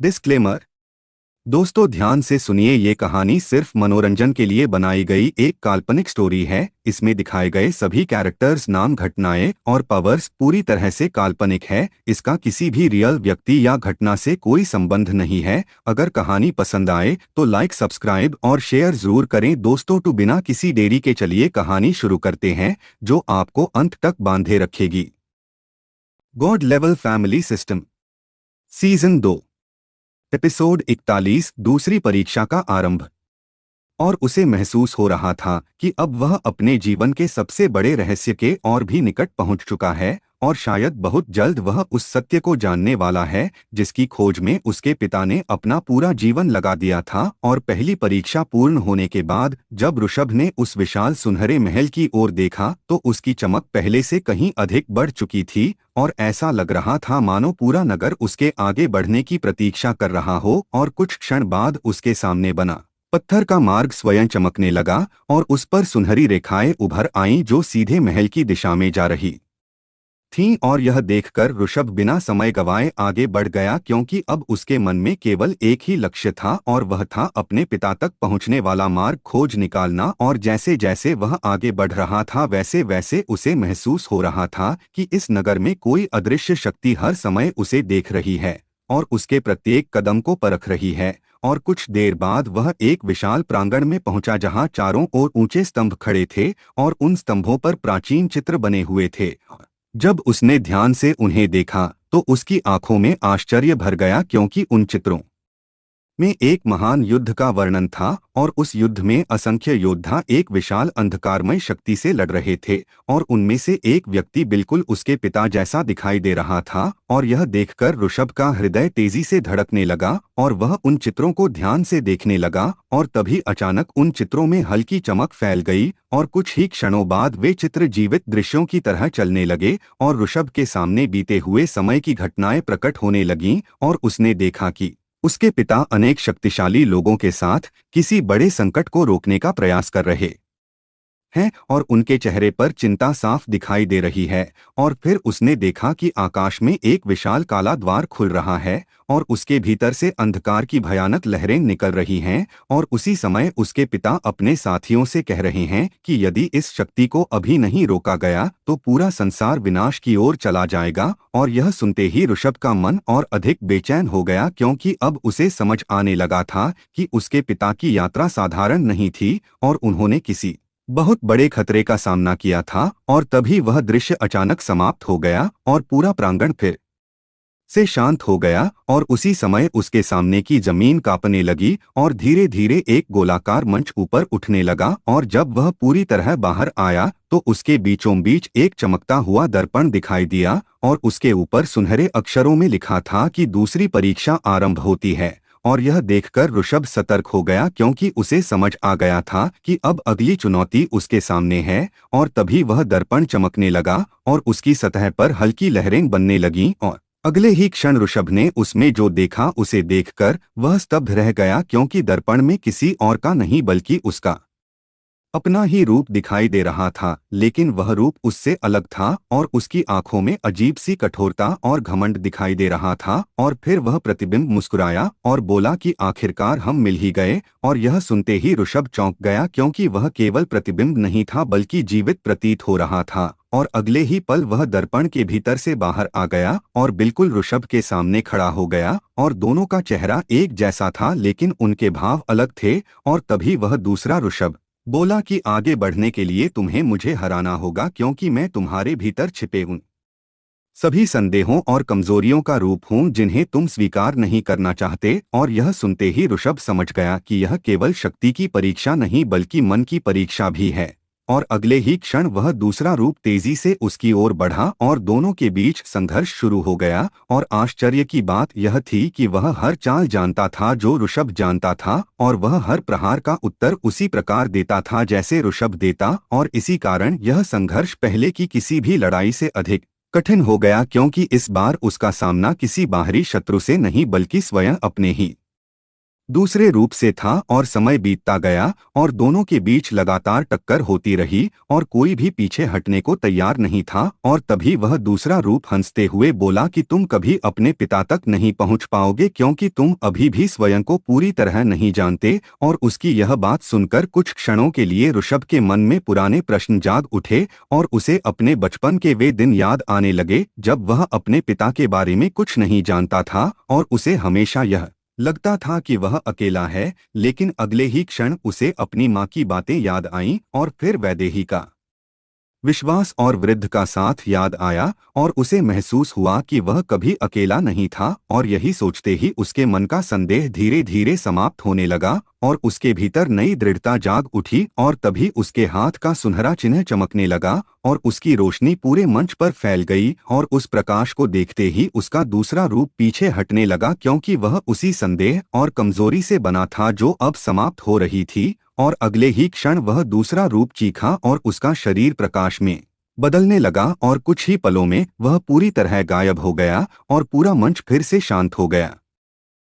Disclaimer. दोस्तों ध्यान से सुनिए, ये कहानी सिर्फ मनोरंजन के लिए बनाई गई एक काल्पनिक स्टोरी है। इसमें दिखाए गए सभी कैरेक्टर्स, नाम, घटनाएं और पावर्स पूरी तरह से काल्पनिक है। इसका किसी भी रियल व्यक्ति या घटना से कोई संबंध नहीं है। अगर कहानी पसंद आए तो लाइक, सब्सक्राइब और शेयर जरूर करें। दोस्तों तो बिना किसी देरी के चलिए कहानी शुरू करते हैं, जो आपको अंत तक बांधे रखेगी। God level family system, season 2, episode 41, दूसरी परीक्षा का आरंभ। और उसे महसूस हो रहा था कि अब वह अपने जीवन के सबसे बड़े रहस्य के और भी निकट पहुंच चुका है, और शायद बहुत जल्द वह उस सत्य को जानने वाला है जिसकी खोज में उसके पिता ने अपना पूरा जीवन लगा दिया था। और पहली परीक्षा पूर्ण होने के बाद जब ऋषभ ने उस विशाल सुनहरे महल की ओर देखा तो उसकी चमक पहले से कहीं अधिक बढ़ चुकी थी, और ऐसा लग रहा था मानो पूरा नगर उसके आगे बढ़ने की प्रतीक्षा कर रहा हो। और कुछ क्षण बाद उसके सामने बना पत्थर का मार्ग स्वयं चमकने लगा और उस पर सुनहरी रेखाएं उभर आईं जो सीधे महल की दिशा में जा रही थीं। और यह देखकर ऋषभ बिना समय गंवाए आगे बढ़ गया, क्योंकि अब उसके मन में केवल एक ही लक्ष्य था, और वह था अपने पिता तक पहुंचने वाला मार्ग खोज निकालना। और जैसे जैसे वह आगे बढ़ रहा था वैसे वैसे उसे महसूस हो रहा था कि इस नगर में कोई अदृश्य शक्ति हर समय उसे देख रही है और उसके प्रत्येक कदम को परख रही है। और कुछ देर बाद वह एक विशाल प्रांगण में पहुंचा जहां चारों ओर ऊंचे स्तंभ खड़े थे और उन स्तंभों पर प्राचीन चित्र बने हुए थे। जब उसने ध्यान से उन्हें देखा तो उसकी आंखों में आश्चर्य भर गया, क्योंकि उन चित्रों में एक महान युद्ध का वर्णन था, और उस युद्ध में असंख्य योद्धा एक विशाल अंधकारमय शक्ति से लड़ रहे थे। और उनमें से एक व्यक्ति बिल्कुल उसके पिता जैसा दिखाई दे रहा था। और यह देखकर ऋषभ का हृदय तेजी से धड़कने लगा और वह उन चित्रों को ध्यान से देखने लगा। और तभी अचानक उन चित्रों में हल्की चमक फैल गई और कुछ ही क्षणों बाद वे चित्र जीवित दृश्यों की तरह चलने लगे और ऋषभ के सामने बीते हुए समय की घटनाएं प्रकट होने लगीं। और उसने देखा कि उसके पिता अनेक शक्तिशाली लोगों के साथ किसी बड़े संकट को रोकने का प्रयास कर रहे हैं, और उनके चेहरे पर चिंता साफ दिखाई दे रही है। और फिर उसने देखा कि आकाश में एक विशाल काला द्वार खुल रहा है और उसके भीतर से अंधकार की भयानक लहरें निकल रही हैं। और उसी समय उसके पिता अपने साथियों से कह रहे हैं कि यदि इस शक्ति को अभी नहीं रोका गया तो पूरा संसार विनाश की ओर चला जाएगा। और यह सुनते ही ऋषभ का मन और अधिक बेचैन हो गया, क्योंकि अब उसे समझ आने लगा था कि उसके पिता की यात्रा साधारण नहीं थी और उन्होंने किसी बहुत बड़े खतरे का सामना किया था। और तभी वह दृश्य अचानक समाप्त हो गया और पूरा प्रांगण फिर से शांत हो गया, और उसी समय उसके सामने की जमीन कांपने लगी और धीरे धीरे एक गोलाकार मंच ऊपर उठने लगा। और जब वह पूरी तरह बाहर आया तो उसके बीचों बीच एक चमकता हुआ दर्पण दिखाई दिया और उसके ऊपर सुनहरे अक्षरों में लिखा था कि दूसरी परीक्षा आरंभ होती है। और यह देखकर ऋषभ सतर्क हो गया, क्योंकि उसे समझ आ गया था कि अब अगली चुनौती उसके सामने है। और तभी वह दर्पण चमकने लगा और उसकी सतह पर हल्की लहरें बनने लगीं, और अगले ही क्षण ऋषभ ने उसमें जो देखा उसे देखकर वह स्तब्ध रह गया, क्योंकि दर्पण में किसी और का नहीं बल्कि उसका अपना ही रूप दिखाई दे रहा था। लेकिन वह रूप उससे अलग था और उसकी आंखों में अजीब सी कठोरता और घमंड दिखाई दे रहा था। और फिर वह प्रतिबिंब मुस्कुराया और बोला कि आखिरकार हम मिल ही गए। और यह सुनते ही ऋषभ चौंक गया, क्योंकि वह केवल प्रतिबिंब नहीं था बल्कि जीवित प्रतीत हो रहा था। और अगले ही पल वह दर्पण के भीतर से बाहर आ गया और बिल्कुल ऋषभ के सामने खड़ा हो गया। और दोनों का चेहरा एक जैसा था, लेकिन उनके भाव अलग थे। और तभी वह दूसरा ऋषभ बोला कि आगे बढ़ने के लिए तुम्हें मुझे हराना होगा, क्योंकि मैं तुम्हारे भीतर छिपे उन सभी संदेहों और कमजोरियों का रूप हूं जिन्हें तुम स्वीकार नहीं करना चाहते। और यह सुनते ही ऋषभ समझ गया कि यह केवल शक्ति की परीक्षा नहीं बल्कि मन की परीक्षा भी है। और अगले ही क्षण वह दूसरा रूप तेजी से उसकी ओर बढ़ा और दोनों के बीच संघर्ष शुरू हो गया। और आश्चर्य की बात यह थी कि वह हर चाल जानता था जो ऋषभ जानता था, और वह हर प्रहार का उत्तर उसी प्रकार देता था जैसे ऋषभ देता। और इसी कारण यह संघर्ष पहले की किसी भी लड़ाई से अधिक कठिन हो गया, क्योंकि इस बार उसका सामना किसी बाहरी शत्रु से नहीं बल्कि स्वयं अपने ही दूसरे रूप से था और समय बीतता गया और दोनों के बीच लगातार टक्कर होती रही और कोई भी पीछे हटने को तैयार नहीं था। और तभी वह दूसरा रूप हंसते हुए बोला कि तुम कभी अपने पिता तक नहीं पहुंच पाओगे क्योंकि तुम अभी भी स्वयं को पूरी तरह नहीं जानते। और उसकी यह बात सुनकर कुछ क्षणों के लिए ऋषभ के मन में पुराने प्रश्न जाग उठे और उसे अपने बचपन के वे दिन याद आने लगे जब वह अपने पिता के बारे में कुछ नहीं जानता था और उसे हमेशा यह लगता था कि वह अकेला है। लेकिन अगले ही क्षण उसे अपनी माँ की बातें याद आईं और फिर वैदेही का विश्वास और वृद्ध का साथ याद आया और उसे महसूस हुआ कि वह कभी अकेला नहीं था। और यही सोचते ही उसके मन का संदेह धीरे धीरे समाप्त होने लगा और उसके भीतर नई दृढ़ता जाग उठी। और तभी उसके हाथ का सुनहरा चिन्ह चमकने लगा और उसकी रोशनी पूरे मंच पर फैल गई और उस प्रकाश को देखते ही उसका दूसरा रूप पीछे हटने लगा क्योंकि वह उसी संदेह और कमजोरी से बना था जो अब समाप्त हो रही थी। और अगले ही क्षण वह दूसरा रूप चीखा और उसका शरीर प्रकाश में बदलने लगा और कुछ ही पलों में वह पूरी तरह गायब हो गया और पूरा मंच फिर से शांत हो गया।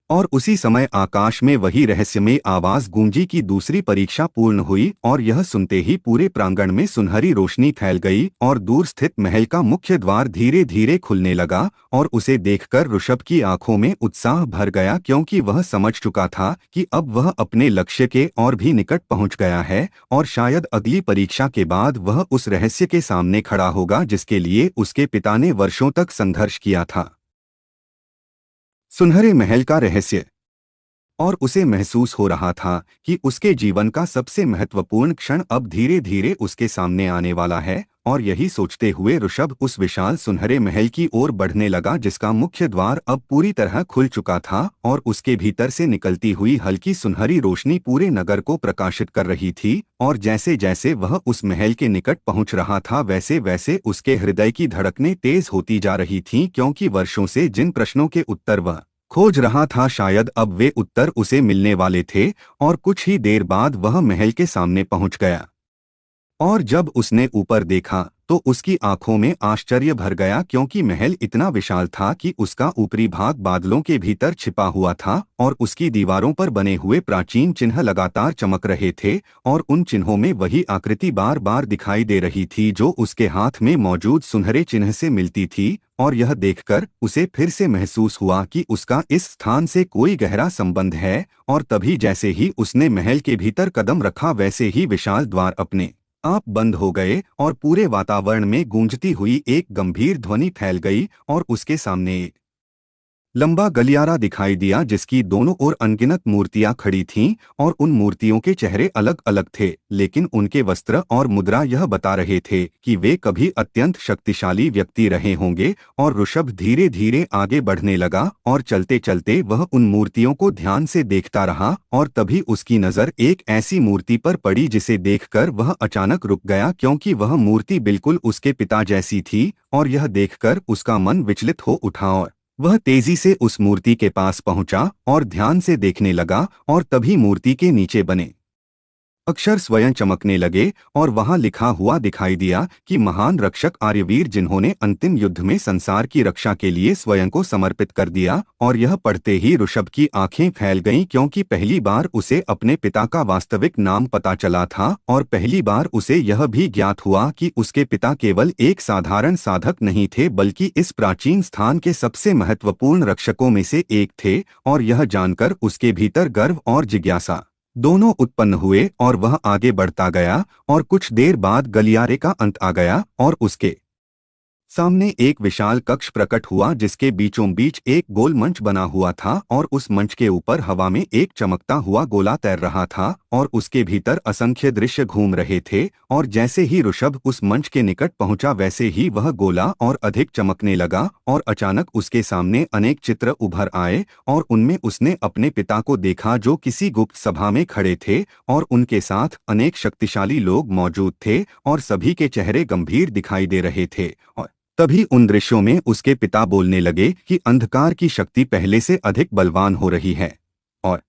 और उसी समय आकाश में वही रहस्यमय आवाज गूंजी कि दूसरी परीक्षा पूर्ण हुई। और यह सुनते ही पूरे प्रांगण में सुनहरी रोशनी फैल गई और दूर स्थित महल का मुख्य द्वार धीरे धीरे खुलने लगा। और उसे देखकर ऋषभ की आंखों में उत्साह भर गया क्योंकि वह समझ चुका था कि अब वह अपने लक्ष्य के और भी निकट पहुंच गया है और शायद अगली परीक्षा के बाद वह उस रहस्य के सामने खड़ा होगा जिसके लिए उसके पिता ने वर्षों तक संघर्ष किया था। सुनहरे महल का रहस्य। और उसे महसूस हो रहा था कि उसके जीवन का सबसे महत्वपूर्ण क्षण अब धीरे धीरे उसके सामने आने वाला है। और यही सोचते हुए ऋषभ उस विशाल सुनहरे महल की ओर बढ़ने लगा जिसका मुख्य द्वार अब पूरी तरह खुल चुका था और उसके भीतर से निकलती हुई हल्की सुनहरी रोशनी पूरे नगर को प्रकाशित कर रही थी। और जैसे जैसे वह उस महल के निकट पहुंच रहा था वैसे वैसे उसके हृदय की धड़कनें तेज होती जा रही थीं क्योंकि वर्षों से जिन प्रश्नों के उत्तर वह खोज रहा था शायद अब वे उत्तर उसे मिलने वाले थे। और कुछ ही देर बाद वह महल के सामने पहुंच गया और जब उसने ऊपर देखा तो उसकी आंखों में आश्चर्य भर गया क्योंकि महल इतना विशाल था कि उसका ऊपरी भाग बादलों के भीतर छिपा हुआ था और उसकी दीवारों पर बने हुए प्राचीन चिन्ह लगातार चमक रहे थे। और उन चिन्हों में वही आकृति बार बार दिखाई दे रही थी जो उसके हाथ में मौजूद सुनहरे चिन्ह से मिलती थी। और यह देखकर उसे फिर से महसूस हुआ कि उसका इस स्थान से कोई गहरा संबंध है। और तभी जैसे ही उसने महल के भीतर कदम रखा वैसे ही विशाल द्वार अपने आप बंद हो गए और पूरे वातावरण में गूंजती हुई एक गंभीर ध्वनि फैल गई और उसके सामने एक लंबा गलियारा दिखाई दिया जिसकी दोनों ओर अनगिनत मूर्तियां खड़ी थीं। और उन मूर्तियों के चेहरे अलग अलग थे लेकिन उनके वस्त्र और मुद्रा यह बता रहे थे कि वे कभी अत्यंत शक्तिशाली व्यक्ति रहे होंगे। और ऋषभ धीरे धीरे आगे बढ़ने लगा और चलते चलते वह उन मूर्तियों को ध्यान से देखता रहा। और तभी उसकी नज़र एक ऐसी मूर्ति पर पड़ी जिसे देखकर वह अचानक रुक गया क्योंकि वह मूर्ति बिल्कुल उसके पिता जैसी थी। और यह देखकर उसका मन विचलित हो उठा और वह तेजी से उस मूर्ति के पास पहुंचा और ध्यान से देखने लगा। और तभी मूर्ति के नीचे बने अक्षर स्वयं चमकने लगे और वहां लिखा हुआ दिखाई दिया कि महान रक्षक आर्यवीर जिन्होंने अंतिम युद्ध में संसार की रक्षा के लिए स्वयं को समर्पित कर दिया। और यह पढ़ते ही ऋषभ की आंखें फैल गईं क्योंकि पहली बार उसे अपने पिता का वास्तविक नाम पता चला था और पहली बार उसे यह भी ज्ञात हुआ कि उसके पिता केवल एक साधारण साधक नहीं थे बल्कि इस प्राचीन स्थान के सबसे महत्वपूर्ण रक्षकों में से एक थे। और यह जानकर उसके भीतर गर्व और जिज्ञासा दोनों उत्पन्न हुए और वह आगे बढ़ता गया। और कुछ देर बाद गलियारे का अंत आ गया और उसके सामने एक विशाल कक्ष प्रकट हुआ जिसके बीचों बीच एक गोल मंच बना हुआ था और उस मंच के ऊपर हवा में एक चमकता हुआ गोला तैर रहा था और उसके भीतर असंख्य दृश्य घूम रहे थे। और जैसे ही ऋषभ उस मंच के निकट पहुंचा वैसे ही वह गोला और अधिक चमकने लगा और अचानक उसके सामने अनेक चित्र उभर आए और उनमें उसने अपने पिता को देखा जो किसी गुप्त सभा में खड़े थे और उनके साथ अनेक शक्तिशाली लोग मौजूद थे और सभी के चेहरे गंभीर दिखाई दे रहे थे। और तभी उन दृश्यों में उसके पिता बोलने लगे कि अंधकार की शक्ति पहले से अधिक बलवान हो रही है। और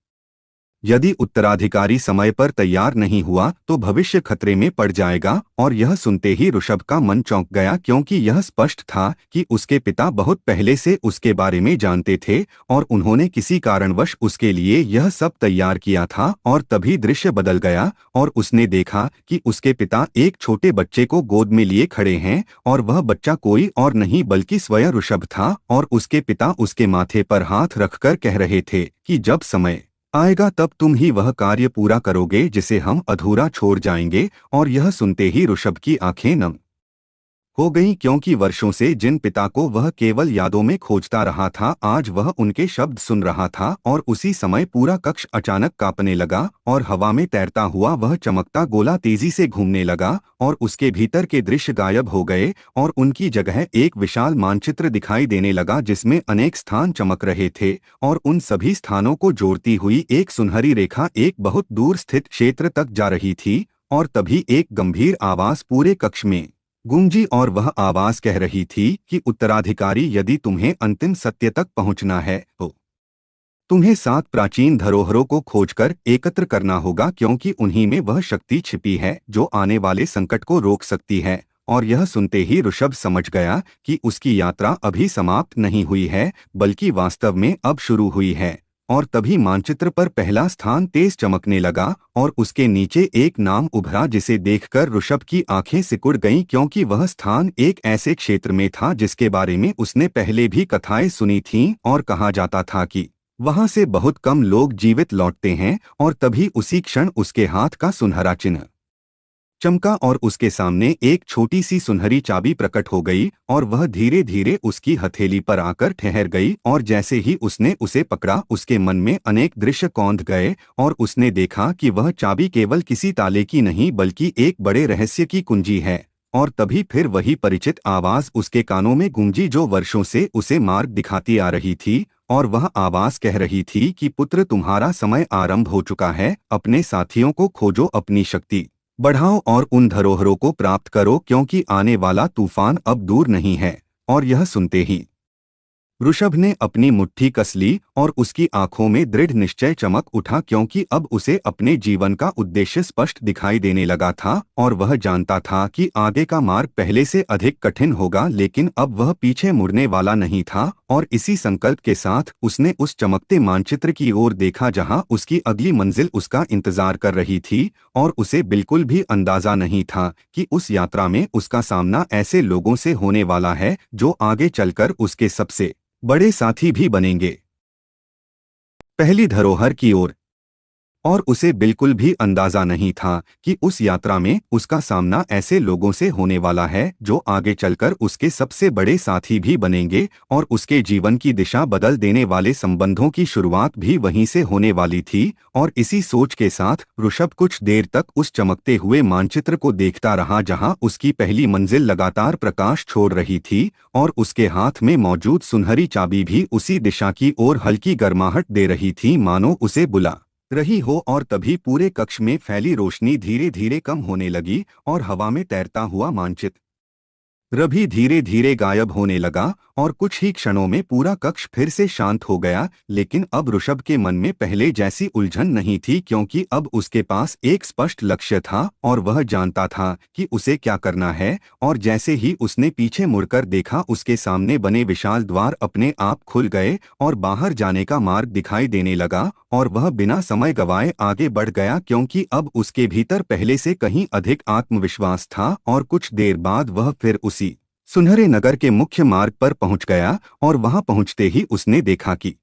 यदि उत्तराधिकारी समय पर तैयार नहीं हुआ तो भविष्य खतरे में पड़ जाएगा। और यह सुनते ही ऋषभ का मन चौंक गया, क्योंकि यह स्पष्ट था कि उसके पिता बहुत पहले से उसके बारे में जानते थे और उन्होंने किसी कारणवश उसके लिए यह सब तैयार किया था। और तभी दृश्य बदल गया और उसने देखा कि उसके पिता एक छोटे बच्चे को गोद में लिए खड़े हैं और वह बच्चा कोई और नहीं बल्कि स्वयं ऋषभ था। और उसके पिता उसके माथे पर हाथ रखकर कह रहे थे कि जब समय आएगा तब तुम ही वह कार्य पूरा करोगे जिसे हम अधूरा छोड़ जाएंगे। और यह सुनते ही ऋषभ की आंखें नम हो गईं, क्योंकि वर्षों से जिन पिता को वह केवल यादों में खोजता रहा था, आज वह उनके शब्द सुन रहा था। और उसी समय पूरा कक्ष अचानक कांपने लगा और हवा में तैरता हुआ वह चमकता गोला तेजी से घूमने लगा और उसके भीतर के दृश्य गायब हो गए और उनकी जगह एक विशाल मानचित्र दिखाई देने लगा, जिसमें अनेक स्थान चमक रहे थे और उन सभी स्थानों को जोड़ती हुई एक सुनहरी रेखा एक बहुत दूर स्थित क्षेत्र तक जा रही थी। और तभी एक गंभीर आवाज पूरे कक्ष में गूंजी और वह आवाज कह रही थी कि उत्तराधिकारी, यदि तुम्हें अंतिम सत्य तक पहुंचना है तो तुम्हें 7 प्राचीन धरोहरों को खोजकर एकत्र करना होगा, क्योंकि उन्हीं में वह शक्ति छिपी है जो आने वाले संकट को रोक सकती है। और यह सुनते ही ऋषभ समझ गया कि उसकी यात्रा अभी समाप्त नहीं हुई है, बल्कि वास्तव में अब शुरू हुई है। और तभी मानचित्र पर पहला स्थान तेज चमकने लगा और उसके नीचे एक नाम उभरा, जिसे देखकर ऋषभ की आंखें सिकुड़ गईं, क्योंकि वह स्थान एक ऐसे क्षेत्र में था जिसके बारे में उसने पहले भी कथाएं सुनी थीं और कहा जाता था कि वहां से बहुत कम लोग जीवित लौटते हैं। और तभी उसी क्षण उसके हाथ का सुनहरा चिन्ह चमका और उसके सामने एक छोटी सी सुनहरी चाबी प्रकट हो गई और वह धीरे धीरे उसकी हथेली पर आकर ठहर गई। और जैसे ही उसने उसे पकड़ा, उसके मन में अनेक दृश्य कौंध गए और उसने देखा कि वह चाबी केवल किसी ताले की नहीं बल्कि एक बड़े रहस्य की कुंजी है। और तभी फिर वही परिचित आवाज उसके कानों में गूंजी जो वर्षों से उसे मार्ग दिखाती आ रही थी। और वह आवाज कह रही थी कि पुत्र, तुम्हारा समय आरंभ हो चुका है, अपने साथियों को खोजो, अपनी शक्ति बढ़ाओ और उन धरोहरों को प्राप्त करो, क्योंकि आने वाला तूफान अब दूर नहीं है। और यह सुनते ही ऋषभ ने अपनी मुट्ठी कस ली और उसकी आंखों में दृढ़ निश्चय चमक उठा, क्योंकि अब उसे अपने जीवन का उद्देश्य स्पष्ट दिखाई देने लगा था। और वह जानता था कि आगे का मार्ग पहले से अधिक कठिन होगा, लेकिन अब वह पीछे मुड़ने वाला नहीं था। और इसी संकल्प के साथ उसने उस चमकते मानचित्र की ओर देखा जहां उसकी अगली मंजिल उसका इंतजार कर रही थी। और उसे बिल्कुल भी अंदाजा नहीं था कि उस यात्रा में उसका सामना ऐसे लोगों से होने वाला है जो आगे चलकर उसके सबसे बड़े साथी भी बनेंगे। पहली धरोहर की ओर। और उसे बिल्कुल भी अंदाजा नहीं था कि उस यात्रा में उसका सामना ऐसे लोगों से होने वाला है जो आगे चलकर उसके सबसे बड़े साथी भी बनेंगे और उसके जीवन की दिशा बदल देने वाले संबंधों की शुरुआत भी वहीं से होने वाली थी। और इसी सोच के साथ ऋषभ कुछ देर तक उस चमकते हुए मानचित्र को देखता रहा जहां उसकी पहली मंजिल लगातार प्रकाश छोड़ रही थी और उसके हाथ में मौजूद सुनहरी चाबी भी उसी दिशा की ओर हल्की गर्माहट दे रही थी, मानो उसे बुला रही हो। और तभी पूरे कक्ष में फैली रोशनी धीरे धीरे कम होने लगी और हवा में तैरता हुआ मानचित्र भी धीरे धीरे गायब होने लगा और कुछ ही क्षणों में पूरा कक्ष फिर से शांत हो गया। लेकिन अब ऋषभ के मन में पहले जैसी उलझन नहीं थी, क्योंकि अब उसके पास एक स्पष्ट लक्ष्य था और वह जानता था कि उसे क्या करना है। और जैसे ही उसने पीछे मुड़कर देखा, उसके सामने बने विशाल द्वार अपने आप खुल गए और बाहर जाने का मार्ग दिखाई देने लगा। और वह बिना समय गवाए आगे बढ़ गया, क्योंकि अब उसके भीतर पहले से कहीं अधिक आत्मविश्वास था। और कुछ देर बाद वह फिर उसी सुनहरे नगर के मुख्य मार्ग पर पहुंच गया और वहां पहुंचते ही उसने देखा कि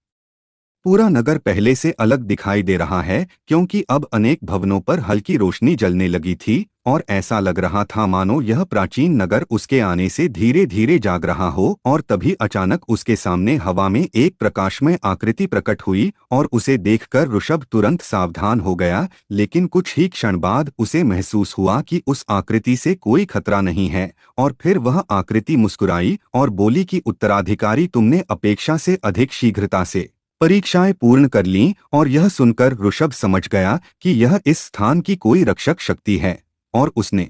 पूरा नगर पहले से अलग दिखाई दे रहा है, क्योंकि अब अनेक भवनों पर हल्की रोशनी जलने लगी थी और ऐसा लग रहा था मानो यह प्राचीन नगर उसके आने से धीरे धीरे जाग रहा हो। और तभी अचानक उसके सामने हवा में एक प्रकाशमय आकृति प्रकट हुई और उसे देखकर ऋषभ तुरंत सावधान हो गया। लेकिन कुछ ही क्षण बाद उसे महसूस हुआ कि उस आकृति से कोई खतरा नहीं है। और फिर वह आकृति मुस्कुराई और बोली कि उत्तराधिकारी, तुमने अपेक्षा से अधिक शीघ्रता से परीक्षाएं पूर्ण कर लीं। और यह सुनकर ऋषभ समझ गया कि यह इस स्थान की कोई रक्षक शक्ति है। और उसने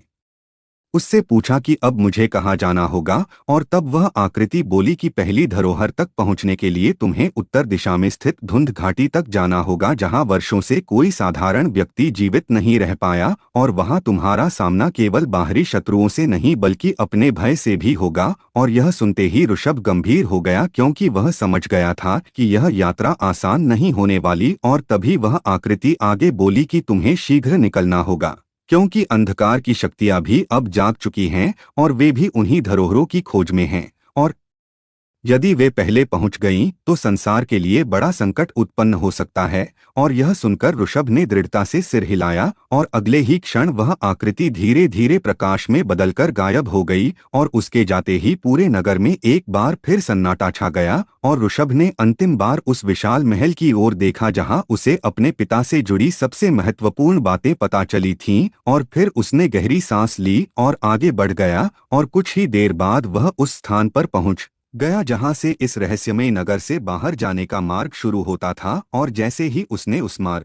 उससे पूछा कि अब मुझे कहाँ जाना होगा, और तब वह आकृति बोली कि पहली धरोहर तक पहुँचने के लिए तुम्हें उत्तर दिशा में स्थित धुंध घाटी तक जाना होगा, जहाँ वर्षों से कोई साधारण व्यक्ति जीवित नहीं रह पाया, और वहाँ तुम्हारा सामना केवल बाहरी शत्रुओं से नहीं बल्कि अपने भय से भी होगा। और यह सुनते ही ऋषभ गंभीर हो गया, क्योंकि वह समझ गया था कि यह यात्रा आसान नहीं होने वाली। और तभी वह आकृति आगे बोली कि तुम्हें शीघ्र निकलना होगा, क्योंकि अंधकार की शक्तियां भी अब जाग चुकी हैं और वे भी उन्हीं धरोहरों की खोज में हैं। और यदि वे पहले पहुंच गईं तो संसार के लिए बड़ा संकट उत्पन्न हो सकता है। और यह सुनकर ऋषभ ने दृढ़ता से सिर हिलाया, और अगले ही क्षण वह आकृति धीरे धीरे प्रकाश में बदलकर गायब हो गई। और उसके जाते ही पूरे नगर में एक बार फिर सन्नाटा छा गया, और ऋषभ ने अंतिम बार उस विशाल महल की ओर देखा जहां उसे अपने पिता से जुड़ी सबसे महत्वपूर्ण बातें पता चली थीं। और फिर उसने गहरी सांस ली और आगे बढ़ गया, और कुछ ही देर बाद वह उस स्थान पर पहुंच गया जहां से इस रहस्यमय नगर से बाहर जाने का मार्ग शुरू होता था। और जैसे ही उसने उस मार्ग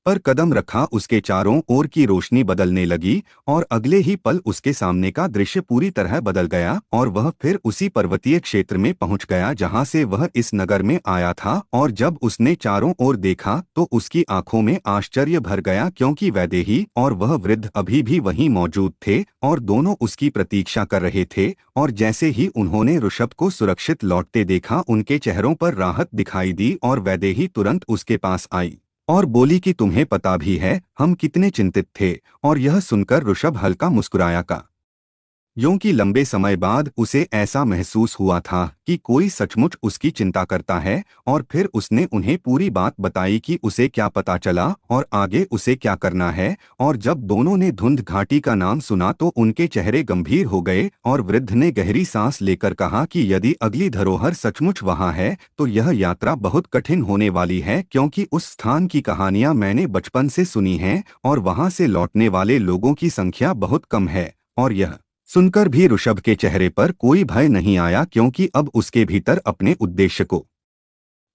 पर कदम रखा, उसके चारों ओर की रोशनी बदलने लगी, और अगले ही पल उसके सामने का दृश्य पूरी तरह बदल गया, और वह फिर उसी पर्वतीय क्षेत्र में पहुंच गया जहां से वह इस नगर में आया था। और जब उसने चारों ओर देखा तो उसकी आंखों में आश्चर्य भर गया, क्योंकि वैदेही और वह वृद्ध अभी भी वहीं मौजूद थे, और दोनों उसकी प्रतीक्षा कर रहे थे। और जैसे ही उन्होंने ऋषभ को सुरक्षित लौटते देखा, उनके चेहरों पर राहत दिखाई दी, और वैदेही तुरंत उसके पास आई और बोली कि तुम्हें पता भी है हम कितने चिंतित थे। और यह सुनकर ऋषभ हल्का मुस्कुराया का यूं कि लंबे समय बाद उसे ऐसा महसूस हुआ था कि कोई सचमुच उसकी चिंता करता है। और फिर उसने उन्हें पूरी बात बताई कि उसे क्या पता चला और आगे उसे क्या करना है। और जब दोनों ने धुंध घाटी का नाम सुना तो उनके चेहरे गंभीर हो गए, और वृद्ध ने गहरी सांस लेकर कहा कि यदि अगली धरोहर सचमुच वहां है तो यह यात्रा बहुत कठिन होने वाली है, क्योंकि उस स्थान की कहानियां मैंने बचपन से सुनी हैं और वहां से लौटने वाले लोगों की संख्या बहुत कम है। और यह सुनकर भी ऋषभ के चेहरे पर कोई भय नहीं आया, क्योंकि अब उसके भीतर अपने उद्देश्य को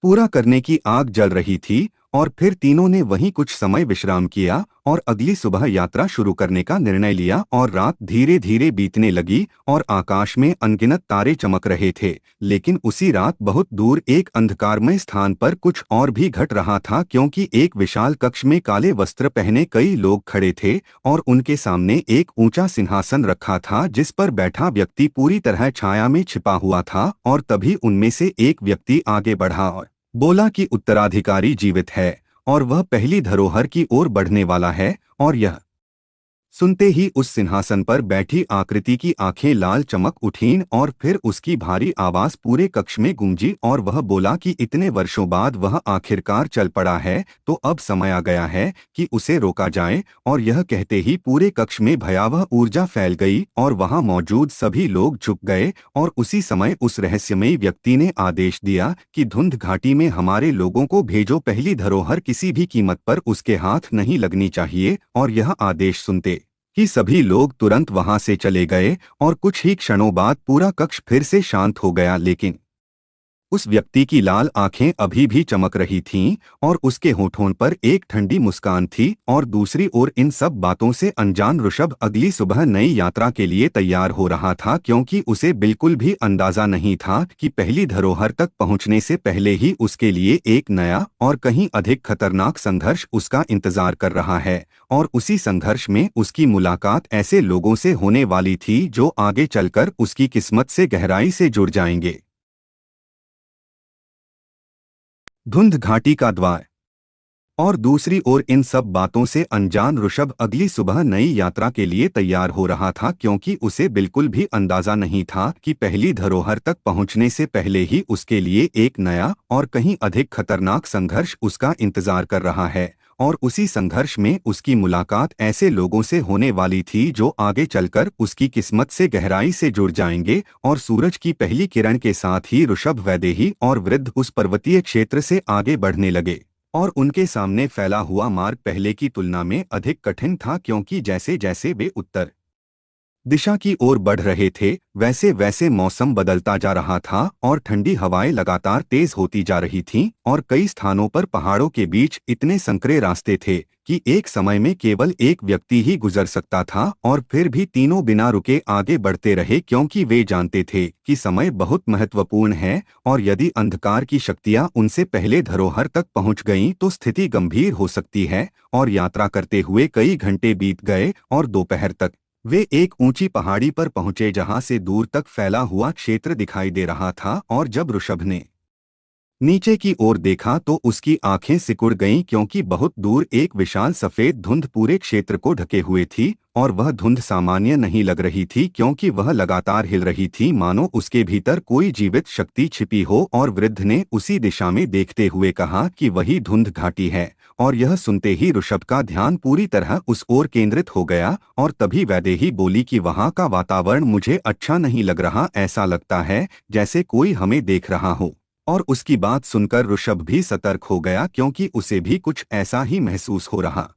पूरा करने की आग जल रही थी। और फिर तीनों ने वहीं कुछ समय विश्राम किया और अगली सुबह यात्रा शुरू करने का निर्णय लिया। और रात धीरे धीरे बीतने लगी और आकाश में अनगिनत तारे चमक रहे थे। लेकिन उसी रात बहुत दूर एक अंधकारमय स्थान पर कुछ और भी घट रहा था, क्योंकि एक विशाल कक्ष में काले वस्त्र पहने कई लोग खड़े थे, और उनके सामने एक ऊंचा सिंहासन रखा था जिस पर बैठा व्यक्ति पूरी तरह छाया में छिपा हुआ था। और तभी उनमें से एक व्यक्ति आगे बढ़ा और बोला कि उत्तराधिकारी जीवित है और वह पहली धरोहर की ओर बढ़ने वाला है। और यह सुनते ही उस सिंहासन पर बैठी आकृति की आंखें लाल चमक उठीं, और फिर उसकी भारी आवाज पूरे कक्ष में गूंजी, और वह बोला कि इतने वर्षों बाद वह आखिरकार चल पड़ा है, तो अब समय आ गया है कि उसे रोका जाए। और यह कहते ही पूरे कक्ष में भयावह ऊर्जा फैल गई और वहां मौजूद सभी लोग झुक गए। और उसी समय उस रहस्यमयी व्यक्ति ने आदेश दिया कि धुंध घाटी में हमारे लोगों को भेजो, पहली धरोहर किसी भी कीमत पर उसके हाथ नहीं लगनी चाहिए। और यह आदेश सुनते कि सभी लोग तुरंत वहां से चले गए, और कुछ ही क्षणों बाद पूरा कक्ष फिर से शांत हो गया। लेकिन उस व्यक्ति की लाल आंखें अभी भी चमक रही थीं, और उसके होठों पर एक ठंडी मुस्कान थी। और दूसरी ओर इन सब बातों से अनजान ऋषभ अगली सुबह नई यात्रा के लिए तैयार हो रहा था, क्योंकि उसे बिल्कुल भी अंदाजा नहीं था कि पहली धरोहर तक पहुंचने से पहले ही उसके लिए एक नया और कहीं अधिक खतरनाक संघर्ष उसका इंतजार कर रहा है। और उसी संघर्ष में उसकी मुलाकात ऐसे लोगों से होने वाली थी जो आगे चलकर उसकी किस्मत से गहराई से जुड़ जाएंगे। धुंध घाटी का द्वार। और दूसरी ओर इन सब बातों से अनजान ऋषभ अगली सुबह नई यात्रा के लिए तैयार हो रहा था, क्योंकि उसे बिल्कुल भी अंदाजा नहीं था कि पहली धरोहर तक पहुंचने से पहले ही उसके लिए एक नया और कहीं अधिक खतरनाक संघर्ष उसका इंतजार कर रहा है। और उसी संघर्ष में उसकी मुलाकात ऐसे लोगों से होने वाली थी जो आगे चलकर उसकी किस्मत से गहराई से जुड़ जाएंगे। और सूरज की पहली किरण के साथ ही ऋषभ, वैदेही और वृद्ध उस पर्वतीय क्षेत्र से आगे बढ़ने लगे। और उनके सामने फैला हुआ मार्ग पहले की तुलना में अधिक कठिन था, क्योंकि जैसे जैसे वे उत्तर दिशा की ओर बढ़ रहे थे, वैसे वैसे मौसम बदलता जा रहा था और ठंडी हवाएं लगातार तेज होती जा रही थीं और कई स्थानों पर पहाड़ों के बीच इतने संकरे रास्ते थे कि एक समय में केवल एक व्यक्ति ही गुजर सकता था और फिर भी तीनों बिना रुके आगे बढ़ते रहे क्योंकि वे जानते थे कि समय बहुत महत्वपूर्ण है और यदि अंधकार की शक्तियां उनसे पहले धरोहर तक पहुंच गईं तो स्थिति गंभीर हो सकती है। और यात्रा करते हुए कई घंटे बीत गए और दोपहर तक वे एक ऊंची पहाड़ी पर पहुंचे जहां से दूर तक फैला हुआ क्षेत्र दिखाई दे रहा था। और जब ऋषभ ने नीचे की ओर देखा तो उसकी आंखें सिकुड़ गईं क्योंकि बहुत दूर एक विशाल सफेद धुंध पूरे क्षेत्र को ढके हुए थी और वह धुंध सामान्य नहीं लग रही थी क्योंकि वह लगातार हिल रही थी मानो उसके भीतर कोई जीवित शक्ति छिपी हो। और वृद्ध ने उसी दिशा में देखते हुए कहा कि वही धुंध घाटी है। और यह सुनते ही ऋषभ का ध्यान पूरी तरह उस ओर केंद्रित हो गया और तभी वैदेही बोली कि वहां का वातावरण मुझे अच्छा नहीं लग रहा, ऐसा लगता है जैसे कोई हमें देख रहा हो। और उसकी बात सुनकर ऋषभ भी सतर्क हो गया क्योंकि उसे भी कुछ ऐसा ही महसूस हो रहा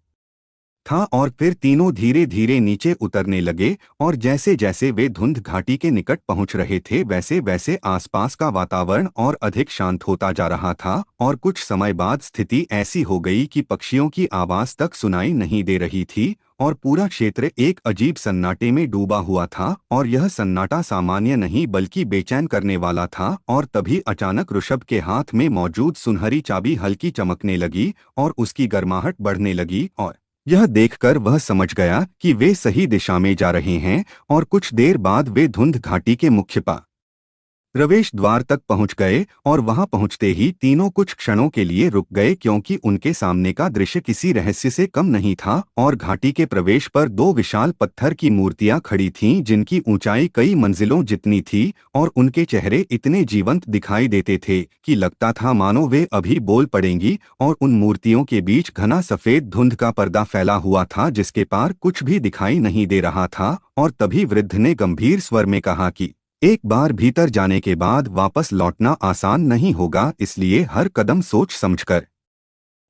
था। और फिर तीनों धीरे धीरे नीचे उतरने लगे और जैसे जैसे वे धुंध घाटी के निकट पहुंच रहे थे वैसे वैसे आसपास का वातावरण और अधिक शांत होता जा रहा था। और कुछ समय बाद स्थिति ऐसी हो गई कि पक्षियों की आवाज तक सुनाई नहीं दे रही थी और पूरा क्षेत्र एक अजीब सन्नाटे में डूबा हुआ था। और यह सन्नाटा सामान्य नहीं बल्कि बेचैन करने वाला था। और तभी अचानक ऋषभ के हाथ में मौजूद सुनहरी चाबी हल्की चमकने लगी और उसकी गर्माहट बढ़ने लगी और यह देखकर वह समझ गया कि वे सही दिशा में जा रहे हैं। और कुछ देर बाद वे धुंध घाटी के मुख्य प्रवेश द्वार तक पहुंच गए और वहां पहुंचते ही तीनों कुछ क्षणों के लिए रुक गए क्योंकि उनके सामने का दृश्य किसी रहस्य से कम नहीं था। और घाटी के प्रवेश पर दो विशाल पत्थर की मूर्तियां खड़ी थीं जिनकी ऊंचाई कई मंजिलों जितनी थी और उनके चेहरे इतने जीवंत दिखाई देते थे कि लगता था मानो वे अभी बोल पड़ेंगी। और उन मूर्तियों के बीच घना सफेद धुंध का पर्दा फैला हुआ था जिसके पार कुछ भी दिखाई नहीं दे रहा था। और तभी वृद्ध ने गंभीर स्वर में कहा कि एक बार भीतर जाने के बाद वापस लौटना आसान नहीं होगा, इसलिए हर कदम सोच समझकर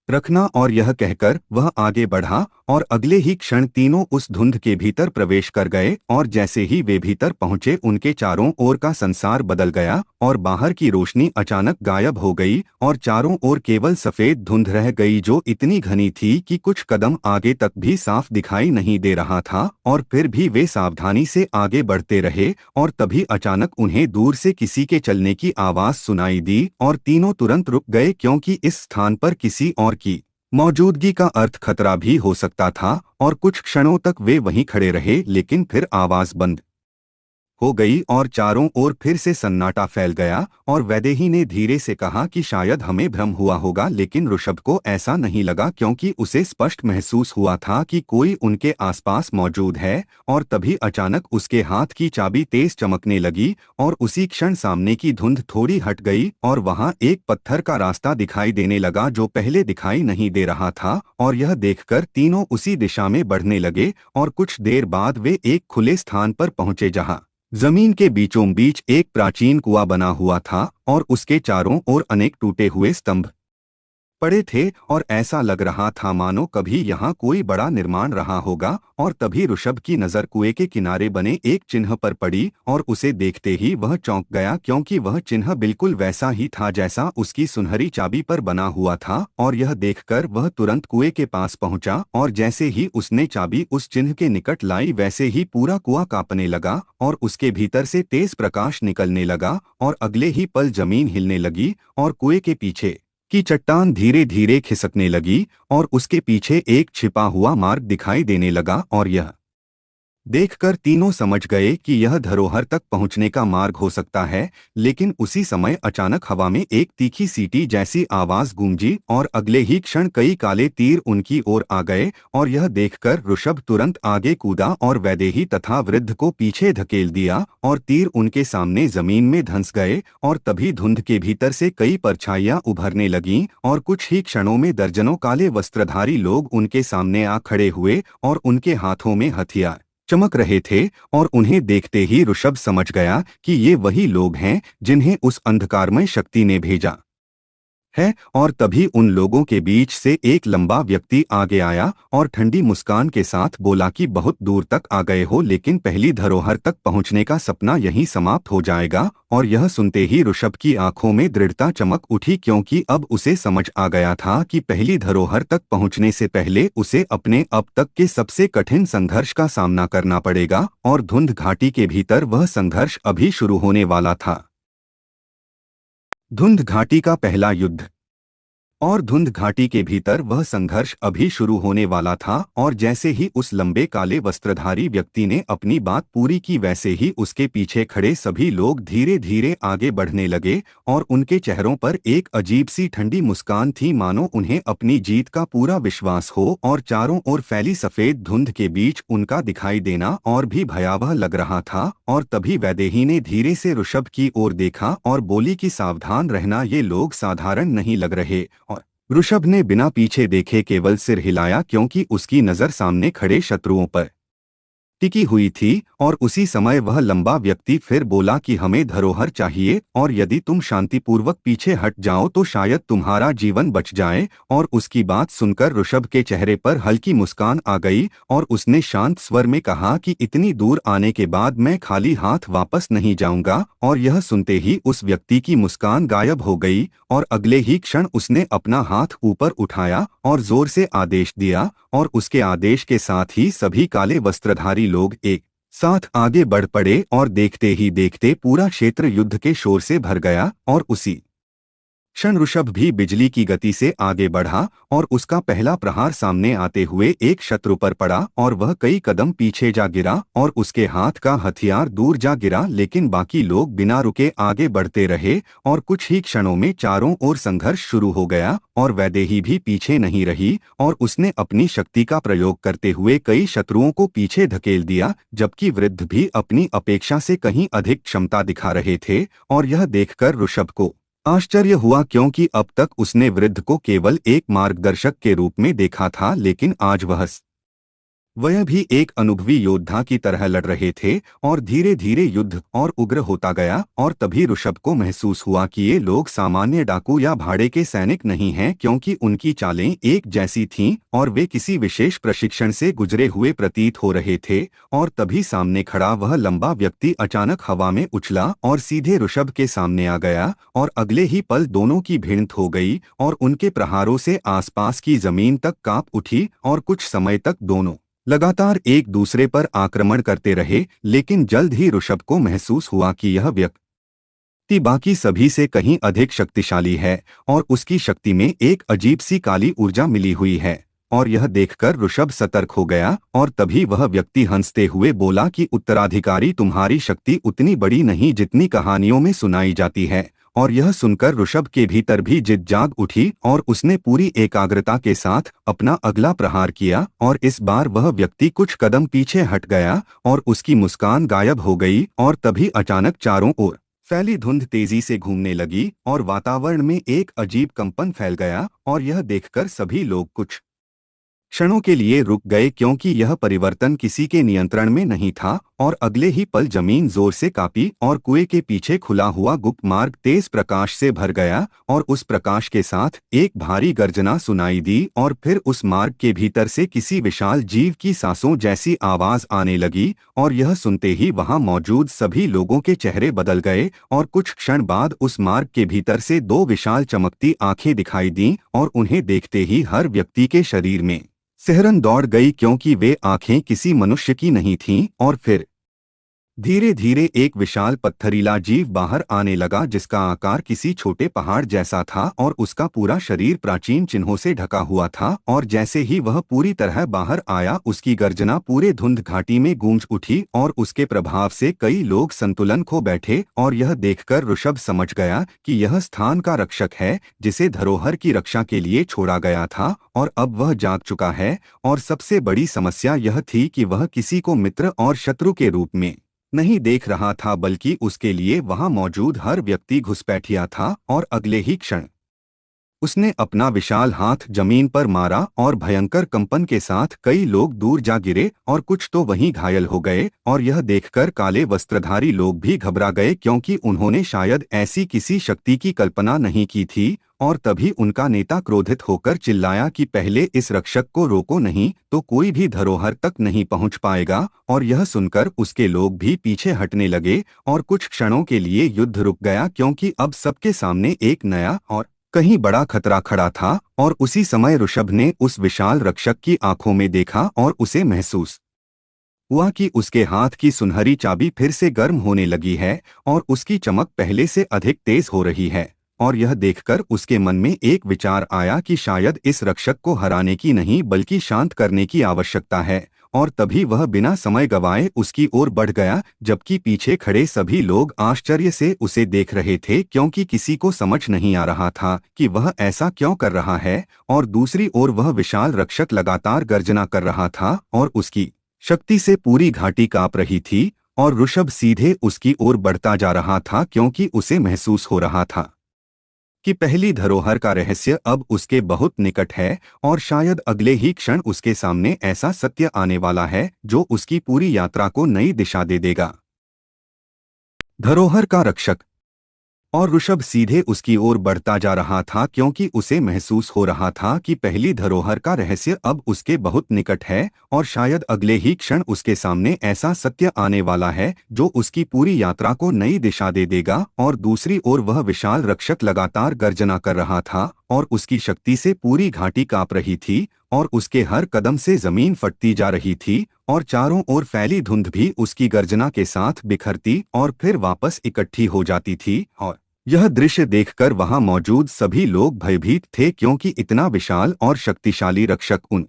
रखना। और यह कहकर वह आगे बढ़ा और अगले ही क्षण तीनों उस धुंध के भीतर प्रवेश कर गए। और जैसे ही वे भीतर पहुंचे उनके चारों ओर का संसार बदल गया और बाहर की रोशनी अचानक गायब हो गई और चारों ओर केवल सफेद धुंध रह गई जो इतनी घनी थी कि कुछ कदम आगे तक भी साफ दिखाई नहीं दे रहा था। और फिर भी वे सावधानी से आगे बढ़ते रहे और तभी अचानक उन्हें दूर से किसी के चलने की आवाज सुनाई दी और तीनों तुरंत रुक गए क्योंकि इस स्थान पर किसी और की मौजूदगी का अर्थ खतरा भी हो सकता था। और कुछ क्षणों तक वे वहीं खड़े रहे लेकिन फिर आवाज बंद हो गई और चारों ओर फिर से सन्नाटा फैल गया। और वैदेही ने धीरे से कहा कि शायद हमें भ्रम हुआ होगा, लेकिन ऋषभ को ऐसा नहीं लगा क्योंकि उसे स्पष्ट महसूस हुआ था कि कोई उनके आसपास मौजूद है। और तभी अचानक उसके हाथ की चाबी तेज चमकने लगी और उसी क्षण सामने की धुंध थोड़ी हट गई और वहां एक पत्थर का रास्ता दिखाई देने लगा जो पहले दिखाई नहीं दे रहा था। और यह देखकर तीनों उसी दिशा में बढ़ने लगे और कुछ देर बाद वे एक खुले स्थान पर पहुंचे जहां जमीन के बीचों बीच एक प्राचीन कुआं बना हुआ था और उसके चारों ओर अनेक टूटे हुए स्तंभ पड़े थे और ऐसा लग रहा था मानो कभी यहाँ कोई बड़ा निर्माण रहा होगा। और तभी ऋषभ की नजर कुएं के किनारे बने एक चिन्ह पर पड़ी और उसे देखते ही वह चौंक गया क्योंकि वह चिन्ह बिल्कुल वैसा ही था जैसा उसकी सुनहरी चाबी पर बना हुआ था। और यह देखकर वह तुरंत कुएं के पास पहुंचा और जैसे ही उसने चाबी उस चिन्ह के निकट लाई वैसे ही पूरा कुआं कांपने लगा और उसके भीतर से तेज प्रकाश निकलने लगा और अगले ही पल जमीन हिलने लगी और कुएं के पीछे की चट्टान धीरे धीरे खिसकने लगी और उसके पीछे एक छिपा हुआ मार्ग दिखाई देने लगा। और यह देखकर तीनों समझ गए कि यह धरोहर तक पहुंचने का मार्ग हो सकता है। लेकिन उसी समय अचानक हवा में एक तीखी सीटी जैसी आवाज गूंजी और अगले ही क्षण कई काले तीर उनकी ओर आ गए। और यह देखकर ऋषभ तुरंत आगे कूदा और वैदेही तथा वृद्ध को पीछे धकेल दिया और तीर उनके सामने जमीन में धंस गए। और तभी धुंध के भीतर से कई परछाइयां उभरने लगीं और कुछ ही क्षणों में दर्जनों काले वस्त्रधारी लोग उनके सामने आ खड़े हुए और उनके हाथों में हथियार चमक रहे थे। और उन्हें देखते ही ऋषभ समझ गया कि ये वही लोग हैं जिन्हें उस अंधकारमय शक्ति ने भेजा है। और तभी उन लोगों के बीच से एक लंबा व्यक्ति आगे आया और ठंडी मुस्कान के साथ बोला कि बहुत दूर तक आ गए हो, लेकिन पहली धरोहर तक पहुंचने का सपना यहीं समाप्त हो जाएगा। और यह सुनते ही ऋषभ की आंखों में दृढ़ता चमक उठी, क्योंकि अब उसे समझ आ गया था कि पहली धरोहर तक पहुंचने से पहले उसे अपने अब तक के सबसे कठिन संघर्ष का सामना करना पड़ेगा, और धुंध घाटी के भीतर वह संघर्ष अभी शुरू होने वाला था। धुंध घाटी का पहला युद्ध। और धुंध घाटी के भीतर वह संघर्ष अभी शुरू होने वाला था, और जैसे ही उस लंबे काले वस्त्रधारी व्यक्ति ने अपनी बात पूरी की, वैसे ही उसके पीछे खड़े सभी लोग धीरे धीरे आगे बढ़ने लगे, और उनके चेहरों पर एक अजीब सी ठंडी मुस्कान थी, मानो उन्हें अपनी जीत का पूरा विश्वास हो। और चारों ओर फैली सफेद धुंध के बीच उनका दिखाई देना और भी भयावह लग रहा था। और तभी वैदेही ने धीरे से ऋषभ की ओर देखा और बोली कि सावधान रहना, ये लोग साधारण नहीं लग रहे। और ऋषभ ने बिना पीछे देखे केवल सिर हिलाया, क्योंकि उसकी नजर सामने खड़े शत्रुओं पर टिकी हुई थी। और उसी समय वह लंबा व्यक्ति फिर बोला कि हमें धरोहर चाहिए, और यदि तुम शांतिपूर्वक पीछे हट जाओ तो शायद तुम्हारा जीवन बच जाए। और उसकी बात सुनकर ऋषभ के चेहरे पर हल्की मुस्कान आ गई, और उसने शांत स्वर में कहा कि इतनी दूर आने के बाद मैं खाली हाथ वापस नहीं जाऊंगा। और यह सुनते ही उस व्यक्ति की मुस्कान गायब हो गई, और अगले ही क्षण उसने अपना हाथ ऊपर उठाया और जोर से आदेश दिया, और उसके आदेश के साथ ही सभी काले वस्त्रधारी लोग एक साथ आगे बढ़ पड़े, और देखते ही देखते पूरा क्षेत्र युद्ध के शोर से भर गया। और उसी क्षण ऋषभ भी बिजली की गति से आगे बढ़ा, और उसका पहला प्रहार सामने आते हुए एक शत्रु पर पड़ा, और वह कई कदम पीछे जा गिरा, और उसके हाथ का हथियार दूर जा गिरा। लेकिन बाकी लोग बिना रुके आगे बढ़ते रहे, और कुछ ही क्षणों में चारों ओर संघर्ष शुरू हो गया। और वैदेही भी पीछे नहीं रही, और उसने अपनी शक्ति का प्रयोग करते हुए कई शत्रुओं को पीछे धकेल दिया, जबकि वृद्ध भी अपनी अपेक्षा से कहीं अधिक क्षमता दिखा रहे थे। और यह देखकर ऋषभ को आश्चर्य हुआ, क्योंकि अब तक उसने वृद्ध को केवल एक मार्गदर्शक के रूप में देखा था, लेकिन आज वह भी एक अनुभवी योद्धा की तरह लड़ रहे थे। और धीरे धीरे युद्ध और उग्र होता गया, और तभी ऋषभ को महसूस हुआ कि ये लोग सामान्य डाकू या भाड़े के सैनिक नहीं हैं, क्योंकि उनकी चालें एक जैसी थीं, और वे किसी विशेष प्रशिक्षण से गुजरे हुए प्रतीत हो रहे थे। और तभी सामने खड़ा वह लंबा व्यक्ति अचानक हवा में उछला और सीधे ऋषभ के सामने आ गया, और अगले ही पल दोनों की भिड़ंत हो गई, और उनके प्रहारों से आसपास की जमीन तक कांप उठी। और कुछ समय तक दोनों लगातार एक दूसरे पर आक्रमण करते रहे, लेकिन जल्द ही ऋषभ को महसूस हुआ कि यह व्यक्ति बाकी सभी से कहीं अधिक शक्तिशाली है, और उसकी शक्ति में एक अजीब सी काली ऊर्जा मिली हुई है। और यह देखकर ऋषभ सतर्क हो गया, और तभी वह व्यक्ति हंसते हुए बोला कि उत्तराधिकारी, तुम्हारी शक्ति उतनी बड़ी नहीं जितनी कहानियों में सुनाई जाती है। और यह सुनकर ऋषभ के भीतर भी जिद जाग उठी, और उसने पूरी एकाग्रता के साथ अपना अगला प्रहार किया। और इस बार वह व्यक्ति कुछ कदम पीछे हट गया, और उसकी मुस्कान गायब हो गई। और तभी अचानक चारों ओर फैली धुंध तेजी से घूमने लगी, और वातावरण में एक अजीब कंपन फैल गया। और यह देखकर सभी लोग कुछ क्षणों के लिए रुक गए, क्योंकि यह परिवर्तन किसी के नियंत्रण में नहीं था। और अगले ही पल जमीन जोर से कांपी, और कुएं के पीछे खुला हुआ गुप्त मार्ग तेज प्रकाश से भर गया, और उस प्रकाश के साथ एक भारी गर्जना सुनाई दी। और फिर उस मार्ग के भीतर से किसी विशाल जीव की सांसों जैसी आवाज आने लगी, और यह सुनते ही वहां मौजूद सभी लोगों के चेहरे बदल गए। और कुछ क्षण बाद उस मार्ग के भीतर से दो विशाल चमकती आंखें दिखाई दीं, और उन्हें देखते ही हर व्यक्ति के शरीर में सिहरन दौड़ गई, क्योंकि वे आंखें किसी मनुष्य की नहीं थीं। और फिर धीरे धीरे एक विशाल पत्थरीला जीव बाहर आने लगा, जिसका आकार किसी छोटे पहाड़ जैसा था, और उसका पूरा शरीर प्राचीन चिन्हों से ढका हुआ था। और जैसे ही वह पूरी तरह बाहर आया, उसकी गर्जना पूरे धुंध घाटी में गूंज उठी, और उसके प्रभाव से कई लोग संतुलन खो बैठे। और यह देखकर ऋषभ समझ गया कि यह स्थान का रक्षक है, जिसे धरोहर की रक्षा के लिए छोड़ा गया था, और अब वह जाग चुका है। और सबसे बड़ी समस्या यह थी कि वह किसी को मित्र और शत्रु के रूप में नहीं देख रहा था, बल्कि उसके लिए वहां मौजूद हर व्यक्ति घुसपैठिया था। और अगले ही क्षण उसने अपना विशाल हाथ जमीन पर मारा और भयंकर कंपन के साथ कई लोग दूर जा गिरे और कुछ तो वहीं घायल हो गए। और यह देखकर काले वस्त्रधारी लोग भी घबरा गए, क्योंकि उन्होंने शायद ऐसी किसी शक्ति की कल्पना नहीं की थी। और तभी उनका नेता क्रोधित होकर चिल्लाया कि पहले इस रक्षक को रोको, नहीं तो कोई भी धरोहर तक नहीं पहुंच पाएगा। और यह सुनकर उसके लोग भी पीछे हटने लगे और कुछ क्षणों के लिए युद्ध रुक गया, क्योंकि अब सबके सामने एक नया और कहीं बड़ा खतरा खड़ा था। और उसी समय ऋषभ ने उस विशाल रक्षक की आंखों में देखा और उसे महसूस हुआ कि उसके हाथ की सुनहरी चाबी फिर से गर्म होने लगी है और उसकी चमक पहले से अधिक तेज हो रही है। और यह देखकर उसके मन में एक विचार आया कि शायद इस रक्षक को हराने की नहीं बल्कि शांत करने की आवश्यकता है। और तभी वह बिना समय गंवाए उसकी ओर बढ़ गया, जबकि पीछे खड़े सभी लोग आश्चर्य से उसे देख रहे थे, क्योंकि किसी को समझ नहीं आ रहा था कि वह ऐसा क्यों कर रहा है। और दूसरी ओर वह विशाल रक्षक लगातार गर्जना कर रहा था और उसकी शक्ति से पूरी घाटी कांप रही थी। और ऋषभ सीधे उसकी ओर बढ़ता जा रहा था, क्योंकि उसे महसूस हो रहा था कि पहली धरोहर का रहस्य अब उसके बहुत निकट है और शायद अगले ही क्षण उसके सामने ऐसा सत्य आने वाला है जो उसकी पूरी यात्रा को नई दिशा दे देगा। धरोहर का रक्षक। और ऋषभ सीधे उसकी ओर बढ़ता जा रहा था, क्योंकि उसे महसूस हो रहा था कि पहली धरोहर का रहस्य अब उसके बहुत निकट है और शायद अगले ही क्षण उसके सामने ऐसा सत्य आने वाला है जो उसकी पूरी यात्रा को नई दिशा दे देगा। और दूसरी ओर वह विशाल रक्षक लगातार गर्जना कर रहा था और उसकी शक्ति से पूरी घाटी कांप रही थी और उसके हर कदम से जमीन फटती जा रही थी और चारों ओर फैली धुंध भी उसकी गर्जना के साथ बिखरती और फिर वापस इकट्ठी हो जाती थी। और यह दृश्य देखकर वहां मौजूद सभी लोग भयभीत थे, क्योंकि इतना विशाल और शक्तिशाली रक्षक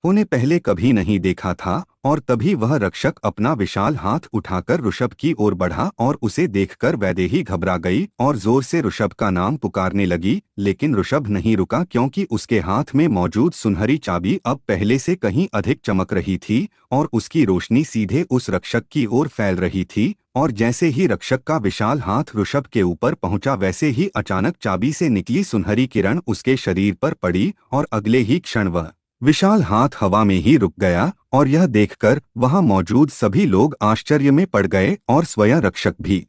उन्हें पहले कभी नहीं देखा था। और तभी वह रक्षक अपना विशाल हाथ उठाकर ऋषभ की ओर बढ़ा और उसे देखकर वैदेही घबरा गई और जोर से ऋषभ का नाम पुकारने लगी। लेकिन ऋषभ नहीं रुका, क्योंकि उसके हाथ में मौजूद सुनहरी चाबी अब पहले से कहीं अधिक चमक रही थी और उसकी रोशनी सीधे उस रक्षक की ओर फैल रही थी। और जैसे ही रक्षक का विशाल हाथ ऋषभ के ऊपर पहुंचा, वैसे ही अचानक चाबी से निकली सुनहरी किरण उसके शरीर पर पड़ी और अगले ही क्षण वह विशाल हाथ हवा में ही रुक गया। और यह देखकर वहां मौजूद सभी लोग आश्चर्य में पड़ गए और स्वयं रक्षक भी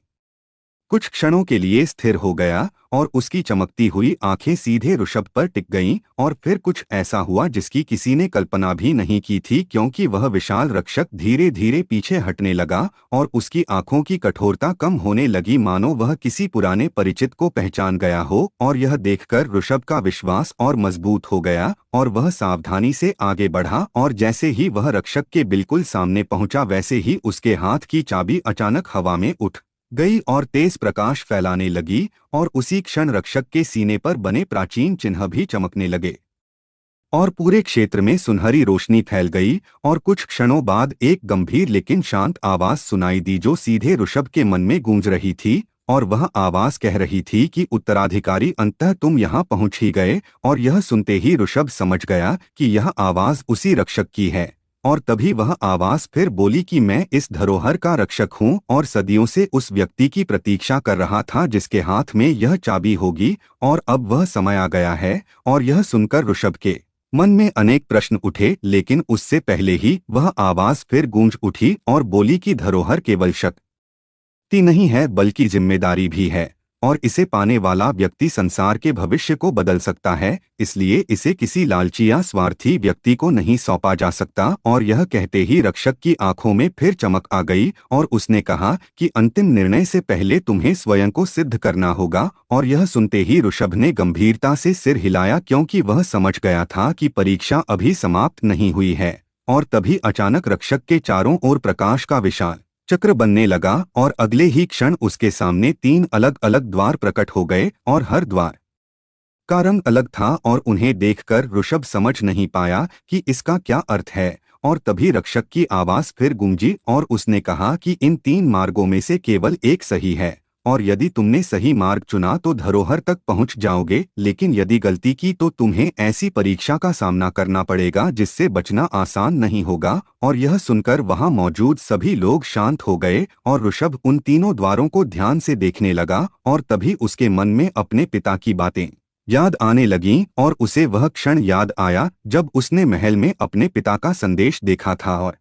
कुछ क्षणों के लिए स्थिर हो गया और उसकी चमकती हुई आंखें सीधे ऋषभ पर टिक गईं। और फिर कुछ ऐसा हुआ जिसकी किसी ने कल्पना भी नहीं की थी, क्योंकि वह विशाल रक्षक धीरे धीरे पीछे हटने लगा और उसकी आंखों की कठोरता कम होने लगी, मानो वह किसी पुराने परिचित को पहचान गया हो। और यह देखकर ऋषभ का विश्वास और मजबूत हो गया और वह सावधानी से आगे बढ़ा। और जैसे ही वह रक्षक के बिल्कुल सामने पहुंचा, वैसे ही उसके हाथ की चाबी अचानक हवा में उठ गई और तेज प्रकाश फैलाने लगी। और उसी क्षण रक्षक के सीने पर बने प्राचीन चिन्ह भी चमकने लगे और पूरे क्षेत्र में सुनहरी रोशनी फैल गई। और कुछ क्षणों बाद एक गंभीर लेकिन शांत आवाज सुनाई दी, जो सीधे ऋषभ के मन में गूंज रही थी। और वह आवाज कह रही थी कि उत्तराधिकारी, अंततः तुम यहाँ पहुंच ही गए। और यह सुनते ही ऋषभ समझ गया कि यह आवाज उसी रक्षक की है। और तभी वह आवाज फिर बोली कि मैं इस धरोहर का रक्षक हूँ और सदियों से उस व्यक्ति की प्रतीक्षा कर रहा था जिसके हाथ में यह चाबी होगी, और अब वह समय आ गया है। और यह सुनकर ऋषभ के मन में अनेक प्रश्न उठे, लेकिन उससे पहले ही वह आवाज फिर गूंज उठी और बोली कि धरोहर केवल शक्ति नहीं है बल्कि जिम्मेदारी भी है, और इसे पाने वाला व्यक्ति संसार के भविष्य को बदल सकता है। इसलिए इसे किसी लालची या स्वार्थी व्यक्ति को नहीं सौंपा जा सकता। और यह कहते ही रक्षक की आंखों में फिर चमक आ गई और उसने कहा कि अंतिम निर्णय से पहले तुम्हें स्वयं को सिद्ध करना होगा। और यह सुनते ही ऋषभ ने गंभीरता से सिर हिलाया, क्योंकि वह समझ गया था कि परीक्षा अभी समाप्त नहीं हुई है। और तभी अचानक रक्षक के चारों ओर प्रकाश का विशाल चक्र बनने लगा और अगले ही क्षण उसके सामने 3 अलग अलग द्वार प्रकट हो गए और हर द्वार का रंग अलग था। और उन्हें देखकर ऋषभ समझ नहीं पाया कि इसका क्या अर्थ है। और तभी रक्षक की आवाज फिर गूंजी और उसने कहा कि इन 3 मार्गों में से केवल एक सही है, और यदि तुमने सही मार्ग चुना तो धरोहर तक पहुंच जाओगे, लेकिन यदि गलती की तो तुम्हें ऐसी परीक्षा का सामना करना पड़ेगा जिससे बचना आसान नहीं होगा। और यह सुनकर वहां मौजूद सभी लोग शांत हो गए और ऋषभ उन तीनों द्वारों को ध्यान से देखने लगा। और तभी उसके मन में अपने पिता की बातें याद आने लगीं और उसे वह क्षण याद आया जब उसने महल में अपने पिता का संदेश देखा था और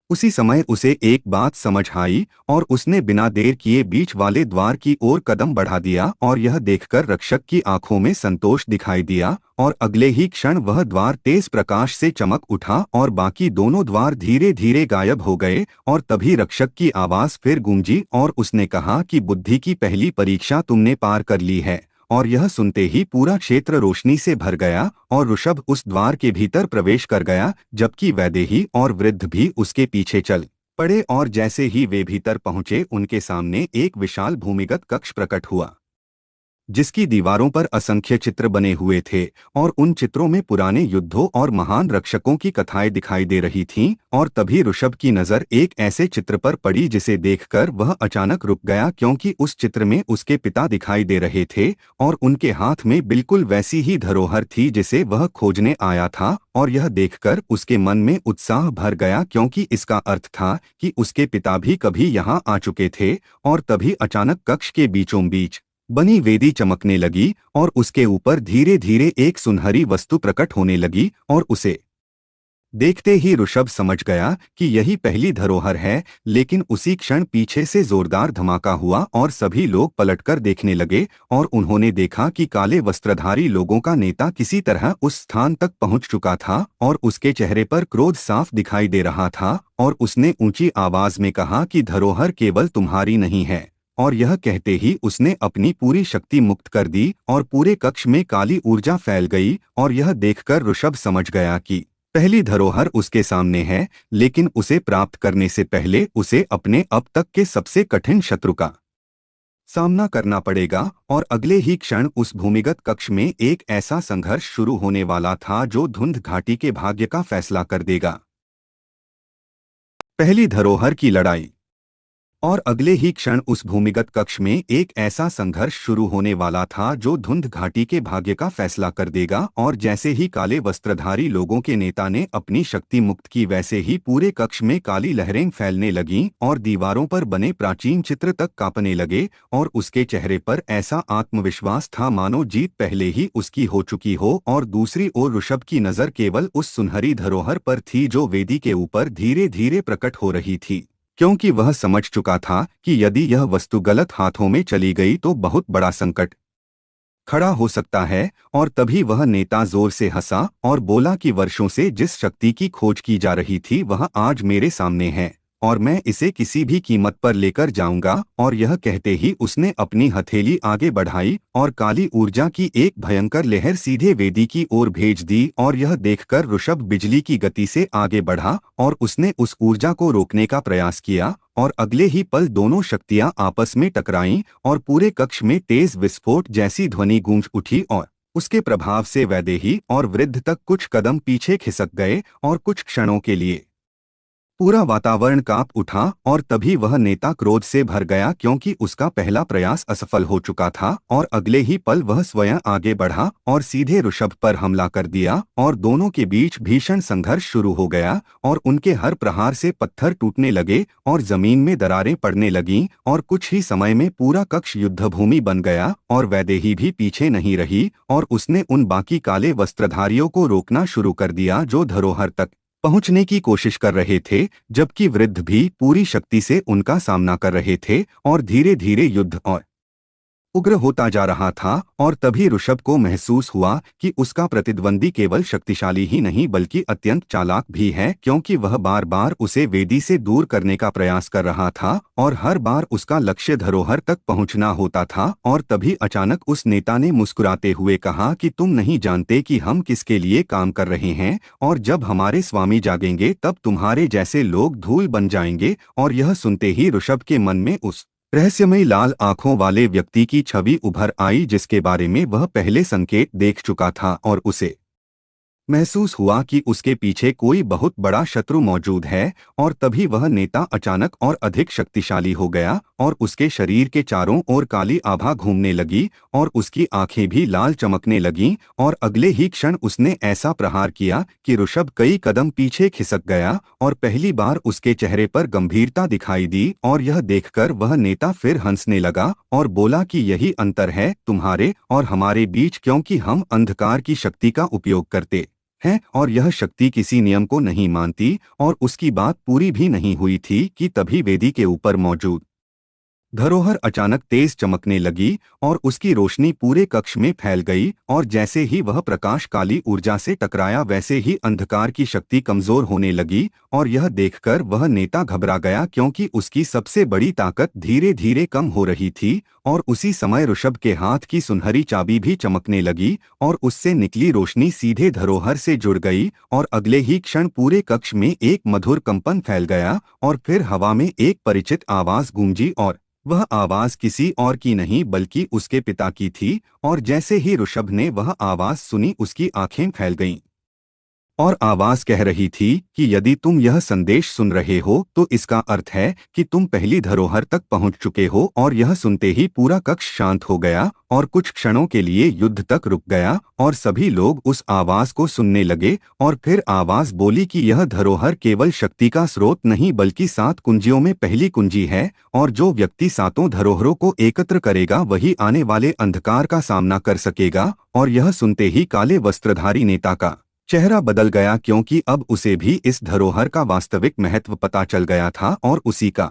उसी समय उसे एक बात समझ आई और उसने बिना देर किए बीच वाले द्वार की ओर कदम बढ़ा दिया और यह देखकर रक्षक की आंखों में संतोष दिखाई दिया और अगले ही क्षण वह द्वार तेज प्रकाश से चमक उठा और बाकी दोनों द्वार धीरे धीरे गायब हो गए और तभी रक्षक की आवाज फिर गूंजी और उसने कहा कि बुद्धि की पहली परीक्षा तुमने पार कर ली है। और यह सुनते ही पूरा क्षेत्र रोशनी से भर गया और ऋषभ उस द्वार के भीतर प्रवेश कर गया, जबकि वैदेही और वृद्ध भी उसके पीछे चल पड़े और जैसे ही वे भीतर पहुंचे उनके सामने एक विशाल भूमिगत कक्ष प्रकट हुआ जिसकी दीवारों पर असंख्य चित्र बने हुए थे और उन चित्रों में पुराने युद्धों और महान रक्षकों की कथाएं दिखाई दे रही थीं। और तभी ऋषभ की नज़र एक ऐसे चित्र पर पड़ी जिसे देखकर वह अचानक रुक गया, क्योंकि उस चित्र में उसके पिता दिखाई दे रहे थे और उनके हाथ में बिल्कुल वैसी ही धरोहर थी जिसे वह खोजने आया था। और यह देखकर उसके मन में उत्साह भर गया, क्योंकि इसका अर्थ था कि उसके पिता भी कभी यहाँ आ चुके थे। और तभी अचानक कक्ष के बीचों बीच बनी वेदी चमकने लगी और उसके ऊपर धीरे धीरे एक सुनहरी वस्तु प्रकट होने लगी और उसे देखते ही ऋषभ समझ गया कि यही पहली धरोहर है। लेकिन उसी क्षण पीछे से जोरदार धमाका हुआ और सभी लोग पलटकर देखने लगे और उन्होंने देखा कि काले वस्त्रधारी लोगों का नेता किसी तरह उस स्थान तक पहुंच चुका था और उसके चेहरे पर क्रोध साफ दिखाई दे रहा था। और उसने ऊंची आवाज में कहा कि धरोहर केवल तुम्हारी नहीं है। और यह कहते ही उसने अपनी पूरी शक्ति मुक्त कर दी और पूरे कक्ष में काली ऊर्जा फैल गई। और यह देखकर ऋषभ समझ गया कि पहली धरोहर उसके सामने है, लेकिन उसे प्राप्त करने से पहले उसे अपने अब तक के सबसे कठिन शत्रु का सामना करना पड़ेगा। और अगले ही क्षण उस भूमिगत कक्ष में एक ऐसा संघर्ष शुरू होने वाला था जो धुंध घाटी के भाग्य का फैसला कर देगा। पहली धरोहर की लड़ाई। और अगले ही क्षण उस भूमिगत कक्ष में एक ऐसा संघर्ष शुरू होने वाला था जो धुंध घाटी के भाग्य का फैसला कर देगा। और जैसे ही काले वस्त्रधारी लोगों के नेता ने अपनी शक्ति मुक्त की, वैसे ही पूरे कक्ष में काली लहरें फैलने लगीं और दीवारों पर बने प्राचीन चित्र तक कांपने लगे। और उसके चेहरे पर ऐसा आत्मविश्वास था मानो जीत पहले ही उसकी हो चुकी हो। और दूसरी ओर ऋषभ की नज़र केवल उस सुनहरी धरोहर पर थी जो वेदी के ऊपर धीरे धीरे प्रकट हो रही थी, क्योंकि वह समझ चुका था कि यदि यह वस्तु गलत हाथों में चली गई तो बहुत बड़ा संकट खड़ा हो सकता है। और तभी वह नेता जोर से हंसा और बोला कि वर्षों से जिस शक्ति की खोज की जा रही थी वह आज मेरे सामने है और मैं इसे किसी भी कीमत पर लेकर जाऊंगा। और यह कहते ही उसने अपनी हथेली आगे बढ़ाई और काली ऊर्जा की एक भयंकर लहर सीधे वेदी की ओर भेज दी। और यह देखकर ऋषभ बिजली की गति से आगे बढ़ा और उसने उस ऊर्जा को रोकने का प्रयास किया। और अगले ही पल दोनों शक्तियां आपस में टकराईं और पूरे कक्ष में तेज विस्फोट जैसी ध्वनि गूंज उठी और उसके प्रभाव से वैदेही और वृद्ध तक कुछ कदम पीछे खिसक गए और कुछ क्षणों के लिए पूरा वातावरण कांप उठा। और तभी वह नेता क्रोध से भर गया, क्योंकि उसका पहला प्रयास असफल हो चुका था। और अगले ही पल वह स्वयं आगे बढ़ा और सीधे ऋषभ पर हमला कर दिया और दोनों के बीच भीषण संघर्ष शुरू हो गया। और उनके हर प्रहार से पत्थर टूटने लगे और जमीन में दरारें पड़ने लगीं और कुछ ही समय में पूरा कक्ष युद्धभूमि बन गया। और वैदेही भी पीछे नहीं रही और उसने उन बाकी काले वस्त्रधारियों को रोकना शुरू कर दिया जो धरोहर तक पहुंचने की कोशिश कर रहे थे, जबकि वृद्ध भी पूरी शक्ति से उनका सामना कर रहे थे। और धीरे धीरे युद्ध और उग्र होता जा रहा था। और तभी ऋषभ को महसूस हुआ कि उसका प्रतिद्वंदी केवल शक्तिशाली ही नहीं बल्कि अत्यंत चालाक भी है, क्योंकि वह बार बार उसे वेदी से दूर करने का प्रयास कर रहा था और हर बार उसका लक्ष्य धरोहर तक पहुंचना होता था। और तभी अचानक उस नेता ने मुस्कुराते हुए कहा कि तुम नहीं जानते कि हम किसके लिए काम कर रहे हैं, और जब हमारे स्वामी जागेंगे तब तुम्हारे जैसे लोग धूल बन जाएंगे। और यह सुनते ही ऋषभ के मन में उस रहस्यमयी लाल आंखों वाले व्यक्ति की छवि उभर आई जिसके बारे में वह पहले संकेत देख चुका था। और उसे महसूस हुआ कि उसके पीछे कोई बहुत बड़ा शत्रु मौजूद है। और तभी वह नेता अचानक और अधिक शक्तिशाली हो गया और उसके शरीर के चारों ओर काली आभा घूमने लगी और उसकी आंखें भी लाल चमकने लगीं और अगले ही क्षण उसने ऐसा प्रहार किया कि ऋषभ कई कदम पीछे खिसक गया और पहली बार उसके चेहरे पर गंभीरता दिखाई दी और यह देखकर वह नेता फिर हंसने लगा और बोला कि यही अंतर है तुम्हारे और हमारे बीच, क्योंकि हम अंधकार की शक्ति का उपयोग करते हैं और यह शक्ति किसी नियम को नहीं मानती। और उसकी बात पूरी भी नहीं हुई थी कि तभी वेदी के ऊपर मौजूद धरोहर अचानक तेज चमकने लगी और उसकी रोशनी पूरे कक्ष में फैल गई और जैसे ही वह प्रकाश काली ऊर्जा से टकराया वैसे ही अंधकार की शक्ति कमजोर होने लगी और यह देखकर वह नेता घबरा गया क्योंकि उसकी सबसे बड़ी ताकत धीरे धीरे कम हो रही थी। और उसी समय ऋषभ के हाथ की सुनहरी चाबी भी चमकने लगी और उससे निकली रोशनी सीधे धरोहर से जुड़ गई और अगले ही क्षण पूरे कक्ष में एक मधुर कंपन फैल गया और फिर हवा में एक परिचित आवाज गूंजी और वह आवाज किसी और की नहीं बल्कि उसके पिता की थी। और जैसे ही ऋषभ ने वह आवाज सुनी उसकी आंखें फैल गईं और आवाज कह रही थी कि यदि तुम यह संदेश सुन रहे हो तो इसका अर्थ है कि तुम पहली धरोहर तक पहुंच चुके हो। और यह सुनते ही पूरा कक्ष शांत हो गया और कुछ क्षणों के लिए युद्ध तक रुक गया और सभी लोग उस आवाज को सुनने लगे। और फिर आवाज बोली कि यह धरोहर केवल शक्ति का स्रोत नहीं बल्कि 7 कुंजियों में पहली कुंजी है और जो व्यक्ति 7 धरोहरों को एकत्र करेगा वही आने वाले अंधकार का सामना कर सकेगा। और यह सुनते ही काले वस्त्रधारी नेता का चेहरा बदल गया क्योंकि अब उसे भी इस धरोहर का वास्तविक महत्व पता चल गया था और उसी का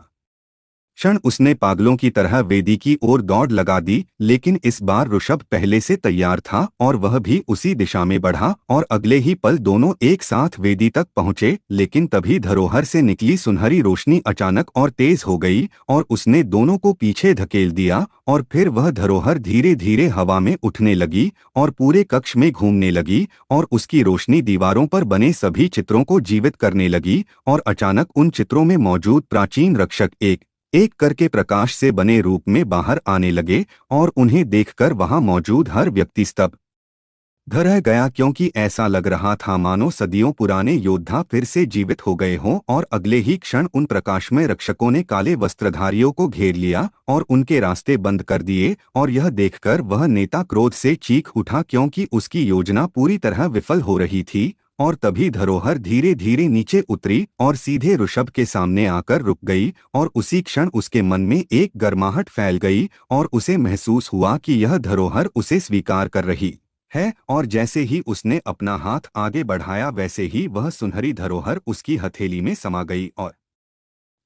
क्षण उसने पागलों की तरह वेदी की ओर दौड़ लगा दी। लेकिन इस बार ऋषभ पहले से तैयार था और वह भी उसी दिशा में बढ़ा और अगले ही पल दोनों एक साथ वेदी तक पहुंचे। लेकिन तभी धरोहर से निकली सुनहरी रोशनी अचानक और तेज हो गई और उसने दोनों को पीछे धकेल दिया और फिर वह धरोहर धीरे धीरे हवा में उठने लगी और पूरे कक्ष में घूमने लगी और उसकी रोशनी दीवारों पर बने सभी चित्रों को जीवित करने लगी। और अचानक उन चित्रों में मौजूद प्राचीन रक्षक एक एक करके प्रकाश से बने रूप में बाहर आने लगे और उन्हें देखकर वहां मौजूद हर व्यक्ति स्तब्ध रह गया क्योंकि ऐसा लग रहा था मानो सदियों पुराने योद्धा फिर से जीवित हो गए हों। और अगले ही क्षण उन प्रकाशमय रक्षकों ने काले वस्त्रधारियों को घेर लिया और उनके रास्ते बंद कर दिए। और यह देखकर वह नेता क्रोध से चीख उठा क्योंकि उसकी योजना पूरी तरह विफल हो रही थी। और तभी धरोहर धीरे धीरे नीचे उतरी और सीधे ऋषभ के सामने आकर रुक गई और उसी क्षण उसके मन में एक गर्माहट फैल गई और उसे महसूस हुआ कि यह धरोहर उसे स्वीकार कर रही है। और जैसे ही उसने अपना हाथ आगे बढ़ाया वैसे ही वह सुनहरी धरोहर उसकी हथेली में समा गई और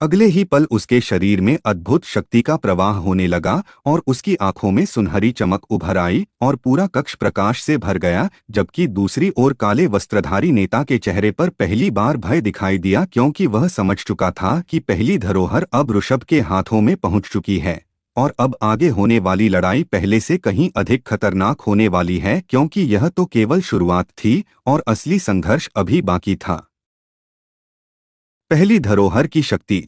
अगले ही पल उसके शरीर में अद्भुत शक्ति का प्रवाह होने लगा और उसकी आंखों में सुनहरी चमक उभर आई और पूरा कक्ष प्रकाश से भर गया। जबकि दूसरी ओर काले वस्त्रधारी नेता के चेहरे पर पहली बार भय दिखाई दिया क्योंकि वह समझ चुका था कि पहली धरोहर अब ऋषभ के हाथों में पहुंच चुकी है और अब आगे होने वाली लड़ाई पहले से कहीं अधिक खतरनाक होने वाली है क्योंकि यह तो केवल शुरुआत थी और असली संघर्ष अभी बाकी था। पहली धरोहर की शक्ति।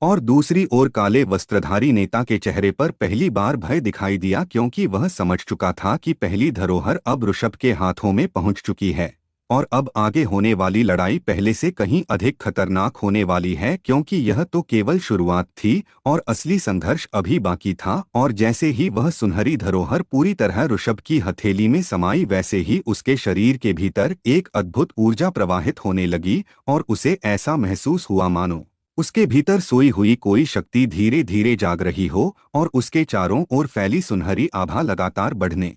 और दूसरी ओर काले वस्त्रधारी नेता के चेहरे पर पहली बार भय दिखाई दिया क्योंकि वह समझ चुका था कि पहली धरोहर अब ऋषभ के हाथों में पहुंच चुकी है और अब आगे होने वाली लड़ाई पहले से कहीं अधिक खतरनाक होने वाली है क्योंकि यह तो केवल शुरुआत थी और असली संघर्ष अभी बाकी था। और जैसे ही वह सुनहरी धरोहर पूरी तरह ऋषभ की हथेली में समाई वैसे ही उसके शरीर के भीतर एक अद्भुत ऊर्जा प्रवाहित होने लगी और उसे ऐसा महसूस हुआ मानो उसके भीतर सोई हुई कोई शक्ति धीरे धीरे जाग रही हो और उसके चारों ओर फैली सुनहरी आभा लगातार बढ़ने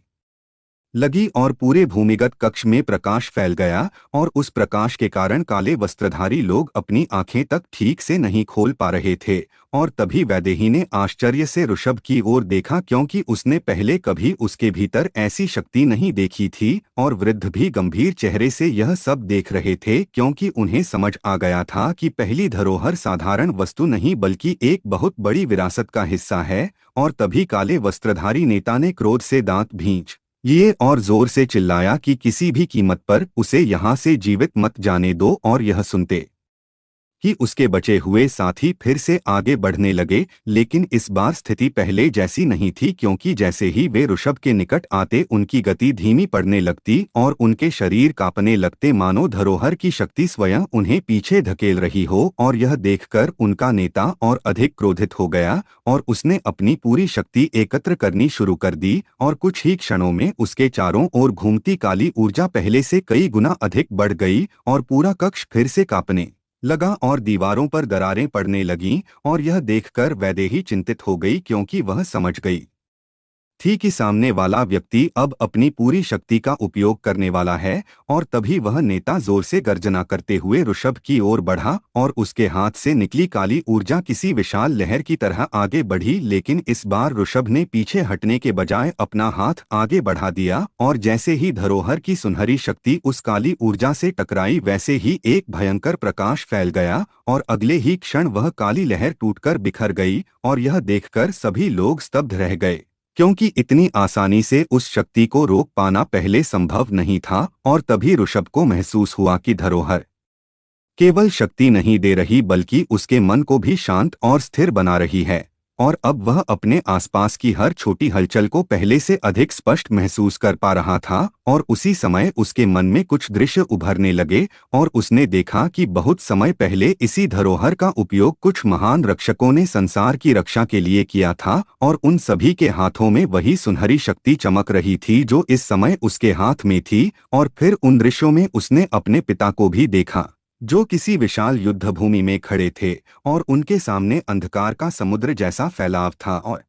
लगी और पूरे भूमिगत कक्ष में प्रकाश फैल गया। और उस प्रकाश के कारण काले वस्त्रधारी लोग अपनी आंखें तक ठीक से नहीं खोल पा रहे थे। और तभी वैदेही ने आश्चर्य से ऋषभ की ओर देखा क्योंकि उसने पहले कभी उसके भीतर ऐसी शक्ति नहीं देखी थी। और वृद्ध भी गंभीर चेहरे से यह सब देख रहे थे क्योंकि उन्हें समझ आ गया था कि पहली धरोहर साधारण वस्तु नहीं बल्कि एक बहुत बड़ी विरासत का हिस्सा है। और तभी काले वस्त्रधारी नेता ने क्रोध से दांत भींच लिए और जोर से चिल्लाया कि किसी भी कीमत पर उसे यहाँ से जीवित मत जाने दो। और यह सुनते कि उसके बचे हुए साथी फिर से आगे बढ़ने लगे, लेकिन इस बार स्थिति पहले जैसी नहीं थी, क्योंकि जैसे ही वे ऋषभ के निकट आते उनकी गति धीमी पड़ने लगती और उनके शरीर कांपने लगते, मानो धरोहर की शक्ति स्वयं उन्हें पीछे धकेल रही हो। और यह देखकर उनका नेता और अधिक क्रोधित हो गया और उसने अपनी पूरी शक्ति एकत्र करनी शुरू कर दी और कुछ ही क्षणों में उसके चारों ओर घूमती काली ऊर्जा पहले से कई गुना अधिक बढ़ गई और पूरा कक्ष फिर से कांपने लगा और दीवारों पर दरारें पड़ने लगीं। और यह देखकर वैदेही चिंतित हो गई, क्योंकि वह समझ गई थी कि सामने वाला व्यक्ति अब अपनी पूरी शक्ति का उपयोग करने वाला है। और तभी वह नेता जोर से गर्जना करते हुए ऋषभ की ओर बढ़ा और उसके हाथ से निकली काली ऊर्जा किसी विशाल लहर की तरह आगे बढ़ी, लेकिन इस बार ऋषभ ने पीछे हटने के बजाय अपना हाथ आगे बढ़ा दिया और जैसे ही धरोहर की सुनहरी शक्ति उस काली ऊर्जा से टकराई, वैसे ही एक भयंकर प्रकाश फैल गया और अगले ही क्षण वह काली लहर टूटकर बिखर गई। और यह देखकर सभी लोग स्तब्ध रह गए, क्योंकि इतनी आसानी से उस शक्ति को रोक पाना पहले संभव नहीं था। और तभी ऋषभ को महसूस हुआ कि धरोहर केवल शक्ति नहीं दे रही, बल्कि उसके मन को भी शांत और स्थिर बना रही है। और अब वह अपने आसपास की हर छोटी हलचल को पहले से अधिक स्पष्ट महसूस कर पा रहा था। और उसी समय उसके मन में कुछ दृश्य उभरने लगे और उसने देखा कि बहुत समय पहले इसी धरोहर का उपयोग कुछ महान रक्षकों ने संसार की रक्षा के लिए किया था और उन सभी के हाथों में वही सुनहरी शक्ति चमक रही थी जो इस समय उसके हाथ में थी। और फिर उन दृश्यों में उसने अपने पिता को भी देखा, जो किसी विशाल युद्धभूमि में खड़े थे और उनके सामने अंधकार का समुद्र जैसा फैलाव था। और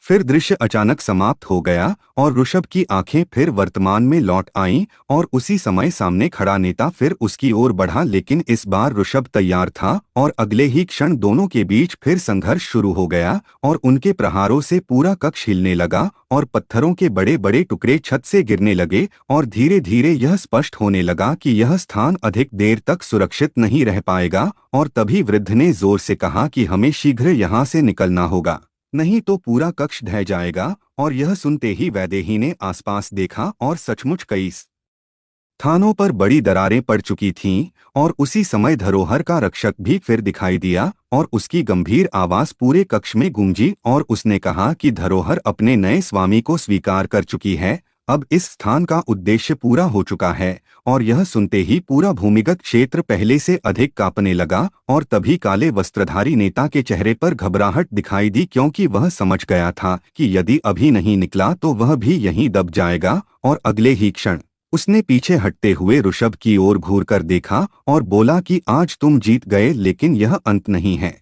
फिर दृश्य अचानक समाप्त हो गया और ऋषभ की आंखें फिर वर्तमान में लौट आईं और उसी समय सामने खड़ा नेता फिर उसकी ओर बढ़ा, लेकिन इस बार ऋषभ तैयार था और अगले ही क्षण दोनों के बीच फिर संघर्ष शुरू हो गया और उनके प्रहारों से पूरा कक्ष हिलने लगा और पत्थरों के बड़े बड़े टुकड़े छत से गिरने लगे। और धीरे धीरे यह स्पष्ट होने लगा कि यह स्थान अधिक देर तक सुरक्षित नहीं रह पाएगा। और तभी वृद्ध ने जोर से कहा कि हमें शीघ्र यहाँ से निकलना होगा, नहीं तो पूरा कक्ष ढह जाएगा। और यह सुनते ही वैदेही ने आसपास देखा और सचमुच कई स्थानों पर बड़ी दरारें पड़ चुकी थीं। और उसी समय धरोहर का रक्षक भी फिर दिखाई दिया और उसकी गंभीर आवाज पूरे कक्ष में गूंजी और उसने कहा कि धरोहर अपने नए स्वामी को स्वीकार कर चुकी है, अब इस स्थान का उद्देश्य पूरा हो चुका है। और यह सुनते ही पूरा भूमिगत क्षेत्र पहले से अधिक कांपने लगा और तभी काले वस्त्रधारी नेता के चेहरे पर घबराहट दिखाई दी, क्योंकि वह समझ गया था कि यदि अभी नहीं निकला तो वह भी यहीं दब जाएगा। और अगले ही क्षण उसने पीछे हटते हुए ऋषभ की ओर घूरकर देखा और बोला कि आज तुम जीत गए, लेकिन यह अंत नहीं है,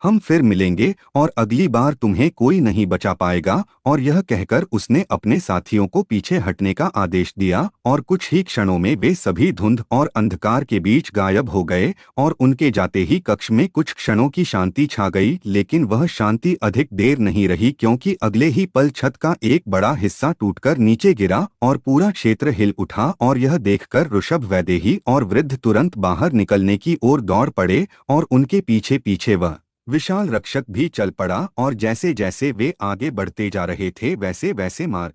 हम फिर मिलेंगे और अगली बार तुम्हें कोई नहीं बचा पाएगा। और यह कहकर उसने अपने साथियों को पीछे हटने का आदेश दिया और कुछ ही क्षणों में वे सभी धुंध और अंधकार के बीच गायब हो गए। और उनके जाते ही कक्ष में कुछ क्षणों की शांति छा गई, लेकिन वह शांति अधिक देर नहीं रही, क्योंकि अगले ही पल छत का एक बड़ा हिस्सा टूटकर नीचे गिरा और पूरा क्षेत्र हिल उठा। और यह देखकर ऋषभ, वैदेही और वृद्ध तुरंत बाहर निकलने की ओर दौड़ पड़े और उनके पीछे पीछे वह विशाल रक्षक भी चल पड़ा। और जैसे जैसे वे आगे बढ़ते जा रहे थे वैसे वैसे मार्ग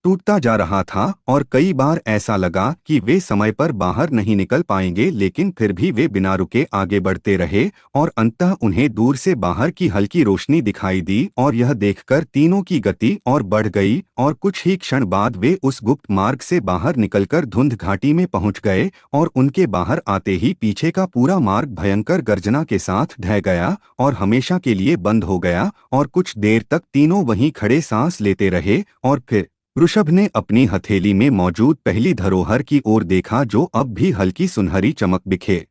टूटता जा रहा था और कई बार ऐसा लगा कि वे समय पर बाहर नहीं निकल पाएंगे, लेकिन फिर भी वे बिना रुके आगे बढ़ते रहे। और अंततः उन्हें दूर से बाहर की हल्की रोशनी दिखाई दी और यह देखकर तीनों की गति और बढ़ गई और कुछ ही क्षण बाद वे उस गुप्त मार्ग से बाहर निकलकर धुंध घाटी में पहुंच गए। और उनके बाहर आते ही पीछे का पूरा मार्ग भयंकर गर्जना के साथ ढह गया और हमेशा के लिए बंद हो गया। और कुछ देर तक तीनों वहीं खड़े सांस लेते रहे और फिर ऋषभ ने अपनी हथेली में मौजूद पहली धरोहर की ओर देखा, जो अब भी हल्की सुनहरी चमक बिखेर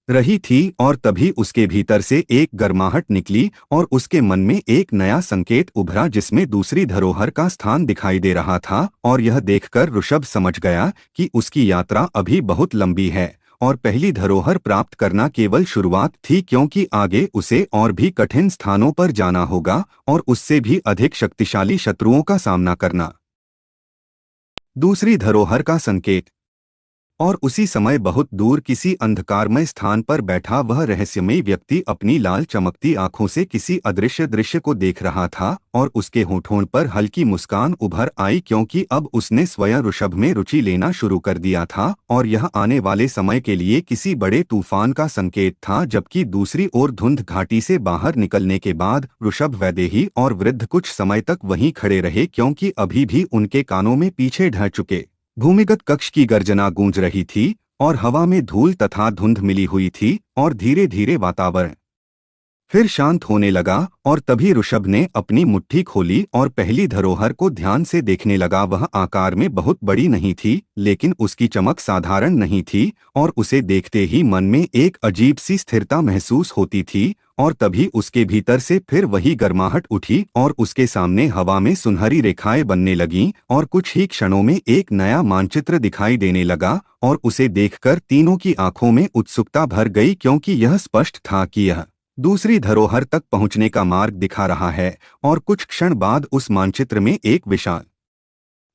रही थी। और तभी उसके भीतर से एक गर्माहट निकली और उसके मन में एक नया संकेत उभरा, जिसमें दूसरी धरोहर का स्थान दिखाई दे रहा था। और यह देखकर ऋषभ समझ गया कि उसकी यात्रा अभी बहुत लंबी है और पहली धरोहर प्राप्त करना केवल शुरुआत थी, क्योंकि आगे उसे और भी कठिन स्थानों पर जाना होगा और उससे भी अधिक शक्तिशाली शत्रुओं का सामना करना। दूसरी धरोहर का संकेत। और उसी समय बहुत दूर किसी अंधकारमय स्थान पर बैठा वह रहस्यमयी व्यक्ति अपनी लाल चमकती आंखों से किसी अदृश्य दृश्य को देख रहा था और उसके होठों पर हल्की मुस्कान उभर आई क्योंकि अब उसने स्वयं ऋषभ में रुचि लेना शुरू कर दिया था और यह आने वाले समय के लिए किसी बड़े तूफान का संकेत था। जबकि दूसरी ओर धुंध घाटी से बाहर निकलने के बाद ऋषभ, वैदेही और वृद्ध कुछ समय तक वहीं खड़े रहे क्योंकि अभी भी उनके कानों में पीछे ढह चुके भूमिगत कक्ष की गर्जना गूंज रही थी और हवा में धूल तथा धुंध मिली हुई थी और धीरे धीरे वातावरण फिर शांत होने लगा। और तभी ऋषभ ने अपनी मुट्ठी खोली और पहली धरोहर को ध्यान से देखने लगा। वह आकार में बहुत बड़ी नहीं थी लेकिन उसकी चमक साधारण नहीं थी और उसे देखते ही मन में एक अजीब सी स्थिरता महसूस होती थी। और तभी उसके भीतर से फिर वही गर्माहट उठी और उसके सामने हवा में सुनहरी रेखाएं बनने लगीं और कुछ ही क्षणों में एक नया मानचित्र दिखाई देने लगा। और उसे देखकर तीनों की आंखों में उत्सुकता भर गई क्योंकि यह स्पष्ट था कि यह दूसरी धरोहर तक पहुंचने का मार्ग दिखा रहा है। और कुछ क्षण बाद उस मानचित्र में एक विशाल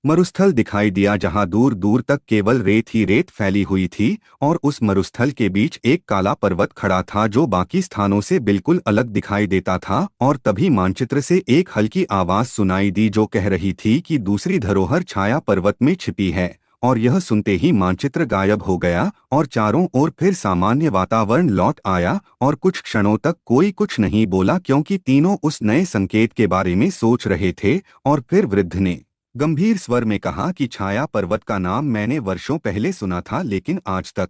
मरुस्थल दिखाई दिया जहां दूर दूर तक केवल रेत ही रेत फैली हुई थी और उस मरुस्थल के बीच एक काला पर्वत खड़ा था जो बाकी स्थानों से बिल्कुल अलग दिखाई देता था। और तभी मानचित्र से एक हल्की आवाज सुनाई दी जो कह रही थी कि दूसरी धरोहर छाया पर्वत में छिपी है। और यह सुनते ही मानचित्र गायब हो गया और चारों ओर फिर सामान्य वातावरण लौट आया और कुछ क्षणों तक कोई कुछ नहीं बोला क्योंकि तीनों उस नए संकेत के बारे में सोच रहे थे। और फिर वृद्ध ने गंभीर स्वर में कहा कि छाया पर्वत का नाम मैंने वर्षों पहले सुना था लेकिन आज तक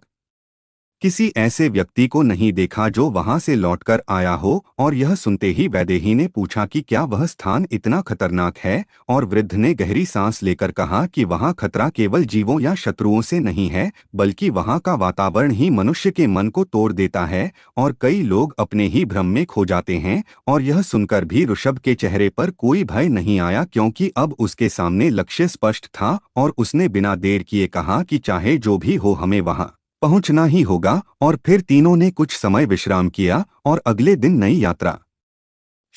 किसी ऐसे व्यक्ति को नहीं देखा जो वहां से लौटकर आया हो। और यह सुनते ही वैदेही ने पूछा कि क्या वह स्थान इतना खतरनाक है। और वृद्ध ने गहरी सांस लेकर कहा कि वहां खतरा केवल जीवों या शत्रुओं से नहीं है बल्कि वहां का वातावरण ही मनुष्य के मन को तोड़ देता है और कई लोग अपने ही भ्रम में खो जाते हैं। और यह सुनकर भी ऋषभ के चेहरे पर कोई भय नहीं आया क्योंकि अब उसके सामने लक्ष्य स्पष्ट था और उसने बिना देर किए कहा कि चाहे जो भी हो हमें वहां पहुंचना ही होगा। और फिर तीनों ने कुछ समय विश्राम किया और अगले दिन नई यात्रा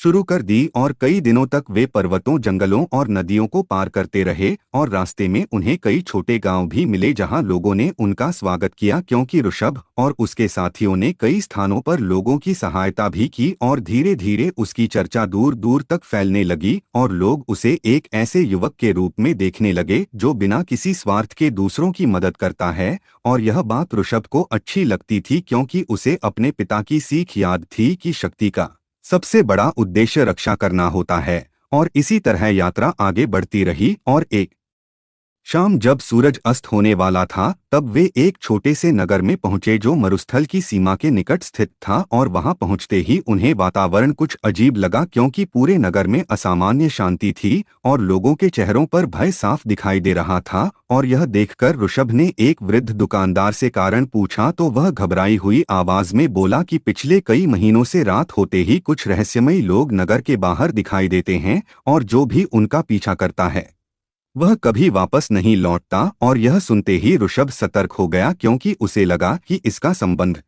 शुरू कर दी। और कई दिनों तक वे पर्वतों, जंगलों और नदियों को पार करते रहे और रास्ते में उन्हें कई छोटे गांव भी मिले जहां लोगों ने उनका स्वागत किया क्योंकि ऋषभ और उसके साथियों ने कई स्थानों पर लोगों की सहायता भी की। और धीरे धीरे उसकी चर्चा दूर दूर तक फैलने लगी और लोग उसे एक ऐसे युवक के रूप में देखने लगे जो बिना किसी स्वार्थ के दूसरों की मदद करता है। और यह बात ऋषभ को अच्छी लगती थी क्योंकि उसे अपने पिता की सीख याद थी कि शक्ति का सबसे बड़ा उद्देश्य रक्षा करना होता है। और इसी तरह यात्रा आगे बढ़ती रही और एक शाम जब सूरज अस्त होने वाला था तब वे एक छोटे से नगर में पहुंचे जो मरुस्थल की सीमा के निकट स्थित था। और वहां पहुंचते ही उन्हें वातावरण कुछ अजीब लगा क्योंकि पूरे नगर में असामान्य शांति थी और लोगों के चेहरों पर भय साफ दिखाई दे रहा था। और यह देखकर ऋषभ ने एक वृद्ध दुकानदार से कारण पूछा तो वह घबराई हुई आवाज में बोला कि पिछले कई महीनों से रात होते ही कुछ रहस्यमयी लोग नगर के बाहर दिखाई देते हैं और जो भी उनका पीछा करता है वह कभी वापस नहीं लौटता। और यह सुनते ही ऋषभ सतर्क हो गया क्योंकि उसे लगा कि इसका संबंध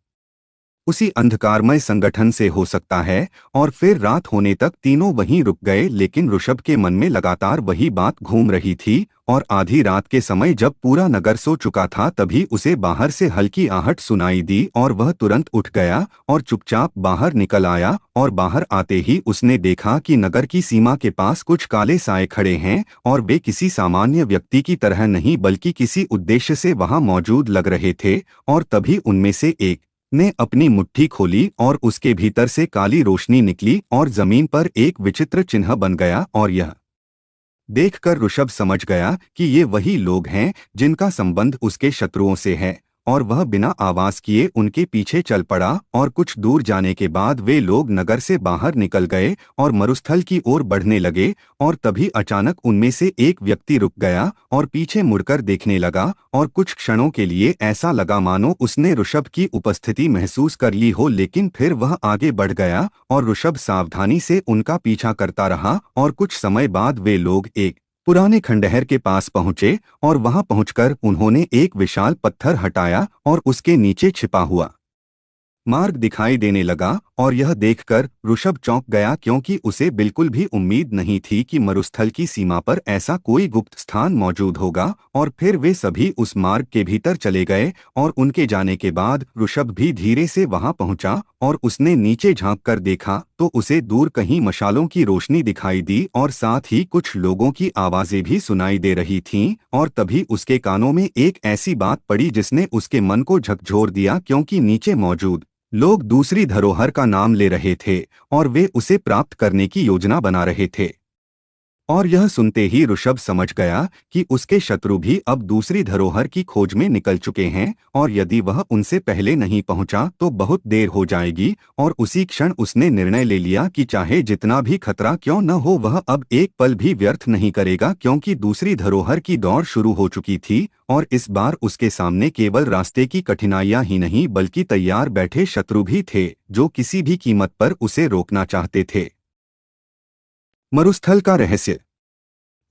उसी अंधकारमय संगठन से हो सकता है। और फिर रात होने तक तीनों वहीं रुक गए लेकिन ऋषभ के मन में लगातार वही बात घूम रही थी। और आधी रात के समय जब पूरा नगर सो चुका था तभी उसे बाहर से हल्की आहट सुनाई दी और वह तुरंत उठ गया और चुपचाप बाहर निकल आया। और बाहर आते ही उसने देखा कि नगर की सीमा के पास कुछ काले साए खड़े हैं और वे किसी सामान्य व्यक्ति की तरह नहीं बल्कि किसी उद्देश्य से वहां मौजूद लग रहे थे। और तभी उनमें से एक ने अपनी मुट्ठी खोली और उसके भीतर से काली रोशनी निकली और जमीन पर एक विचित्र चिन्ह बन गया। और यह देखकर ऋषभ समझ गया कि ये वही लोग हैं जिनका संबंध उसके शत्रुओं से है। और वह बिना आवाज किए उनके पीछे चल पड़ा और कुछ दूर जाने के बाद वे लोग नगर से बाहर निकल गए और मरुस्थल की ओर बढ़ने लगे। और तभी अचानक उनमें से एक व्यक्ति रुक गया और पीछे मुड़कर देखने लगा और कुछ क्षणों के लिए ऐसा लगा मानो उसने ऋषभ की उपस्थिति महसूस कर ली हो, लेकिन फिर वह आगे बढ़ गया और ऋषभ सावधानी से उनका पीछा करता रहा। और कुछ समय बाद वे लोग एक पुराने खंडहर के पास पहुंचे और वहां पहुंचकर उन्होंने एक विशाल पत्थर हटाया और उसके नीचे छिपा हुआ मार्ग दिखाई देने लगा और यह देखकर ऋषभ चौंक गया क्योंकि उसे बिल्कुल भी उम्मीद नहीं थी कि मरुस्थल की सीमा पर ऐसा कोई गुप्त स्थान मौजूद होगा। और फिर वे सभी उस मार्ग के भीतर चले गए और उनके जाने के बाद ऋषभ भी धीरे से वहां पहुंचा और उसने नीचे झांक कर देखा तो उसे दूर कहीं मशालों की रोशनी दिखाई दी और साथ ही कुछ लोगों की आवाजें भी सुनाई दे रही थीं। और तभी उसके कानों में एक ऐसी बात पड़ी जिसने उसके मन को झकझोर दिया क्योंकि नीचे मौजूद लोग दूसरी धरोहर का नाम ले रहे थे और वे उसे प्राप्त करने की योजना बना रहे थे। और यह सुनते ही ऋषभ समझ गया कि उसके शत्रु भी अब दूसरी धरोहर की खोज में निकल चुके हैं और यदि वह उनसे पहले नहीं पहुंचा तो बहुत देर हो जाएगी। और उसी क्षण उसने निर्णय ले लिया कि चाहे जितना भी खतरा क्यों न हो वह अब एक पल भी व्यर्थ नहीं करेगा क्योंकि दूसरी धरोहर की दौड़ शुरू हो चुकी थी और इस बार उसके सामने केवल रास्ते की कठिनाइयां ही नहीं बल्कि तैयार बैठे शत्रु भी थे जो किसी भी कीमत पर उसे रोकना चाहते थे। मरुस्थल का रहस्य।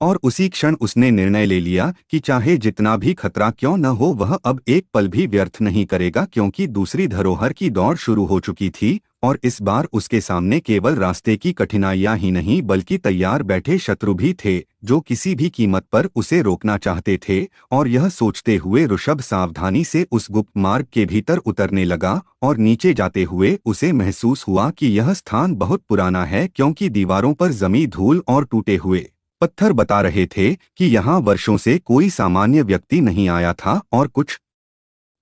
और उसी क्षण उसने निर्णय ले लिया कि चाहे जितना भी खतरा क्यों न हो वह अब एक पल भी व्यर्थ नहीं करेगा क्योंकि दूसरी धरोहर की दौड़ शुरू हो चुकी थी और इस बार उसके सामने केवल रास्ते की कठिनाइयां ही नहीं बल्कि तैयार बैठे शत्रु भी थे जो किसी भी कीमत पर उसे रोकना चाहते थे। और यह सोचते हुए ऋषभ सावधानी से उस गुप्त मार्ग के भीतर उतरने लगा और नीचे जाते हुए उसे महसूस हुआ कि यह स्थान बहुत पुराना है क्योंकि दीवारों पर जमी धूल और टूटे हुए पत्थर बता रहे थे कि यहाँ वर्षों से कोई सामान्य व्यक्ति नहीं आया था। और कुछ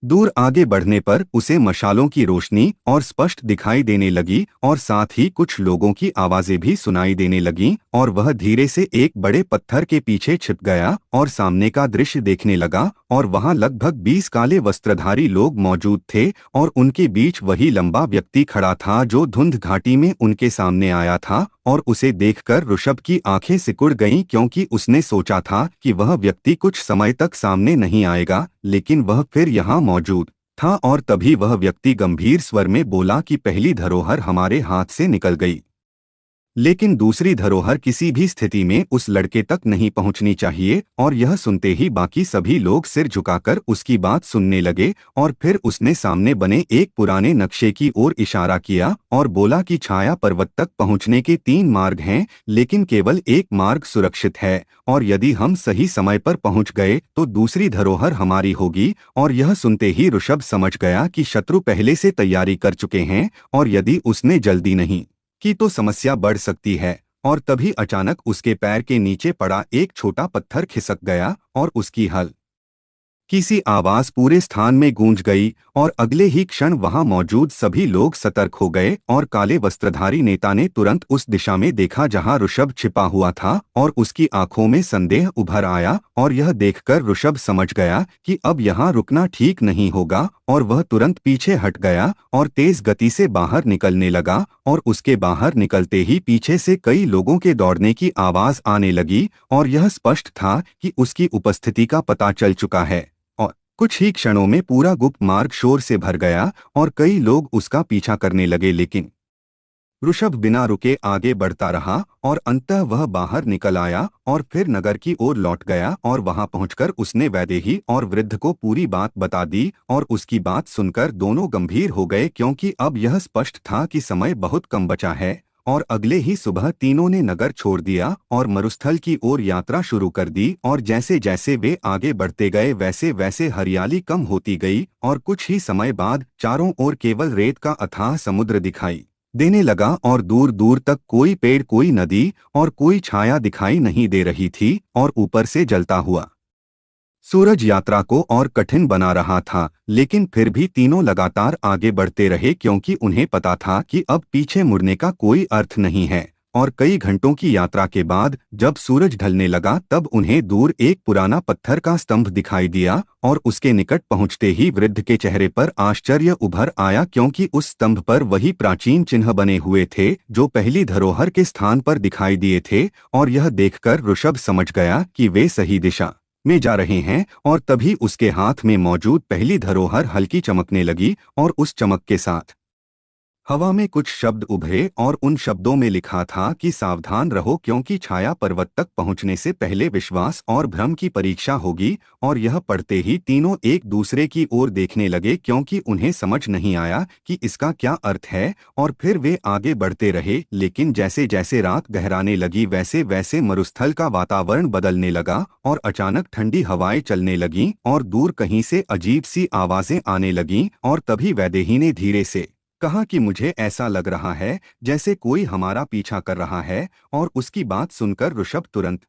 दूर आगे बढ़ने पर उसे मशालों की रोशनी और स्पष्ट दिखाई देने लगी और साथ ही कुछ लोगों की आवाजें भी सुनाई देने लगीं और वह धीरे से एक बड़े पत्थर के पीछे छिप गया और सामने का दृश्य देखने लगा। और वहां लगभग 20 काले वस्त्रधारी लोग मौजूद थे और उनके बीच वही लंबा व्यक्ति खड़ा था जो धुंध घाटी में उनके सामने आया था। और उसे देखकर ऋषभ की आंखें सिकुड़ गईं क्योंकि उसने सोचा था कि वह व्यक्ति कुछ समय तक सामने नहीं आएगा लेकिन वह फिर यहाँ मौजूद था। और तभी वह व्यक्ति गंभीर स्वर में बोला कि पहली धरोहर हमारे हाथ से निकल गई लेकिन दूसरी धरोहर किसी भी स्थिति में उस लड़के तक नहीं पहुंचनी चाहिए। और यह सुनते ही बाकी सभी लोग सिर झुकाकर उसकी बात सुनने लगे और फिर उसने सामने बने एक पुराने नक्शे की ओर इशारा किया और बोला कि छाया पर्वत तक पहुंचने के 3 मार्ग हैं लेकिन केवल एक मार्ग सुरक्षित है और यदि हम सही समय पर पहुंच गए तो दूसरी धरोहर हमारी होगी। और यह सुनते ही ऋषभ समझ गया कि शत्रु पहले से तैयारी कर चुके हैं और यदि उसने जल्दी नहीं की तो समस्या बढ़ सकती है। और तभी अचानक उसके पैर के नीचे पड़ा एक छोटा पत्थर खिसक गया और उसकी किसी आवाज पूरे स्थान में गूंज गई और अगले ही क्षण वहां मौजूद सभी लोग सतर्क हो गए और काले वस्त्रधारी नेता ने तुरंत उस दिशा में देखा जहां ऋषभ छिपा हुआ था और उसकी आंखों में संदेह उभर आया। और यह देखकर ऋषभ समझ गया कि अब यहां रुकना ठीक नहीं होगा और वह तुरंत पीछे हट गया और तेज गति से बाहर निकलने लगा। और उसके बाहर निकलते ही पीछे से कई लोगों के दौड़ने की आवाज आने लगी और यह स्पष्ट था कि उसकी उपस्थिति का पता चल चुका है। कुछ ही क्षणों में पूरा गुप्त मार्ग शोर से भर गया और कई लोग उसका पीछा करने लगे लेकिन ऋषभ बिना रुके आगे बढ़ता रहा और अंततः वह बाहर निकल आया और फिर नगर की ओर लौट गया। और वहां पहुंचकर उसने वैदेही और वृद्ध को पूरी बात बता दी और उसकी बात सुनकर दोनों गंभीर हो गए क्योंकि अब यह स्पष्ट था कि समय बहुत कम बचा है। और अगले ही सुबह तीनों ने नगर छोड़ दिया और मरुस्थल की ओर यात्रा शुरू कर दी। और जैसे जैसे वे आगे बढ़ते गए वैसे वैसे हरियाली कम होती गई और कुछ ही समय बाद चारों ओर केवल रेत का अथाह समुद्र दिखाई देने लगा और दूर दूर तक कोई पेड़ कोई नदी और कोई छाया दिखाई नहीं दे रही थी। और ऊपर से जलता हुआ सूरज यात्रा को और कठिन बना रहा था लेकिन फिर भी तीनों लगातार आगे बढ़ते रहे क्योंकि उन्हें पता था कि अब पीछे मुड़ने का कोई अर्थ नहीं है। और कई घंटों की यात्रा के बाद जब सूरज ढलने लगा तब उन्हें दूर एक पुराना पत्थर का स्तंभ दिखाई दिया और उसके निकट पहुंचते ही वृद्ध के चेहरे पर आश्चर्य उभर आया क्योंकि उस स्तंभ पर वही प्राचीन चिन्ह बने हुए थे जो पहली धरोहर के स्थान पर दिखाई दिए थे। और यह देखकर ऋषभ समझ गया कि वे सही दिशा में जा रहे हैं। और तभी उसके हाथ में मौजूद पहली धरोहर हल्की चमकने लगी और उस चमक के साथ हवा में कुछ शब्द उभरे और उन शब्दों में लिखा था कि सावधान रहो क्योंकि छाया पर्वत तक पहुंचने से पहले विश्वास और भ्रम की परीक्षा होगी। और यह पढ़ते ही तीनों एक दूसरे की ओर देखने लगे क्योंकि उन्हें समझ नहीं आया कि इसका क्या अर्थ है। और फिर वे आगे बढ़ते रहे, लेकिन जैसे जैसे रात गहराने लगी वैसे वैसे मरुस्थल का वातावरण बदलने लगा और अचानक ठंडी हवाएं चलने लगीं और दूर कहीं से अजीब सी आवाजें आने लगीं। और तभी वैदेही ने धीरे से कहा कि मुझे ऐसा लग रहा है जैसे कोई हमारा पीछा कर रहा है। और उसकी बात सुनकर ऋषभ तुरंत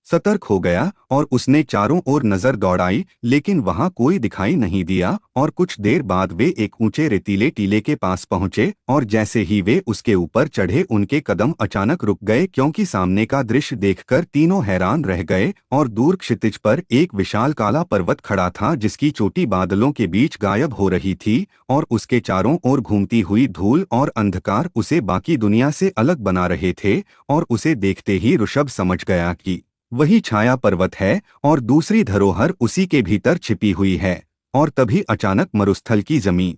सतर्क हो गया और उसने चारों ओर नजर दौड़ाई, लेकिन वहां कोई दिखाई नहीं दिया। और कुछ देर बाद वे एक ऊंचे रेतीले टीले के पास पहुंचे और जैसे ही वे उसके ऊपर चढ़े उनके कदम अचानक रुक गए क्योंकि सामने का दृश्य देखकर तीनों हैरान रह गए। और दूर क्षितिज पर एक विशाल काला पर्वत खड़ा था जिसकी चोटी बादलों के बीच गायब हो रही थी और उसके चारों ओर घूमती हुई धूल और अंधकार उसे बाकी दुनिया से अलग बना रहे थे। और उसे देखते ही ऋषभ समझ गया कि वही छाया पर्वत है और दूसरी धरोहर उसी के भीतर छिपी हुई है। और तभी अचानक मरुस्थल की जमीन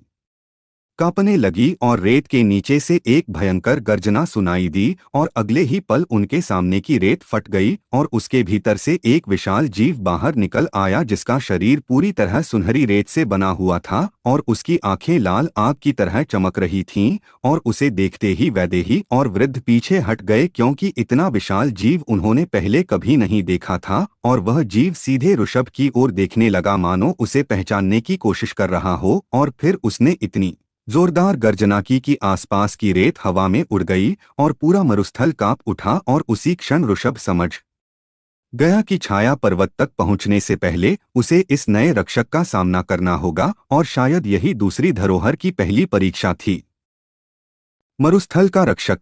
कांपने लगी और रेत के नीचे से एक भयंकर गर्जना सुनाई दी और अगले ही पल उनके सामने की रेत फट गई और उसके भीतर से एक विशाल जीव बाहर निकल आया जिसका शरीर पूरी तरह सुनहरी रेत से बना हुआ था और उसकी आंखें लाल आग की तरह चमक रही थीं। और उसे देखते ही वैदेही और वृद्ध पीछे हट गए क्योंकि इतना विशाल जीव उन्होंने पहले कभी नहीं देखा था। और वह जीव सीधे ऋषभ की ओर देखने लगा मानो उसे पहचानने की कोशिश कर रहा हो। और फिर उसने इतनी जोरदार गर्जना की कि आसपास की रेत हवा में उड़ गई और पूरा मरुस्थल कांप उठा। और उसी क्षण ऋषभ समझ गया कि छाया पर्वत तक पहुंचने से पहले उसे इस नए रक्षक का सामना करना होगा और शायद यही दूसरी धरोहर की पहली परीक्षा थी। मरुस्थल का रक्षक।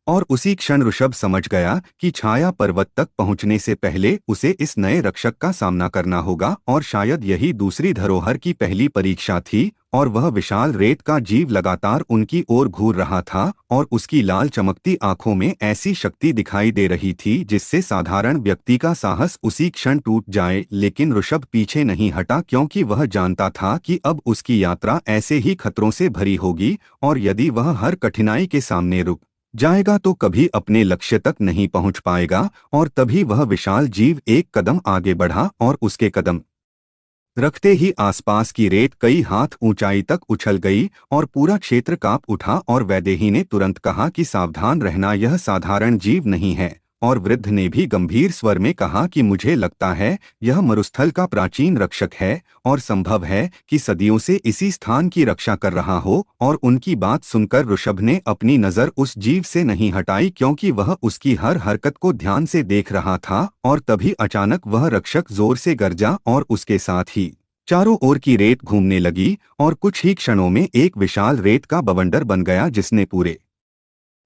और उसी क्षण ऋषभ समझ गया कि छाया पर्वत तक पहुंचने से पहले उसे इस नए रक्षक का सामना करना होगा और शायद यही दूसरी धरोहर की पहली परीक्षा थी। और वह विशाल रेत का जीव लगातार उनकी ओर घूर रहा था और उसकी लाल चमकती आंखों में ऐसी शक्ति दिखाई दे रही थी जिससे साधारण व्यक्ति का साहस उसी क्षण टूट जाए। लेकिन ऋषभ पीछे नहीं हटा क्योंकि वह जानता था कि अब उसकी यात्रा ऐसे ही खतरों से भरी होगी और यदि वह हर कठिनाई के सामने रुक जाएगा तो कभी अपने लक्ष्य तक नहीं पहुंच पाएगा। और तभी वह विशाल जीव एक कदम आगे बढ़ा और उसके कदम रखते ही आसपास की रेत कई हाथ ऊंचाई तक उछल गई और पूरा क्षेत्र कांप उठा। और वैदेही ने तुरंत कहा कि सावधान रहना, यह साधारण जीव नहीं है। और वृद्ध ने भी गंभीर स्वर में कहा कि मुझे लगता है यह मरुस्थल का प्राचीन रक्षक है और संभव है कि सदियों से इसी स्थान की रक्षा कर रहा हो। और उनकी बात सुनकर ऋषभ ने अपनी नज़र उस जीव से नहीं हटाई क्योंकि वह उसकी हर हरकत को ध्यान से देख रहा था। और तभी अचानक वह रक्षक जोर से गरजा और उसके साथ ही चारों ओर की रेत घूमने लगी और कुछ ही क्षणों में एक विशाल रेत का बवंडर बन गया जिसने पूरे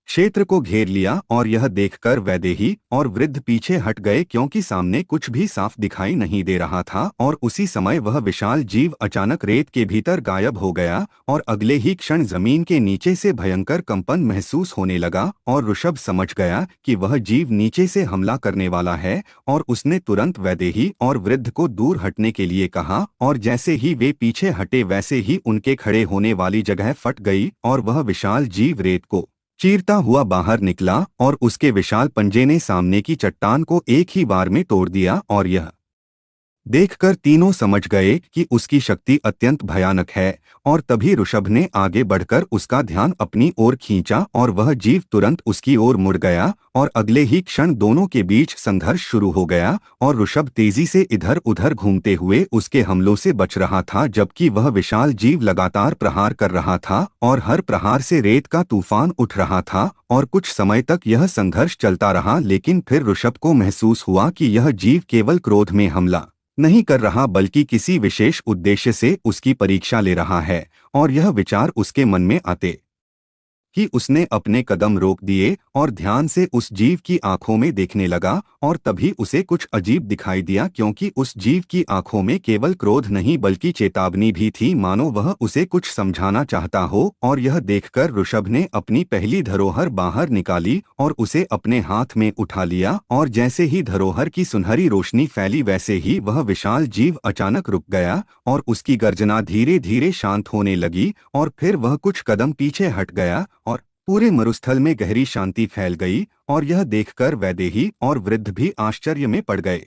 क्षेत्र को घेर लिया। और यह देखकर वैदेही और वृद्ध पीछे हट गए क्योंकि सामने कुछ भी साफ दिखाई नहीं दे रहा था। और उसी समय वह विशाल जीव अचानक रेत के भीतर गायब हो गया और अगले ही क्षण जमीन के नीचे से भयंकर कंपन महसूस होने लगा। और ऋषभ समझ गया कि वह जीव नीचे से हमला करने वाला है और उसने तुरंत वैदेही और वृद्ध को दूर हटने के लिए कहा। और जैसे ही वे पीछे हटे वैसे ही उनके खड़े होने वाली जगह फट गई और वह विशाल जीव रेत को चीरता हुआ बाहर निकला और उसके विशाल पंजे ने सामने की चट्टान को एक ही बार में तोड़ दिया। और यह देखकर तीनों समझ गए कि उसकी शक्ति अत्यंत भयानक है। और तभी ऋषभ ने आगे बढ़कर उसका ध्यान अपनी ओर खींचा और वह जीव तुरंत उसकी ओर मुड़ गया और अगले ही क्षण दोनों के बीच संघर्ष शुरू हो गया। और ऋषभ तेजी से इधर उधर घूमते हुए उसके हमलों से बच रहा था जबकि वह विशाल जीव लगातार प्रहार कर रहा था और हर प्रहार से रेत का तूफान उठ रहा था। और कुछ समय तक यह संघर्ष चलता रहा, लेकिन फिर ऋषभ को महसूस हुआ कि यह जीव केवल क्रोध में हमला नहीं कर रहा बल्कि किसी विशेष उद्देश्य से उसकी परीक्षा ले रहा है। और यह विचार उसके मन में आते कि उसने अपने कदम रोक दिए और ध्यान से उस जीव की आंखों में देखने लगा और तभी उसे कुछ अजीब दिखाई दिया क्योंकि उस जीव की आंखों में केवल क्रोध नहीं बल्कि चेतावनी भी थी, मानो वह उसे कुछ समझाना चाहता हो। और यह देखकर ऋषभ ने अपनी पहली धरोहर बाहर निकाली और उसे अपने हाथ में उठा लिया और जैसे ही धरोहर की सुनहरी रोशनी फैली वैसे ही वह विशाल जीव अचानक रुक गया और उसकी गर्जना धीरे धीरे शांत होने लगी और फिर वह कुछ कदम पीछे हट गया और पूरे मरुस्थल में गहरी शांति फैल गई। और यह देखकर वैदेही और वृद्ध भी आश्चर्य में पड़ गए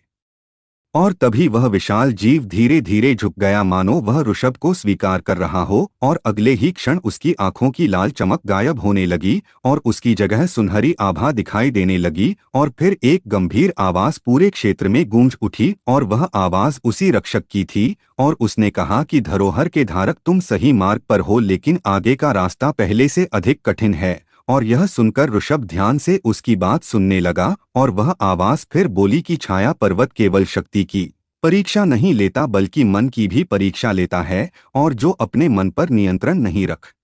और तभी वह विशाल जीव धीरे धीरे झुक गया मानो वह ऋषभ को स्वीकार कर रहा हो और अगले ही क्षण उसकी आंखों की लाल चमक गायब होने लगी और उसकी जगह सुनहरी आभा दिखाई देने लगी और फिर एक गंभीर आवाज पूरे क्षेत्र में गूंज उठी और वह आवाज उसी रक्षक की थी और उसने कहा कि धरोहर के धारक, तुम सही मार्ग पर हो लेकिन आगे का रास्ता पहले से अधिक कठिन है। और यह सुनकर ऋषभ ध्यान से उसकी बात सुनने लगा और वह आवाज फिर बोली कि छाया पर्वत केवल शक्ति की परीक्षा नहीं लेता बल्कि मन की भी परीक्षा लेता है और जो अपने मन पर नियंत्रण नहीं रख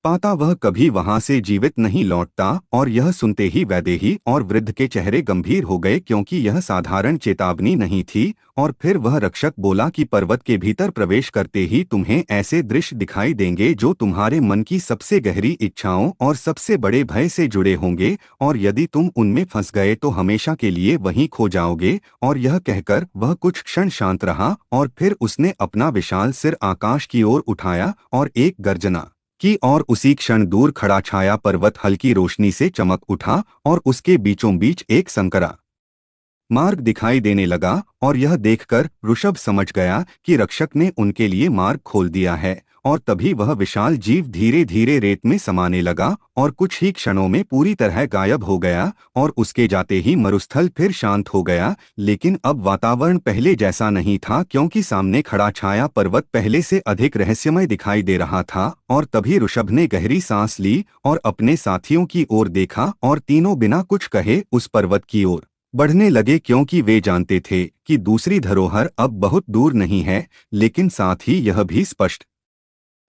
पाता वह कभी वहां से जीवित नहीं लौटता। और यह सुनते ही वैदेही और वृद्ध के चेहरे गंभीर हो गए क्योंकि यह साधारण चेतावनी नहीं थी। और फिर वह रक्षक बोला कि पर्वत के भीतर प्रवेश करते ही तुम्हें ऐसे दृश्य दिखाई देंगे जो तुम्हारे मन की सबसे गहरी इच्छाओं और सबसे बड़े भय से जुड़े होंगे और यदि तुम उनमें फंस गए तो हमेशा के लिए वहीं खो जाओगे। और यह कहकर वह कुछ क्षण शांत रहा और फिर उसने अपना विशाल सिर आकाश की ओर उठाया और एक गर्जना की और उसी क्षण दूर खड़ा छाया पर्वत हल्की रोशनी से चमक उठा और उसके बीचों बीच एक संकरा मार्ग दिखाई देने लगा। और यह देखकर ऋषभ समझ गया कि रक्षक ने उनके लिए मार्ग खोल दिया है और तभी वह विशाल जीव धीरे धीरे रेत में समाने लगा और कुछ ही क्षणों में पूरी तरह गायब हो गया और उसके जाते ही मरुस्थल फिर शांत हो गया। लेकिन अब वातावरण पहले जैसा नहीं था क्योंकि सामने खड़ा छाया पर्वत पहले से अधिक रहस्यमय दिखाई दे रहा था। और तभी ऋषभ ने गहरी सांस ली और अपने साथियों की ओर देखा और तीनों बिना कुछ कहे उस पर्वत की ओर बढ़ने लगे क्योंकि वे जानते थे कि दूसरी धरोहर अब बहुत दूर नहीं है। लेकिन साथ ही यह भी स्पष्ट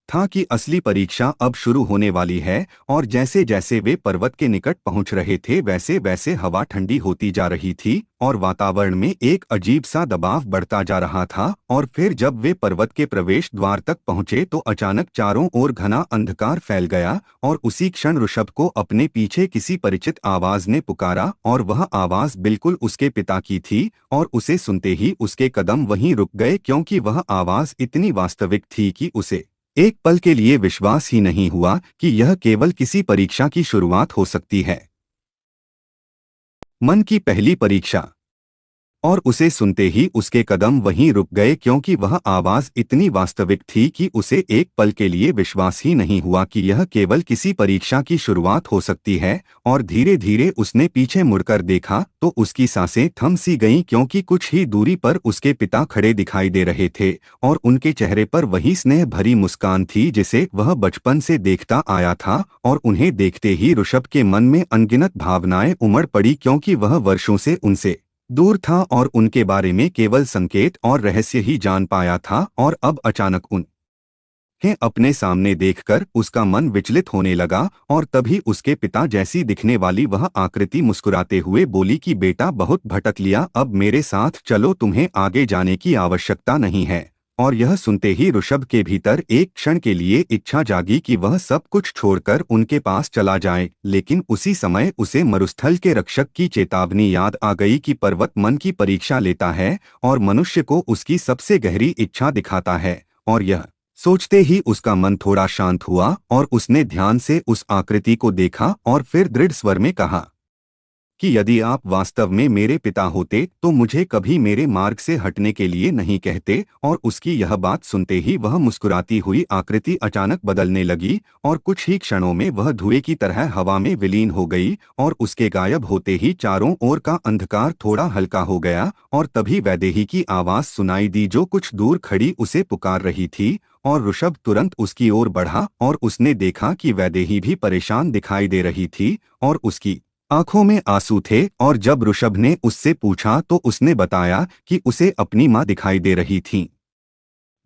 था कि असली परीक्षा अब शुरू होने वाली है। और जैसे जैसे वे पर्वत के निकट पहुंच रहे थे वैसे वैसे हवा ठंडी होती जा रही थी और वातावरण में एक अजीब सा दबाव बढ़ता जा रहा था। और फिर जब वे पर्वत के प्रवेश द्वार तक पहुंचे तो अचानक चारों ओर घना अंधकार फैल गया और उसी क्षण ऋषभ को अपने पीछे किसी परिचित आवाज ने पुकारा और वह आवाज बिल्कुल उसके पिता की थी। और उसे सुनते ही उसके कदम वहीं रुक गए क्योंकि वह आवाज इतनी वास्तविक थी कि उसे एक पल के लिए विश्वास ही नहीं हुआ कि यह केवल किसी परीक्षा की शुरुआत हो सकती है। मन की पहली परीक्षा। और उसे सुनते ही उसके कदम वहीं रुक गए क्योंकि वह आवाज इतनी वास्तविक थी कि उसे एक पल के लिए विश्वास ही नहीं हुआ कि यह केवल किसी परीक्षा की शुरुआत हो सकती है। और धीरे धीरे उसने पीछे मुड़कर देखा तो उसकी सांसें थम सी गईं क्योंकि कुछ ही दूरी पर उसके पिता खड़े दिखाई दे रहे थे और उनके चेहरे पर वही स्नेह भरी मुस्कान थी जिसे वह बचपन से देखता आया था। और उन्हें देखते ही ऋषभ के मन में अनगिनत भावनाएं उमड़ पड़ी क्योंकि वह वर्षों से उनसे दूर था और उनके बारे में केवल संकेत और रहस्य ही जान पाया था। और अब अचानक उन्हें अपने सामने देखकर उसका मन विचलित होने लगा और तभी उसके पिता जैसी दिखने वाली वह आकृति मुस्कुराते हुए बोली कि बेटा बहुत भटक लिया, अब मेरे साथ चलो, तुम्हें आगे जाने की आवश्यकता नहीं है। और यह सुनते ही ऋषभ के भीतर एक क्षण के लिए इच्छा जागी कि वह सब कुछ छोड़कर उनके पास चला जाए। लेकिन उसी समय उसे मरुस्थल के रक्षक की चेतावनी याद आ गई कि पर्वत मन की परीक्षा लेता है और मनुष्य को उसकी सबसे गहरी इच्छा दिखाता है। और यह सोचते ही उसका मन थोड़ा शांत हुआ और उसने ध्यान से उस आकृति को देखा और फिर दृढ़ स्वर में कहा कि यदि आप वास्तव में मेरे पिता होते तो मुझे कभी मेरे मार्ग से हटने के लिए नहीं कहते। और उसकी यह बात सुनते ही वह मुस्कुराती हुई आकृति अचानक बदलने लगी और कुछ ही क्षणों में वह धुएं की तरह हवा में विलीन हो गई और उसके गायब होते ही चारों ओर का अंधकार थोड़ा हल्का हो गया। और तभी वैदेही की आवाज सुनाई दी जो कुछ दूर खड़ी उसे पुकार रही थी और ऋषभ तुरंत उसकी ओर बढ़ा और उसने देखा कि वैदेही भी परेशान दिखाई दे रही थी और उसकी आंखों में आंसू थे। और जब ऋषभ ने उससे पूछा तो उसने बताया कि उसे अपनी माँ दिखाई दे रही थीं।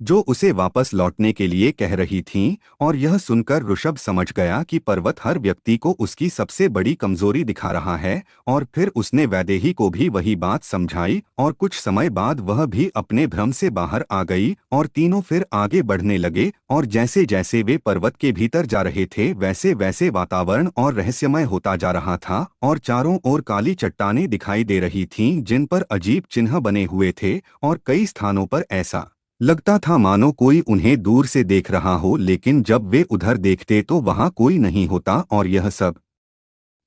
जो उसे वापस लौटने के लिए कह रही थीं, और यह सुनकर ऋषभ समझ गया कि पर्वत हर व्यक्ति को उसकी सबसे बड़ी कमजोरी दिखा रहा है। और फिर उसने वैदेही को भी वही बात समझाई और कुछ समय बाद वह भी अपने भ्रम से बाहर आ गई और तीनों फिर आगे बढ़ने लगे। और जैसे जैसे वे पर्वत के भीतर जा रहे थे वैसे वैसे वातावरण और रहस्यमय होता जा रहा था और चारों ओर काली चट्टानें दिखाई दे रही थीं जिन पर अजीब चिन्ह बने हुए थे और कई स्थानों पर ऐसा लगता था मानो कोई उन्हें दूर से देख रहा हो, लेकिन जब वे उधर देखते तो वहां कोई नहीं होता और यह सब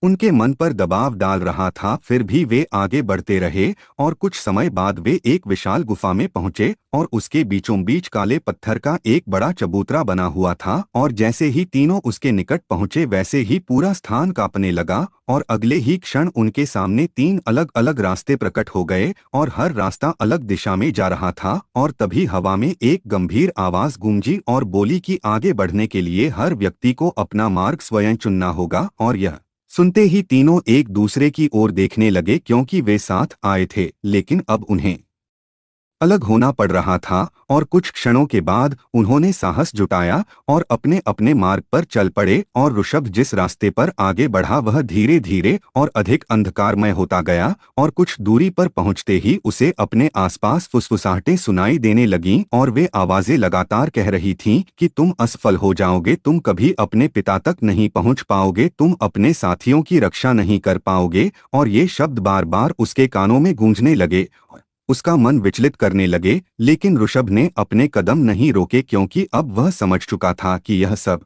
उनके मन पर दबाव डाल रहा था। फिर भी वे आगे बढ़ते रहे और कुछ समय बाद वे एक विशाल गुफा में पहुंचे और उसके बीचों बीच काले पत्थर का एक बड़ा चबूतरा बना हुआ था। और जैसे ही तीनों उसके निकट पहुंचे वैसे ही पूरा स्थान कांपने लगा और अगले ही क्षण उनके सामने तीन अलग अलग रास्ते प्रकट हो गए और हर रास्ता अलग दिशा में जा रहा था। और तभी हवा में एक गंभीर आवाज गूंजी और बोली कि आगे बढ़ने के लिए हर व्यक्ति को अपना मार्ग स्वयं चुनना होगा। और यह सुनते ही तीनों एक दूसरे की ओर देखने लगे, क्योंकि वे साथ आए थे लेकिन अब उन्हें अलग होना पड़ रहा था। और कुछ क्षणों के बाद उन्होंने साहस जुटाया और अपने अपने मार्ग पर चल पड़े। और ऋषभ जिस रास्ते पर आगे बढ़ा वह धीरे धीरे और अधिक अंधकारमय होता गया और कुछ दूरी पर पहुंचते ही उसे अपने आसपास फुसफुसाहटें सुनाई देने लगीं और वे आवाजें लगातार कह रही थीं कि तुम असफल हो जाओगे, तुम कभी अपने पिता तक नहीं पहुंच पाओगे, तुम अपने साथियों की रक्षा नहीं कर पाओगे। और ये शब्द बार बार उसके कानों में गूंजने लगे, उसका मन विचलित करने लगे। लेकिन ऋषभ ने अपने कदम नहीं रोके, क्योंकि अब वह समझ चुका था कि यह सब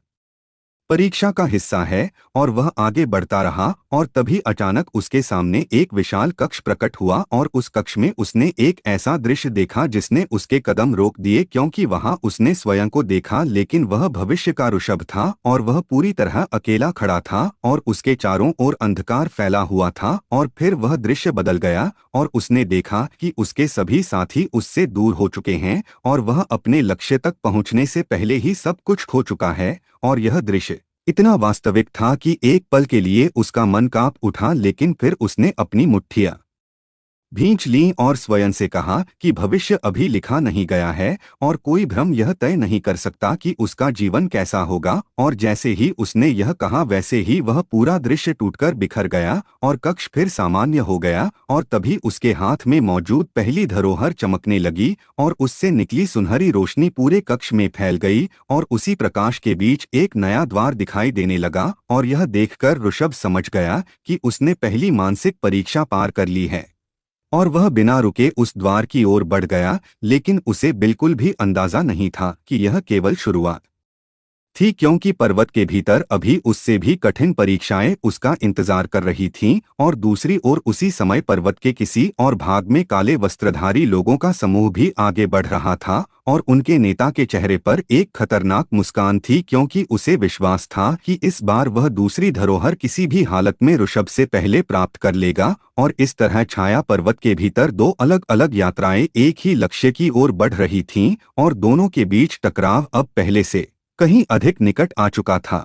परीक्षा का हिस्सा है। और वह आगे बढ़ता रहा और तभी अचानक उसके सामने एक विशाल कक्ष प्रकट हुआ और उस कक्ष में उसने एक ऐसा दृश्य देखा जिसने उसके कदम रोक दिए, क्योंकि वहां उसने स्वयं को देखा, लेकिन वह भविष्य का ऋषभ था और वह पूरी तरह अकेला खड़ा था और उसके चारों ओर अंधकार फैला हुआ था। और फिर वह दृश्य बदल गया और उसने देखा कि उसके सभी साथी उससे दूर हो चुके हैं और वह अपने लक्ष्य तक पहुंचने से पहले ही सब कुछ खो चुका है। और यह दृश्य इतना वास्तविक था कि एक पल के लिए उसका मन कांप उठा, लेकिन फिर उसने अपनी मुट्ठियां भींच लीं और स्वयं से कहा कि भविष्य अभी लिखा नहीं गया है और कोई भ्रम यह तय नहीं कर सकता कि उसका जीवन कैसा होगा। और जैसे ही उसने यह कहा वैसे ही वह पूरा दृश्य टूटकर बिखर गया और कक्ष फिर सामान्य हो गया। और तभी उसके हाथ में मौजूद पहली धरोहर चमकने लगी और उससे निकली सुनहरी रोशनी पूरे कक्ष में फैल गई और उसी प्रकाश के बीच एक नया द्वार दिखाई देने लगा। और यह देखकर ऋषभ समझ गया कि उसने पहली मानसिक परीक्षा पार कर ली है और वह बिना रुके उस द्वार की ओर बढ़ गया। लेकिन उसे बिल्कुल भी अंदाजा नहीं था कि यह केवल शुरुआत थी, क्योंकि पर्वत के भीतर अभी उससे भी कठिन परीक्षाएं उसका इंतजार कर रही थीं। और दूसरी ओर उसी समय पर्वत के किसी और भाग में काले वस्त्रधारी लोगों का समूह भी आगे बढ़ रहा था और उनके नेता के चेहरे पर एक खतरनाक मुस्कान थी, क्योंकि उसे विश्वास था कि इस बार वह दूसरी धरोहर किसी भी हालत में ऋषभ से पहले प्राप्त कर लेगा। और इस तरह छाया पर्वत के भीतर दो अलग अलग यात्राएं एक ही लक्ष्य की ओर बढ़ रही थीं और दोनों के बीच टकराव अब पहले से कहीं अधिक निकट आ चुका था।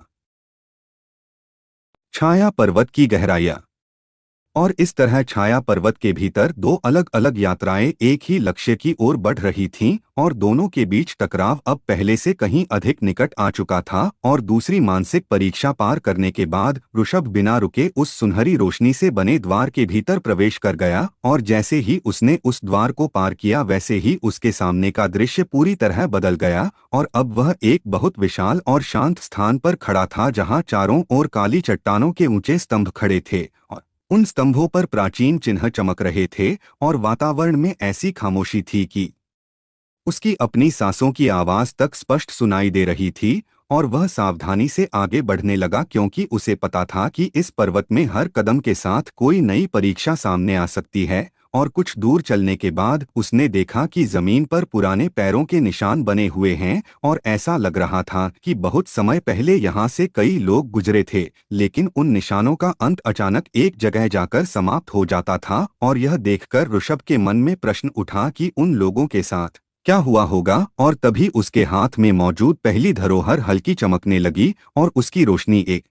छाया पर्वत की गहराइयां। और इस तरह छाया पर्वत के भीतर दो अलग अलग यात्राएं एक ही लक्ष्य की ओर बढ़ रही थीं और दोनों के बीच टकराव अब पहले से कहीं अधिक निकट आ चुका था। और दूसरी मानसिक परीक्षा पार करने के बाद ऋषभ बिना रुके उस सुनहरी रोशनी से बने द्वार के भीतर प्रवेश कर गया। और जैसे ही उसने उस द्वार को पार किया वैसे ही उसके सामने का दृश्य पूरी तरह बदल गया और अब वह एक बहुत विशाल और शांत स्थान पर खड़ा था, जहां चारों ओर काली चट्टानों के ऊंचे स्तंभ खड़े थे और उन स्तंभों पर प्राचीन चिन्ह चमक रहे थे। और वातावरण में ऐसी खामोशी थी कि उसकी अपनी सांसों की आवाज तक स्पष्ट सुनाई दे रही थी। और वह सावधानी से आगे बढ़ने लगा, क्योंकि उसे पता था कि इस पर्वत में हर कदम के साथ कोई नई परीक्षा सामने आ सकती है। और कुछ दूर चलने के बाद उसने देखा कि जमीन पर पुराने पैरों के निशान बने हुए हैं और ऐसा लग रहा था कि बहुत समय पहले यहाँ से कई लोग गुजरे थे। लेकिन उन निशानों का अंत अचानक एक जगह जाकर समाप्त हो जाता था और यह देखकर ऋषभ के मन में प्रश्न उठा कि उन लोगों के साथ क्या हुआ होगा। और तभी उसके हाथ में मौजूद पहली धरोहर हल्की चमकने लगी और उसकी रोशनी एक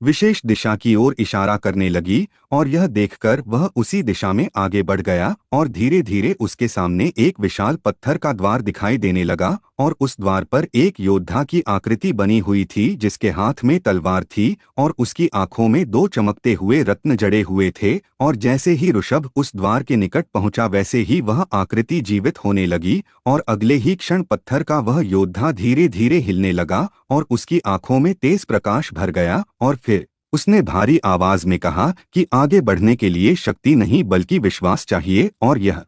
विशेष दिशा की ओर इशारा करने लगी और यह देखकर वह उसी दिशा में आगे बढ़ गया और धीरे धीरे उसके सामने एक विशाल पत्थर का द्वार दिखाई देने लगा और उस द्वार पर एक योद्धा की आकृति बनी हुई थी जिसके हाथ में तलवार थी और उसकी आंखों में दो चमकते हुए रत्न जड़े हुए थे और जैसे ही ऋषभ उस द्वार के निकट पहुंचा वैसे ही वह आकृति जीवित होने लगी और अगले ही क्षण पत्थर का वह योद्धा धीरे धीरे हिलने लगा और उसकी आंखों में तेज प्रकाश भर गया और फिर उसने भारी आवाज में कहा कि आगे बढ़ने के लिए शक्ति नहीं बल्कि विश्वास चाहिए और यह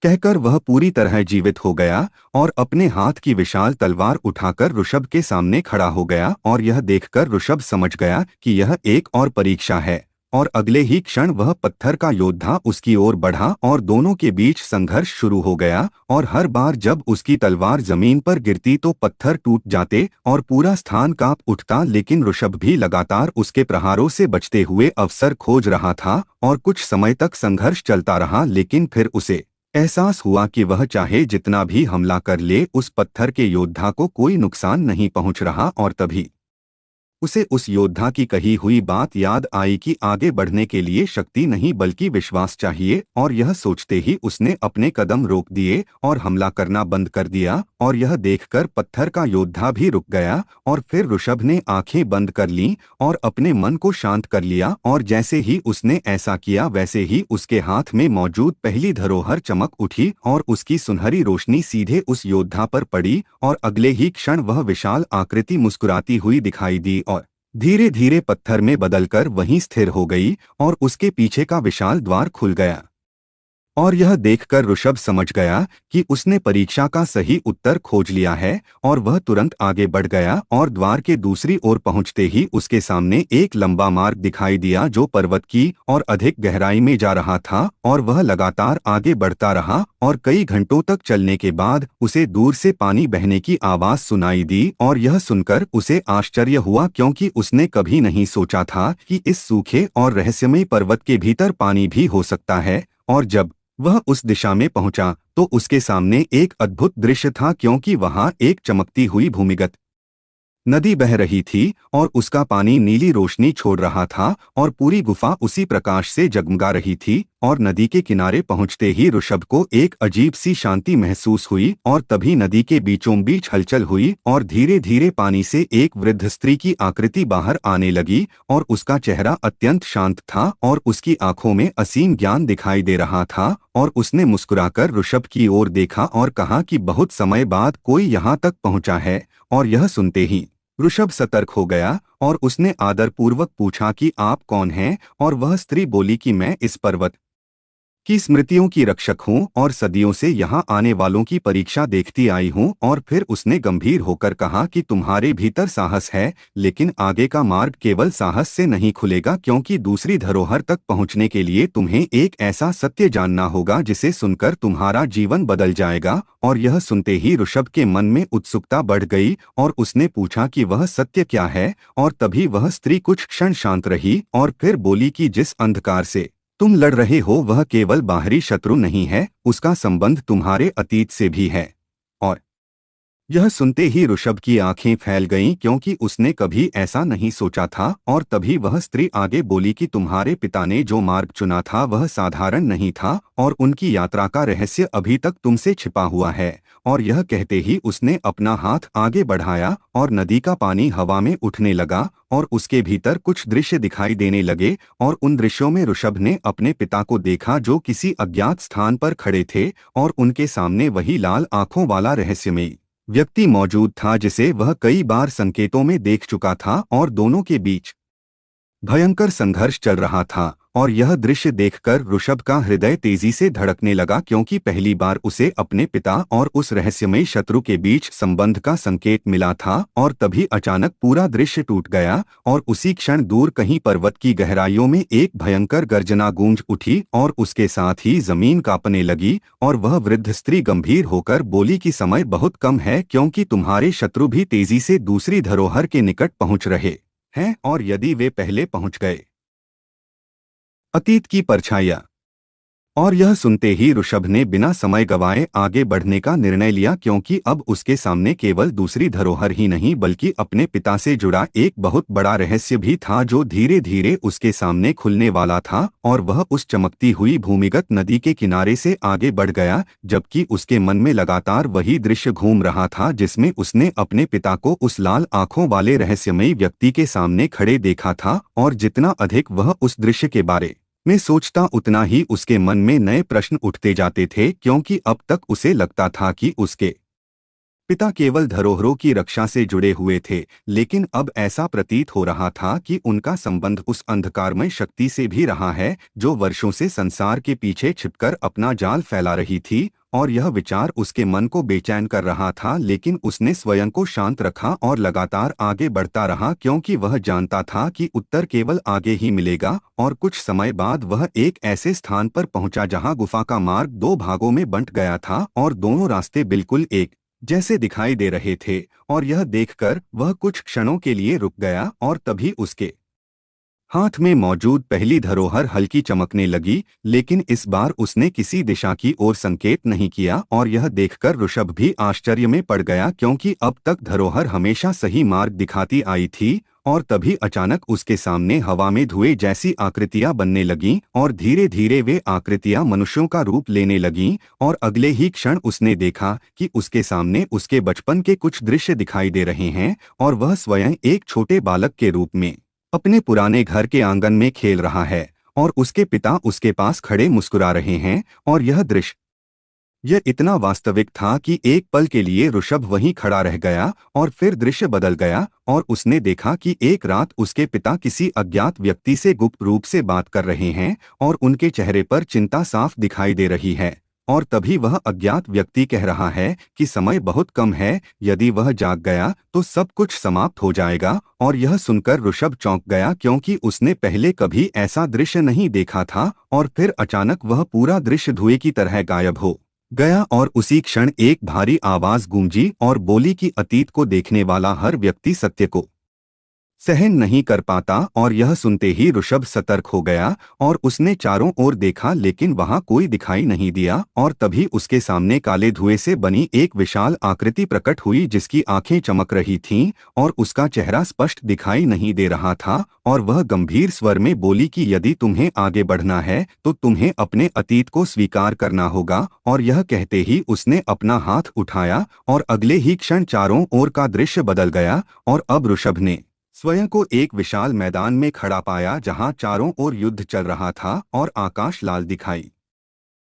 कहकर वह पूरी तरह जीवित हो गया और अपने हाथ की विशाल तलवार उठाकर ऋषभ के सामने खड़ा हो गया और यह देखकर ऋषभ समझ गया कि यह एक और परीक्षा है और अगले ही क्षण वह पत्थर का योद्धा उसकी ओर बढ़ा और दोनों के बीच संघर्ष शुरू हो गया और हर बार जब उसकी तलवार जमीन पर गिरती तो पत्थर टूट जाते और पूरा स्थान कांप उठता लेकिन ऋषभ भी लगातार उसके प्रहारों से बचते हुए अवसर खोज रहा था और कुछ समय तक संघर्ष चलता रहा लेकिन फिर उसे एहसास हुआ कि वह चाहे जितना भी हमला कर ले उस पत्थर के योद्धा को कोई नुकसान नहीं पहुंच रहा और तभी उसे उस योद्धा की कही हुई बात याद आई कि आगे बढ़ने के लिए शक्ति नहीं बल्कि विश्वास चाहिए और यह सोचते ही उसने अपने कदम रोक दिए और हमला करना बंद कर दिया और यह देखकर पत्थर का योद्धा भी रुक गया और फिर ऋषभ ने आंखें बंद कर लीं और अपने मन को शांत कर लिया और जैसे ही उसने ऐसा किया वैसे ही उसके हाथ में मौजूद पहली धरोहर चमक उठी और उसकी सुनहरी रोशनी सीधे उस योद्धा पर पड़ी और अगले ही क्षण वह विशाल आकृति मुस्कुराती हुई दिखाई दी और धीरे धीरे पत्थर में बदलकर वहीं स्थिर हो गई और उसके पीछे का विशाल द्वार खुल गया और यह देखकर ऋषभ समझ गया कि उसने परीक्षा का सही उत्तर खोज लिया है और वह तुरंत आगे बढ़ गया और द्वार के दूसरी ओर पहुंचते ही उसके सामने एक लंबा मार्ग दिखाई दिया जो पर्वत की और अधिक गहराई में जा रहा था और वह लगातार आगे बढ़ता रहा और कई घंटों तक चलने के बाद उसे दूर से पानी बहने की आवाज सुनाई दी और यह सुनकर उसे आश्चर्य हुआ क्योंकि उसने कभी नहीं सोचा था कि इस सूखे और रहस्यमय पर्वत के भीतर पानी भी हो सकता है और जब वह उस दिशा में पहुंचा तो उसके सामने एक अद्भुत दृश्य था क्योंकि वहां एक चमकती हुई भूमिगत नदी बह रही थी और उसका पानी नीली रोशनी छोड़ रहा था और पूरी गुफा उसी प्रकाश से जगमगा रही थी और नदी के किनारे पहुंचते ही ऋषभ को एक अजीब सी शांति महसूस हुई और तभी नदी के बीचों बीच हलचल हुई और धीरे धीरे पानी से एक वृद्ध स्त्री की आकृति बाहर आने लगी और उसका चेहरा अत्यंत शांत था और उसकी आंखों में असीम ज्ञान दिखाई दे रहा था और उसने मुस्कुराकर ऋषभ की ओर देखा और कहा कि बहुत समय बाद कोई यहाँ तक पहुंचा है और यह सुनते ही ऋषभ सतर्क हो गया और उसने आदरपूर्वक पूछा कि आप कौन हैं और वह स्त्री बोली कि मैं इस पर्वत की स्मृतियों की रक्षक हूँ और सदियों से यहाँ आने वालों की परीक्षा देखती आई हूँ और फिर उसने गंभीर होकर कहा कि तुम्हारे भीतर साहस है लेकिन आगे का मार्ग केवल साहस से नहीं खुलेगा क्योंकि दूसरी धरोहर तक पहुँचने के लिए तुम्हें एक ऐसा सत्य जानना होगा जिसे सुनकर तुम्हारा जीवन बदल जाएगा और यह सुनते ही ऋषभ के मन में उत्सुकता बढ़ गई और उसने पूछा कि वह सत्य क्या है और तभी वह स्त्री कुछ क्षण शांत रही और फिर बोली कि जिस अंधकार से तुम लड़ रहे हो वह केवल बाहरी शत्रु नहीं है उसका संबंध तुम्हारे अतीत से भी है और यह सुनते ही ऋषभ की आंखें फैल गईं क्योंकि उसने कभी ऐसा नहीं सोचा था और तभी वह स्त्री आगे बोली कि तुम्हारे पिता ने जो मार्ग चुना था वह साधारण नहीं था और उनकी यात्रा का रहस्य अभी तक तुमसे छिपा हुआ है और यह कहते ही उसने अपना हाथ आगे बढ़ाया और नदी का पानी हवा में उठने लगा और उसके भीतर कुछ दृश्य दिखाई देने लगे और उन दृश्यों में ऋषभ ने अपने पिता को देखा जो किसी अज्ञात स्थान पर खड़े थे और उनके सामने वही लाल आंखों वाला रहस्यमयी व्यक्ति मौजूद था जिसे वह कई बार संकेतों में देख चुका था और दोनों के बीच भयंकर संघर्ष चल रहा था और यह दृश्य देखकर ऋषभ का हृदय तेजी से धड़कने लगा क्योंकि पहली बार उसे अपने पिता और उस रहस्यमयी शत्रु के बीच संबंध का संकेत मिला था और तभी अचानक पूरा दृश्य टूट गया और उसी क्षण दूर कहीं पर्वत की गहराइयों में एक भयंकर गर्जना गूंज उठी और उसके साथ ही जमीन कांपने लगी और वह वृद्ध स्त्री गंभीर होकर बोली कि समय बहुत कम है क्योंकि तुम्हारे शत्रु भी तेजी से दूसरी धरोहर के निकट पहुंच रहे हैं और यदि वे पहले पहुंच गए अतीत की परछाइयां और यह सुनते ही ऋषभ ने बिना समय गंवाए आगे बढ़ने का निर्णय लिया, क्योंकि अब उसके सामने केवल दूसरी धरोहर ही नहीं बल्कि अपने पिता से जुड़ा एक बहुत बड़ा रहस्य भी था जो धीरे धीरे उसके सामने खुलने वाला था। और वह उस चमकती हुई भूमिगत नदी के किनारे से आगे बढ़ गया, जबकि उसके मन में लगातार वही दृश्य घूम रहा था जिसमें उसने अपने पिता को उस लाल आंखों वाले रहस्यमयी व्यक्ति के सामने खड़े देखा था। और जितना अधिक वह उस दृश्य के बारे में सोचता उतना ही उसके मन में नए प्रश्न उठते जाते थे, क्योंकि अब तक उसे लगता था कि उसके पिता केवल धरोहरों की रक्षा से जुड़े हुए थे, लेकिन अब ऐसा प्रतीत हो रहा था कि उनका संबंध उस अंधकारमय शक्ति से भी रहा है जो वर्षों से संसार के पीछे छिपकर अपना जाल फैला रही थी। और यह विचार उसके मन को बेचैन कर रहा था, लेकिन उसने स्वयं को शांत रखा और लगातार आगे बढ़ता रहा, क्योंकि वह जानता था कि उत्तर केवल आगे ही मिलेगा। और कुछ समय बाद वह एक ऐसे स्थान पर पहुंचा जहां गुफा का मार्ग दो भागों में बंट गया था और दोनों रास्ते बिल्कुल एक जैसे दिखाई दे रहे थे। और यह देखकर वह कुछ क्षणों के लिए रुक गया और तभी उसके हाथ में मौजूद पहली धरोहर हल्की चमकने लगी, लेकिन इस बार उसने किसी दिशा की ओर संकेत नहीं किया। और यह देखकर ऋषभ भी आश्चर्य में पड़ गया, क्योंकि अब तक धरोहर हमेशा सही मार्ग दिखाती आई थी। और तभी अचानक उसके सामने हवा में धुएं जैसी आकृतियां बनने लगीं और धीरे धीरे वे आकृतियां मनुष्यों का रूप लेने लगीं। और अगले ही क्षण उसने देखा कि उसके सामने उसके बचपन के कुछ दृश्य दिखाई दे रहे हैं और वह स्वयं एक छोटे बालक के रूप में अपने पुराने घर के आंगन में खेल रहा है और उसके पिता उसके पास खड़े मुस्कुरा रहे हैं। और यह दृश्य यह इतना वास्तविक था कि एक पल के लिए ऋषभ वहीं खड़ा रह गया और फिर दृश्य बदल गया और उसने देखा कि एक रात उसके पिता किसी अज्ञात व्यक्ति से गुप्त रूप से बात कर रहे हैं और उनके चेहरे पर चिंता साफ दिखाई दे रही है। और तभी वह अज्ञात व्यक्ति कह रहा है कि समय बहुत कम है, यदि वह जाग गया तो सब कुछ समाप्त हो जाएगा। और यह सुनकर ऋषभ चौंक गया, क्योंकि उसने पहले कभी ऐसा दृश्य नहीं देखा था। और फिर अचानक वह पूरा दृश्य धुएं की तरह गायब हो गया और उसी क्षण एक भारी आवाज गूंजी और बोली कि अतीत को देखने वाला हर व्यक्ति सत्य को सहन नहीं कर पाता। और यह सुनते ही ऋषभ सतर्क हो गया और उसने चारों ओर देखा, लेकिन वहां कोई दिखाई नहीं दिया। और तभी उसके सामने काले धुएं से बनी एक विशाल आकृति प्रकट हुई जिसकी आंखें चमक रही थीं और उसका चेहरा स्पष्ट दिखाई नहीं दे रहा था। और वह गंभीर स्वर में बोली कि यदि तुम्हें आगे बढ़ना है तो तुम्हें अपने अतीत को स्वीकार करना होगा। और यह कहते ही उसने अपना हाथ उठाया और अगले ही क्षण चारों ओर का दृश्य बदल गया और अब ऋषभ ने स्वयं को एक विशाल मैदान में खड़ा पाया जहां चारों ओर युद्ध चल रहा था और आकाश लाल दिखाई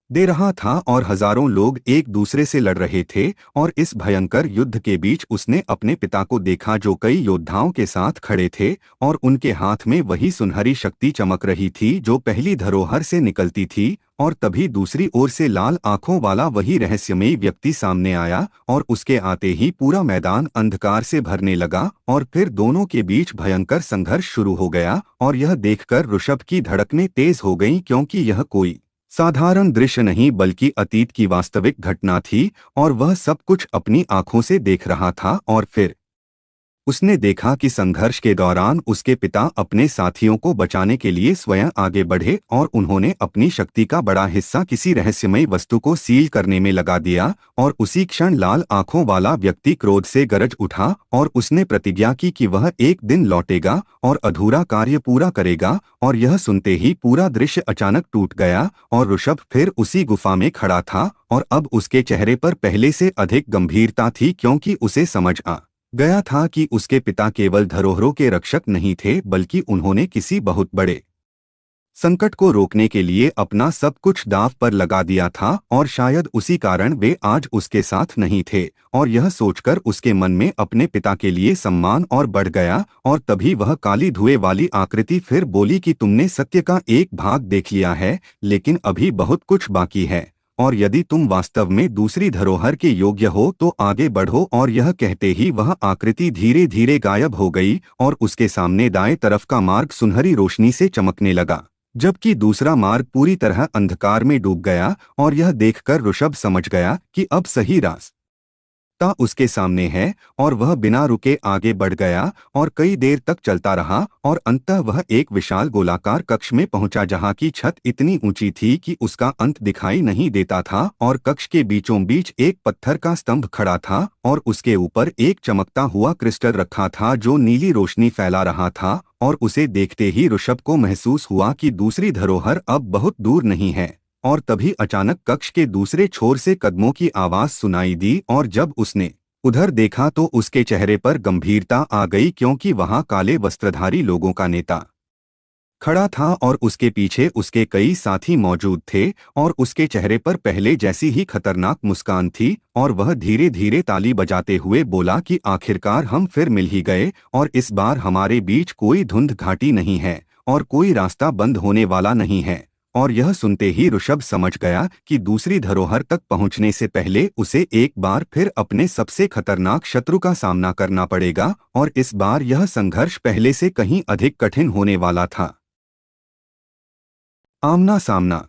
दे रहा था और हजारों लोग एक दूसरे से लड़ रहे थे। और इस भयंकर युद्ध के बीच उसने अपने पिता को देखा जो कई योद्धाओं के साथ खड़े थे और उनके हाथ में वही सुनहरी शक्ति चमक रही थी जो पहली धरोहर से निकलती थी। और तभी दूसरी ओर से लाल आंखों वाला वही रहस्यमयी व्यक्ति सामने आया और उसके आते ही पूरा मैदान अंधकार से भरने लगा और फिर दोनों के बीच भयंकर संघर्ष शुरू हो गया। और यह देखकर ऋषभ की धड़कनें तेज हो गईं, क्योंकि यह कोई साधारण दृश्य नहीं बल्कि अतीत की वास्तविक घटना थी और वह सब कुछ अपनी आंखों से देख रहा था। और फिर उसने देखा कि संघर्ष के दौरान उसके पिता अपने साथियों को बचाने के लिए स्वयं आगे बढ़े और उन्होंने अपनी शक्ति का बड़ा हिस्सा किसी रहस्यमयी वस्तु को सील करने में लगा दिया। और उसी क्षण लाल आंखों वाला व्यक्ति क्रोध से गरज उठा और उसने प्रतिज्ञा की कि वह एक दिन लौटेगा और अधूरा कार्य पूरा करेगा। और यह सुनते ही पूरा दृश्य अचानक टूट गया और ऋषभ फिर उसी गुफा में खड़ा था और अब उसके चेहरे पर पहले से अधिक गंभीरता थी, क्योंकि उसे समझ आ गया था कि उसके पिता केवल धरोहरों के रक्षक नहीं थे बल्कि उन्होंने किसी बहुत बड़े संकट को रोकने के लिए अपना सब कुछ दांव पर लगा दिया था और शायद उसी कारण वे आज उसके साथ नहीं थे। और यह सोचकर उसके मन में अपने पिता के लिए सम्मान और बढ़ गया। और तभी वह काली धुएं वाली आकृति फिर बोली कि तुमने सत्य का एक भाग देख लिया है, लेकिन अभी बहुत कुछ बाकी है और यदि तुम वास्तव में दूसरी धरोहर के योग्य हो तो आगे बढ़ो। और यह कहते ही वह आकृति धीरे धीरे गायब हो गई और उसके सामने दाएं तरफ का मार्ग सुनहरी रोशनी से चमकने लगा, जबकि दूसरा मार्ग पूरी तरह अंधकार में डूब गया। और यह देखकर ऋषभ समझ गया कि अब सही रास्ता रास्ता उसके सामने है और वह बिना रुके आगे बढ़ गया और कई देर तक चलता रहा और अंततः वह एक विशाल गोलाकार कक्ष में पहुंचा जहां की छत इतनी ऊंची थी कि उसका अंत दिखाई नहीं देता था और कक्ष के बीचों बीच एक पत्थर का स्तंभ खड़ा था और उसके ऊपर एक चमकता हुआ क्रिस्टल रखा था जो नीली रोशनी फैला रहा था और उसे देखते ही ऋषभ को महसूस हुआ कि दूसरी धरोहर अब बहुत दूर नहीं है। और तभी अचानक कक्ष के दूसरे छोर से कदमों की आवाज सुनाई दी और जब उसने उधर देखा तो उसके चेहरे पर गंभीरता आ गई क्योंकि वहां काले वस्त्रधारी लोगों का नेता खड़ा था और उसके पीछे उसके कई साथी मौजूद थे और उसके चेहरे पर पहले जैसी ही खतरनाक मुस्कान थी और वह धीरे धीरे ताली बजाते हुए बोला कि आखिरकार हम फिर मिल ही गए और इस बार हमारे बीच कोई धुंध घाटी नहीं है और कोई रास्ता बंद होने वाला नहीं है। और यह सुनते ही ऋषभ समझ गया कि दूसरी धरोहर तक पहुंचने से पहले उसे एक बार फिर अपने सबसे खतरनाक शत्रु का सामना करना पड़ेगा और इस बार यह संघर्ष पहले से कहीं अधिक कठिन होने वाला था। आमना सामना।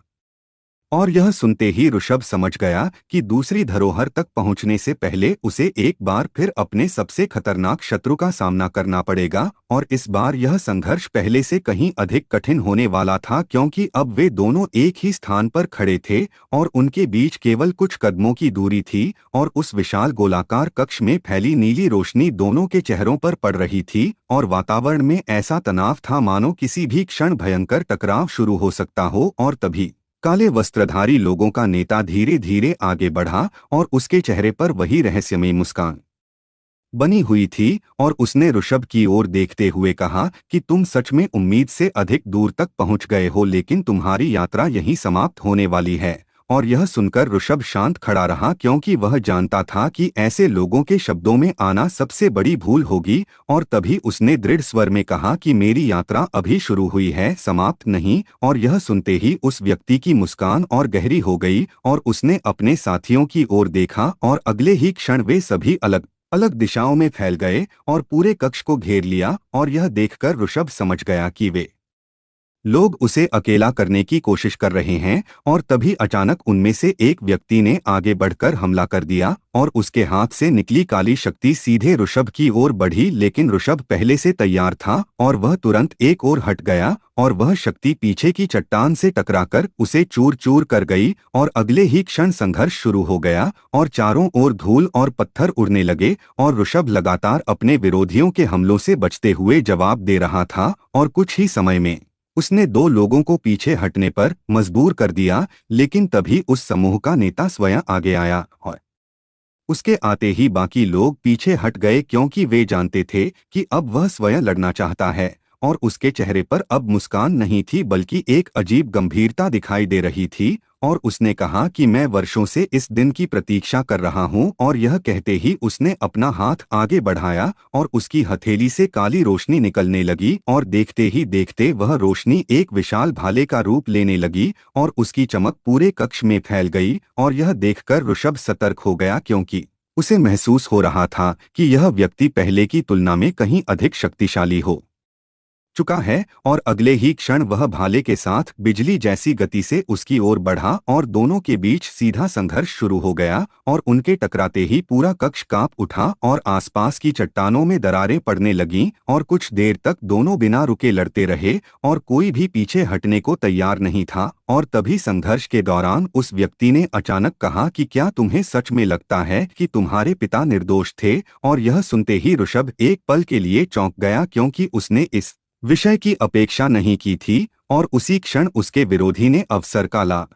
और यह सुनते ही ऋषभ समझ गया कि दूसरी धरोहर तक पहुंचने से पहले उसे एक बार फिर अपने सबसे खतरनाक शत्रु का सामना करना पड़ेगा और इस बार यह संघर्ष पहले से कहीं अधिक कठिन होने वाला था क्योंकि अब वे दोनों एक ही स्थान पर खड़े थे और उनके बीच केवल कुछ कदमों की दूरी थी और उस विशाल गोलाकार कक्ष में फैली नीली रोशनी दोनों के चेहरों पर पड़ रही थी और वातावरण में ऐसा तनाव था मानो किसी भी क्षण भयंकर टकराव शुरू हो सकता हो। और तभी काले वस्त्रधारी लोगों का नेता धीरे धीरे आगे बढ़ा और उसके चेहरे पर वही रहस्यमय मुस्कान बनी हुई थी और उसने ऋषभ की ओर देखते हुए कहा कि तुम सच में उम्मीद से अधिक दूर तक पहुंच गए हो लेकिन तुम्हारी यात्रा यहीं समाप्त होने वाली है। और यह सुनकर ऋषभ शांत खड़ा रहा क्योंकि वह जानता था कि ऐसे लोगों के शब्दों में आना सबसे बड़ी भूल होगी। और तभी उसने दृढ़ स्वर में कहा कि मेरी यात्रा अभी शुरू हुई है, समाप्त नहीं। और यह सुनते ही उस व्यक्ति की मुस्कान और गहरी हो गई और उसने अपने साथियों की ओर देखा और अगले ही क्षण वे सभी अलग अलग दिशाओं में फैल गए और पूरे कक्ष को घेर लिया। और यह देखकर ऋषभ समझ गया कि वे लोग उसे अकेला करने की कोशिश कर रहे हैं। और तभी अचानक उनमें से एक व्यक्ति ने आगे बढ़कर हमला कर दिया और उसके हाथ से निकली काली शक्ति सीधे ऋषभ की ओर बढ़ी लेकिन ऋषभ पहले से तैयार था और वह तुरंत एक ओर हट गया और वह शक्ति पीछे की चट्टान से टकराकर उसे चूर चूर कर गई और अगले ही क्षण संघर्ष शुरू हो गया और चारों ओर धूल और पत्थर उड़ने लगे और ऋषभ लगातार अपने विरोधियों के हमलों से बचते हुए जवाब दे रहा था। और कुछ ही समय में उसने दो लोगों को पीछे हटने पर मजबूर कर दिया लेकिन तभी उस समूह का नेता स्वयं आगे आया और उसके आते ही बाकी लोग पीछे हट गए क्योंकि वे जानते थे कि अब वह स्वयं लड़ना चाहता है। और उसके चेहरे पर अब मुस्कान नहीं थी बल्कि एक अजीब गंभीरता दिखाई दे रही थी। और उसने कहा कि मैं वर्षों से इस दिन की प्रतीक्षा कर रहा हूं। और यह कहते ही उसने अपना हाथ आगे बढ़ाया और उसकी हथेली से काली रोशनी निकलने लगी और देखते ही देखते वह रोशनी एक विशाल भाले का रूप लेने लगी और उसकी चमक पूरे कक्ष में फैल गई। और यह देखकर ऋषभ सतर्क हो गया क्योंकि उसे महसूस हो रहा था कि यह व्यक्ति पहले की तुलना में कहीं अधिक शक्तिशाली हो चुका है। और अगले ही क्षण वह भाले के साथ बिजली जैसी गति से उसकी ओर बढ़ा और दोनों के बीच सीधा संघर्ष शुरू हो गया और उनके टकराते ही पूरा कक्ष कांप उठा और आसपास की चट्टानों में दरारें पड़ने लगीं और कुछ देर तक दोनों बिना रुके लड़ते रहे और कोई भी पीछे हटने को तैयार नहीं था। और तभी संघर्ष के दौरान उस व्यक्ति ने अचानक कहा कि क्या तुम्हें सच में लगता है कि तुम्हारे पिता निर्दोष थे? और यह सुनते ही ऋषभ एक पल के लिए चौंक गया क्योंकि उसने इस विषय की अपेक्षा नहीं की थी। और उसी क्षण उसके विरोधी ने अवसर का लाभ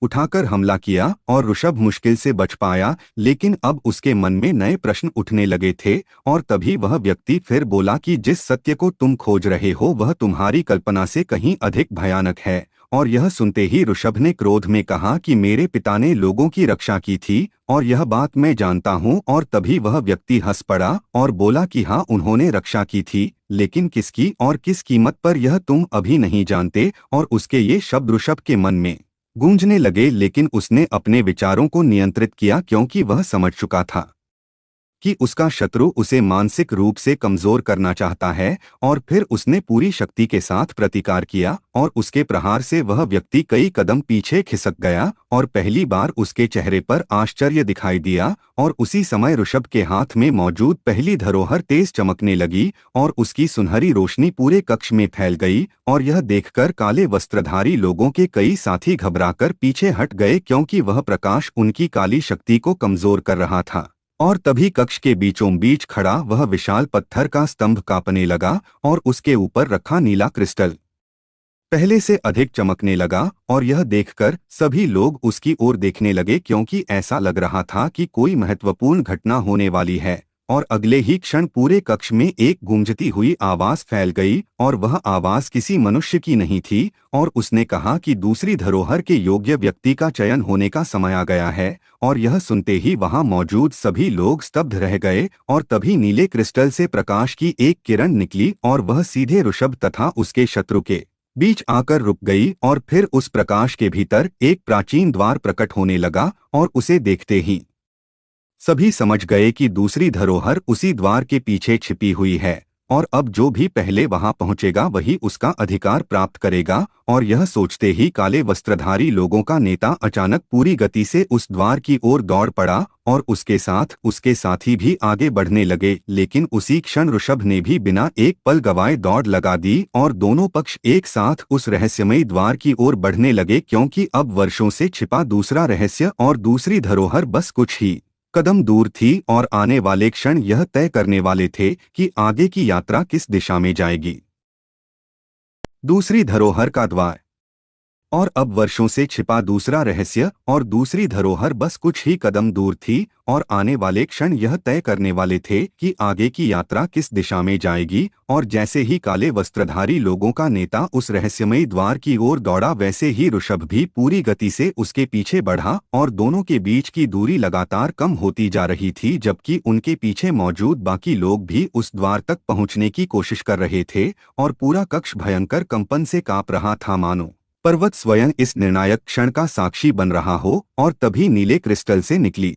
उठाकर हमला किया और ऋषभ मुश्किल से बच पाया लेकिन अब उसके मन में नए प्रश्न उठने लगे थे। और तभी वह व्यक्ति फिर बोला कि जिस सत्य को तुम खोज रहे हो वह तुम्हारी कल्पना से कहीं अधिक भयानक है। और यह सुनते ही ऋषभ ने क्रोध में कहा कि मेरे पिता ने लोगों की रक्षा की थी और यह बात मैं जानता हूँ। और तभी वह व्यक्ति हंस पड़ा और बोला कि हाँ, उन्होंने रक्षा की थी लेकिन किसकी और किस कीमत पर यह तुम अभी नहीं जानते। और उसके ये शब्द ऋषभ के मन में गूंजने लगे लेकिन उसने अपने विचारों को नियंत्रित किया क्योंकि वह समझ चुका था कि उसका शत्रु उसे मानसिक रूप से कमजोर करना चाहता है, और फिर उसने पूरी शक्ति के साथ प्रतिकार किया और उसके प्रहार से वह व्यक्ति कई कदम पीछे खिसक गया और पहली बार उसके चेहरे पर आश्चर्य दिखाई दिया। और उसी समय ऋषभ के हाथ में मौजूद पहली धरोहर तेज चमकने लगी और उसकी सुनहरी रोशनी पूरे कक्ष में फैल गई, और यह देखकर काले वस्त्रधारी लोगों के कई साथी घबराकर पीछे हट गए क्योंकि वह प्रकाश उनकी काली शक्ति को कमजोर कर रहा था। और तभी कक्ष के बीचों बीच खड़ा वह विशाल पत्थर का स्तंभ कांपने लगा और उसके ऊपर रखा नीला क्रिस्टल पहले से अधिक चमकने लगा, और यह देखकर सभी लोग उसकी ओर देखने लगे क्योंकि ऐसा लग रहा था कि कोई महत्वपूर्ण घटना होने वाली है। और अगले ही क्षण पूरे कक्ष में एक गूंजती हुई आवाज फैल गई, और वह आवाज किसी मनुष्य की नहीं थी, और उसने कहा कि दूसरी धरोहर के योग्य व्यक्ति का चयन होने का समय आ गया है। और यह सुनते ही वहां मौजूद सभी लोग स्तब्ध रह गए, और तभी नीले क्रिस्टल से प्रकाश की एक किरण निकली और वह सीधे ऋषभ तथा उसके शत्रु के बीच आकर रुक गई, और फिर उस प्रकाश के भीतर एक प्राचीन द्वार प्रकट होने लगा, और उसे देखते ही सभी समझ गए कि दूसरी धरोहर उसी द्वार के पीछे छिपी हुई है, और अब जो भी पहले वहां पहुंचेगा वही उसका अधिकार प्राप्त करेगा। और यह सोचते ही काले वस्त्रधारी लोगों का नेता अचानक पूरी गति से उस द्वार की ओर दौड़ पड़ा, और उसके साथ उसके साथी भी आगे बढ़ने लगे। लेकिन उसी क्षण ऋषभ ने भी बिना एक पल गवाए दौड़ लगा दी, और दोनों पक्ष एक साथ उस रहस्यमयी द्वार की ओर बढ़ने लगे क्योंकि अब वर्षों से छिपा दूसरा रहस्य और दूसरी धरोहर बस कुछ ही कदम दूर थी, और आने वाले क्षण यह तय करने वाले थे कि आगे की यात्रा किस दिशा में जाएगी। दूसरी धरोहर का द्वार। और अब वर्षों से छिपा दूसरा रहस्य और दूसरी धरोहर बस कुछ ही कदम दूर थी, और आने वाले क्षण यह तय करने वाले थे कि आगे की यात्रा किस दिशा में जाएगी। और जैसे ही काले वस्त्रधारी लोगों का नेता उस रहस्यमयी द्वार की ओर दौड़ा, वैसे ही ऋषभ भी पूरी गति से उसके पीछे बढ़ा, और दोनों के बीच की दूरी लगातार कम होती जा रही थी, जबकि उनके पीछे मौजूद बाकी लोग भी उस द्वार तक पहुंचने की कोशिश कर रहे थे। और पूरा कक्ष भयंकर कंपन से कांप रहा था, मानो पर्वत स्वयं इस निर्णायक क्षण का साक्षी बन रहा हो। और तभी नीले क्रिस्टल से निकली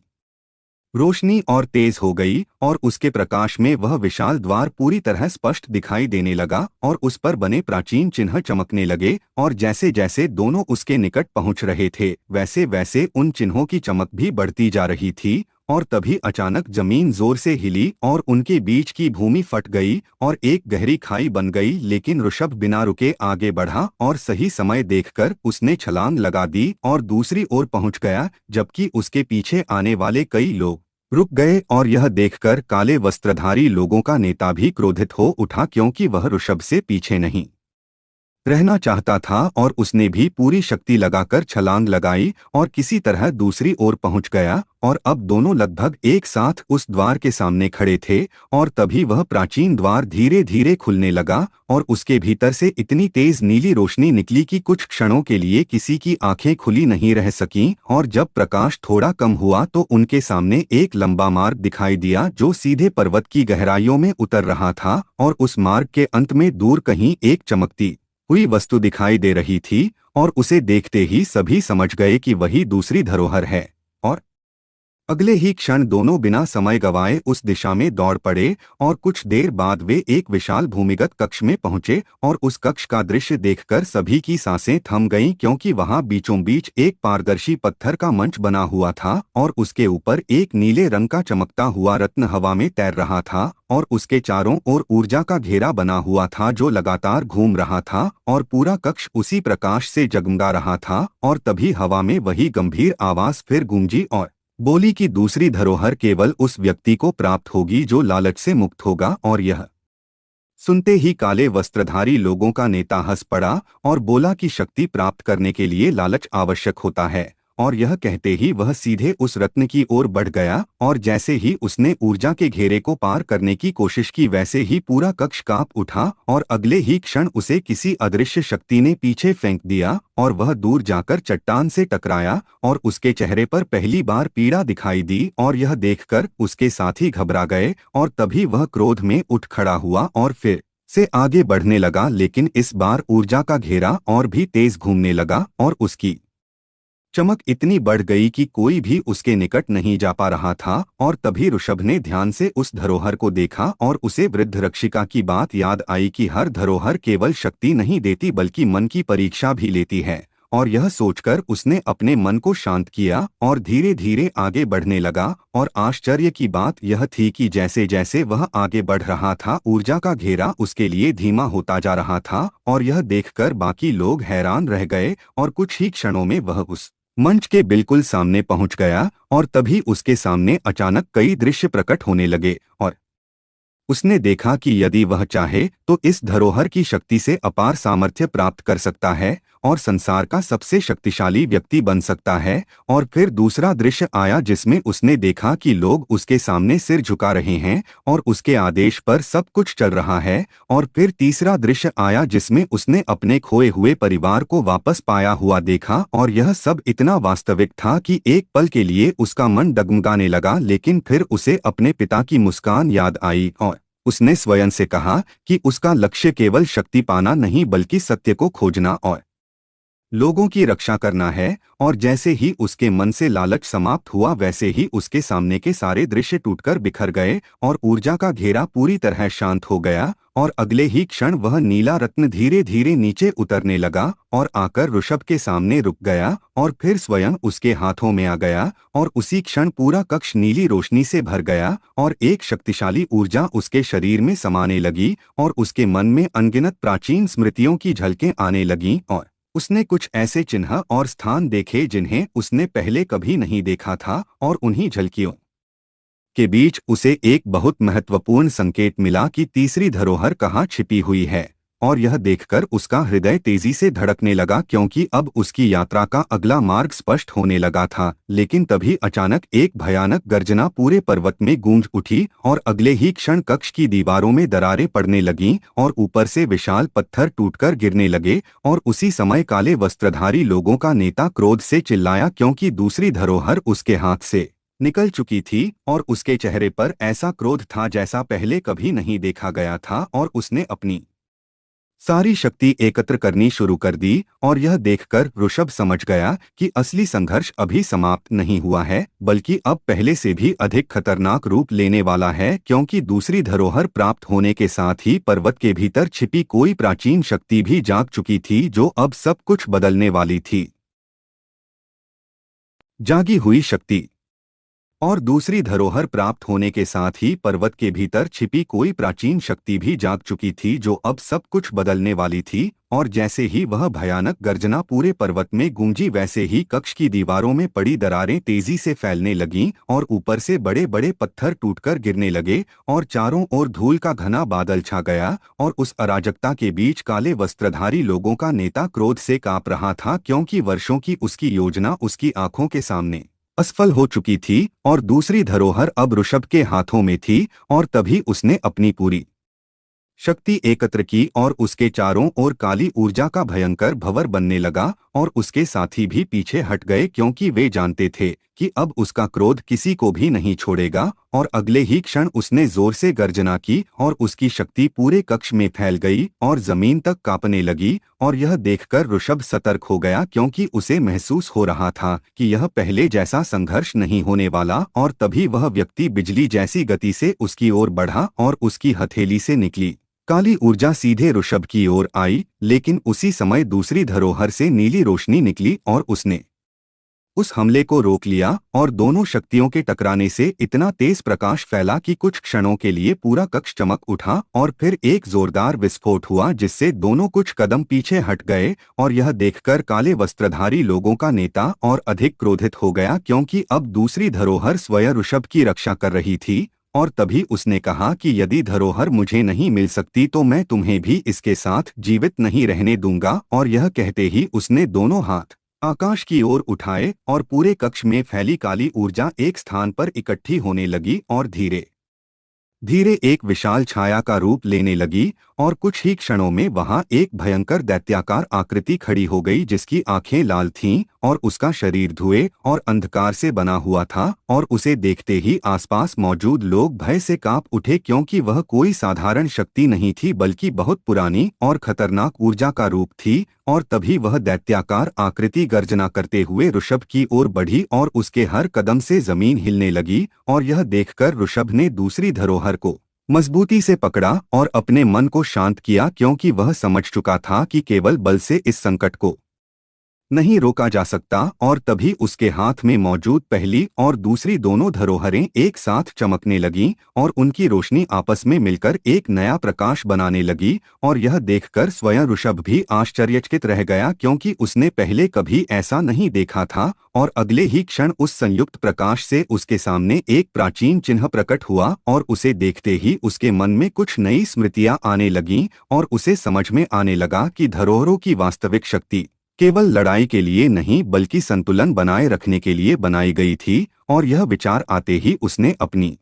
रोशनी और तेज हो गई, और उसके प्रकाश में वह विशाल द्वार पूरी तरह स्पष्ट दिखाई देने लगा, और उस पर बने प्राचीन चिन्ह चमकने लगे। और जैसे जैसे दोनों उसके निकट पहुंच रहे थे, वैसे वैसे उन चिन्हों की चमक भी बढ़ती जा रही थी। और तभी अचानक जमीन जोर से हिली और उनके बीच की भूमि फट गई और एक गहरी खाई बन गई। लेकिन ऋषभ बिना रुके आगे बढ़ा, और सही समय देखकर उसने छलांग लगा दी और दूसरी ओर पहुंच गया, जबकि उसके पीछे आने वाले कई लोग रुक गए। और यह देखकर काले वस्त्रधारी लोगों का नेता भी क्रोधित हो उठा क्योंकि वह ऋषभ से पीछे नहीं रहना चाहता था, और उसने भी पूरी शक्ति लगाकर छलांग लगाई और किसी तरह दूसरी ओर पहुंच गया। और अब दोनों लगभग एक साथ उस द्वार के सामने खड़े थे, और तभी वह प्राचीन द्वार धीरे धीरे खुलने लगा, और उसके भीतर से इतनी तेज नीली रोशनी निकली कि कुछ क्षणों के लिए किसी की आंखें खुली नहीं रह सकीं। और जब प्रकाश थोड़ा कम हुआ तो उनके सामने एक लंबा मार्ग दिखाई दिया जो सीधे पर्वत की गहराइयों में उतर रहा था, और उस मार्ग के अंत में दूर कहीं एक चमकती हुई वस्तु दिखाई दे रही थी, और उसे देखते ही सभी समझ गए कि वही दूसरी धरोहर है। और अगले ही क्षण दोनों बिना समय गवाए उस दिशा में दौड़ पड़े, और कुछ देर बाद वे एक विशाल भूमिगत कक्ष में पहुंचे। और उस कक्ष का दृश्य देखकर सभी की सांसें थम गईं क्योंकि वहां बीचों बीच एक पारदर्शी पत्थर का मंच बना हुआ था, और उसके ऊपर एक नीले रंग का चमकता हुआ रत्न हवा में तैर रहा था, और उसके चारों ओर ऊर्जा का घेरा बना हुआ था जो लगातार घूम रहा था, और पूरा कक्ष उसी प्रकाश से जगमगा रहा था। और तभी हवा में वही गंभीर आवाज फिर गूंजी और बोली कि दूसरी धरोहर केवल उस व्यक्ति को प्राप्त होगी जो लालच से मुक्त होगा। और यह सुनते ही काले वस्त्रधारी लोगों का नेता हंस पड़ा और बोला कि शक्ति प्राप्त करने के लिए लालच आवश्यक होता है। और यह कहते ही वह सीधे उस रत्न की ओर बढ़ गया, और जैसे ही उसने ऊर्जा के घेरे को पार करने की कोशिश की, वैसे ही पूरा कक्ष कांप उठा, और अगले ही क्षण उसे किसी अदृश्य शक्ति ने पीछे फेंक दिया, और वह दूर जाकर चट्टान से टकराया, और उसके चेहरे पर पहली बार पीड़ा दिखाई दी। और यह देखकर उसके साथी घबरा गए, और तभी वह क्रोध में उठ खड़ा हुआ और फिर से आगे बढ़ने लगा। लेकिन इस बार ऊर्जा का घेरा और भी तेज घूमने लगा, और उसकी चमक इतनी बढ़ गई कि कोई भी उसके निकट नहीं जा पा रहा था और तभी ऋषभ ने ध्यान से उस धरोहर को देखा और उसे वृद्ध रक्षिका की बात याद आई कि हर धरोहर केवल शक्ति नहीं देती बल्कि मन की परीक्षा भी लेती है। और यह सोचकर उसने अपने मन को शांत किया और धीरे धीरे आगे बढ़ने लगा। और आश्चर्य की बात यह थी कि जैसे जैसे वह आगे बढ़ रहा था ऊर्जा का घेरा उसके लिए धीमा होता जा रहा था और यह देखकर बाकी लोग हैरान रह गए। और कुछ ही क्षणों में वह उस मंच के बिल्कुल सामने पहुंच गया और तभी उसके सामने अचानक कई दृश्य प्रकट होने लगे और उसने देखा कि यदि वह चाहे तो इस धरोहर की शक्ति से अपार सामर्थ्य प्राप्त कर सकता है और संसार का सबसे शक्तिशाली व्यक्ति बन सकता है। और फिर दूसरा दृश्य आया जिसमें उसने देखा कि लोग उसके सामने सिर झुका रहे हैं और उसके आदेश पर सब कुछ चल रहा है। और फिर तीसरा दृश्य आया जिसमें उसने अपने खोए हुए परिवार को वापस पाया हुआ देखा और यह सब इतना वास्तविक था कि एक पल के लिए उसका मन डगमगाने लगा। लेकिन फिर उसे अपने पिता की मुस्कान याद आई और उसने स्वयं से कहा कि उसका लक्ष्य केवल शक्ति पाना नहीं बल्कि सत्य को खोजना और लोगों की रक्षा करना है। और जैसे ही उसके मन से लालच समाप्त हुआ वैसे ही उसके सामने के सारे दृश्य टूटकर बिखर गए और ऊर्जा का घेरा पूरी तरह शांत हो गया। और अगले ही क्षण वह नीला रत्न धीरे धीरे नीचे उतरने लगा और आकर ऋषभ के सामने रुक गया और फिर स्वयं उसके हाथों में आ गया। और उसी क्षण पूरा कक्ष नीली रोशनी से भर गया और एक शक्तिशाली ऊर्जा उसके शरीर में समाने लगी और उसके मन में अनगिनत प्राचीन स्मृतियों की झलकें आने लगीं। और उसने कुछ ऐसे चिन्ह और स्थान देखे जिन्हें उसने पहले कभी नहीं देखा था और उन्हीं झलकियों के बीच उसे एक बहुत महत्वपूर्ण संकेत मिला कि तीसरी धरोहर कहाँ छिपी हुई है। और यह देखकर उसका हृदय तेजी से धड़कने लगा क्योंकि अब उसकी यात्रा का अगला मार्ग स्पष्ट होने लगा था। लेकिन तभी अचानक एक भयानक गर्जना पूरे पर्वत में गूंज उठी और अगले ही क्षण कक्ष की दीवारों में दरारें पड़ने लगीं और ऊपर से विशाल पत्थर टूटकर गिरने लगे। और उसी समय काले वस्त्रधारी लोगों का नेता क्रोध से चिल्लाया क्योंकि दूसरी धरोहर उसके हाथ से निकल चुकी थी और उसके चेहरे पर ऐसा क्रोध था जैसा पहले कभी नहीं देखा गया था। और उसने अपनी सारी शक्ति एकत्र करनी शुरू कर दी और यह देखकर ऋषभ समझ गया कि असली संघर्ष अभी समाप्त नहीं हुआ है बल्कि अब पहले से भी अधिक खतरनाक रूप लेने वाला है। क्योंकि दूसरी धरोहर प्राप्त होने के साथ ही पर्वत के भीतर छिपी कोई प्राचीन शक्ति भी जाग चुकी थी जो अब सब कुछ बदलने वाली थी। जागी हुई शक्ति। और दूसरी धरोहर प्राप्त होने के साथ ही पर्वत के भीतर छिपी कोई प्राचीन शक्ति भी जाग चुकी थी जो अब सब कुछ बदलने वाली थी। और जैसे ही वह भयानक गर्जना पूरे पर्वत में गूंजी वैसे ही कक्ष की दीवारों में पड़ी दरारें तेजी से फैलने लगीं और ऊपर से बड़े बड़े पत्थर टूटकर गिरने लगे और चारों ओर धूल का घना बादल छा गया। और उस अराजकता के बीच काले वस्त्रधारी लोगों का नेता क्रोध से कांप रहा था क्योंकि वर्षों की उसकी योजना उसकी आंखों के सामने असफल हो चुकी थी और दूसरी धरोहर अब ऋषभ के हाथों में थी। और तभी उसने अपनी पूरी शक्ति एकत्र की और उसके चारों ओर काली ऊर्जा का भयंकर भंवर बनने लगा और उसके साथी भी पीछे हट गए क्योंकि वे जानते थे कि अब उसका क्रोध किसी को भी नहीं छोड़ेगा। और अगले ही क्षण उसने जोर से गर्जना की और उसकी शक्ति पूरे कक्ष में फैल गई और जमीन तक कांपने लगी। और यह देखकर ऋषभ सतर्क हो गया क्योंकि उसे महसूस हो रहा था कि यह पहले जैसा संघर्ष नहीं होने वाला। और तभी वह व्यक्ति बिजली जैसी गति से उसकी ओर बढ़ा और उसकी हथेली से निकली काली ऊर्जा सीधे ऋषभ की ओर आई। लेकिन उसी समय दूसरी धरोहर से नीली रोशनी निकली और उसने उस हमले को रोक लिया। और दोनों शक्तियों के टकराने से इतना तेज प्रकाश फैला कि कुछ क्षणों के लिए पूरा कक्ष चमक उठा और फिर एक जोरदार विस्फोट हुआ जिससे दोनों कुछ कदम पीछे हट गए। और यह देखकर काले वस्त्रधारी लोगों का नेता और अधिक क्रोधित हो गया क्योंकि अब दूसरी धरोहर स्वयं ऋषभ की रक्षा कर रही थी। और तभी उसने कहा कि यदि धरोहर मुझे नहीं मिल सकती तो मैं तुम्हें भी इसके साथ जीवित नहीं रहने दूंगा। और यह कहते ही उसने दोनों हाथ आकाश की ओर उठाए और पूरे कक्ष में फैली काली ऊर्जा एक स्थान पर इकट्ठी होने लगी और धीरे धीरे एक विशाल छाया का रूप लेने लगी। और कुछ ही क्षणों में वहां एक भयंकर दैत्याकार आकृति खड़ी हो गई जिसकी आंखें लाल थीं और उसका शरीर धुएं और अंधकार से बना हुआ था और उसे देखते ही आसपास मौजूद लोग भय से कांप उठे क्योंकि वह कोई साधारण शक्ति नहीं थी बल्कि बहुत पुरानी और खतरनाक ऊर्जा का रूप थी। और तभी वह दैत्याकार आकृति गर्जना करते हुए ऋषभ की ओर बढ़ी और उसके हर कदम से जमीन हिलने लगी और यह देखकर ऋषभ ने दूसरी धरोहर को मजबूती से पकड़ा और अपने मन को शांत किया क्योंकि वह समझ चुका था कि केवल बल से इस संकट को नहीं रोका जा सकता। और तभी उसके हाथ में मौजूद पहली और दूसरी दोनों धरोहरें एक साथ चमकने लगीं और उनकी रोशनी आपस में मिलकर एक नया प्रकाश बनाने लगी। और यह देखकर स्वयं ऋषभ भी आश्चर्यचकित रह गया क्योंकि उसने पहले कभी ऐसा नहीं देखा था। और अगले ही क्षण उस संयुक्त प्रकाश से उसके सामने एक प्राचीन चिन्ह प्रकट हुआ और उसे देखते ही उसके मन में कुछ नई स्मृतियां आने लगीं और उसे समझ में आने लगा कि धरोहरों की वास्तविक शक्ति केवल लड़ाई के लिए नहीं बल्कि संतुलन बनाए रखने के लिए बनाई गई थी। और यह विचार आते ही उसने अपनी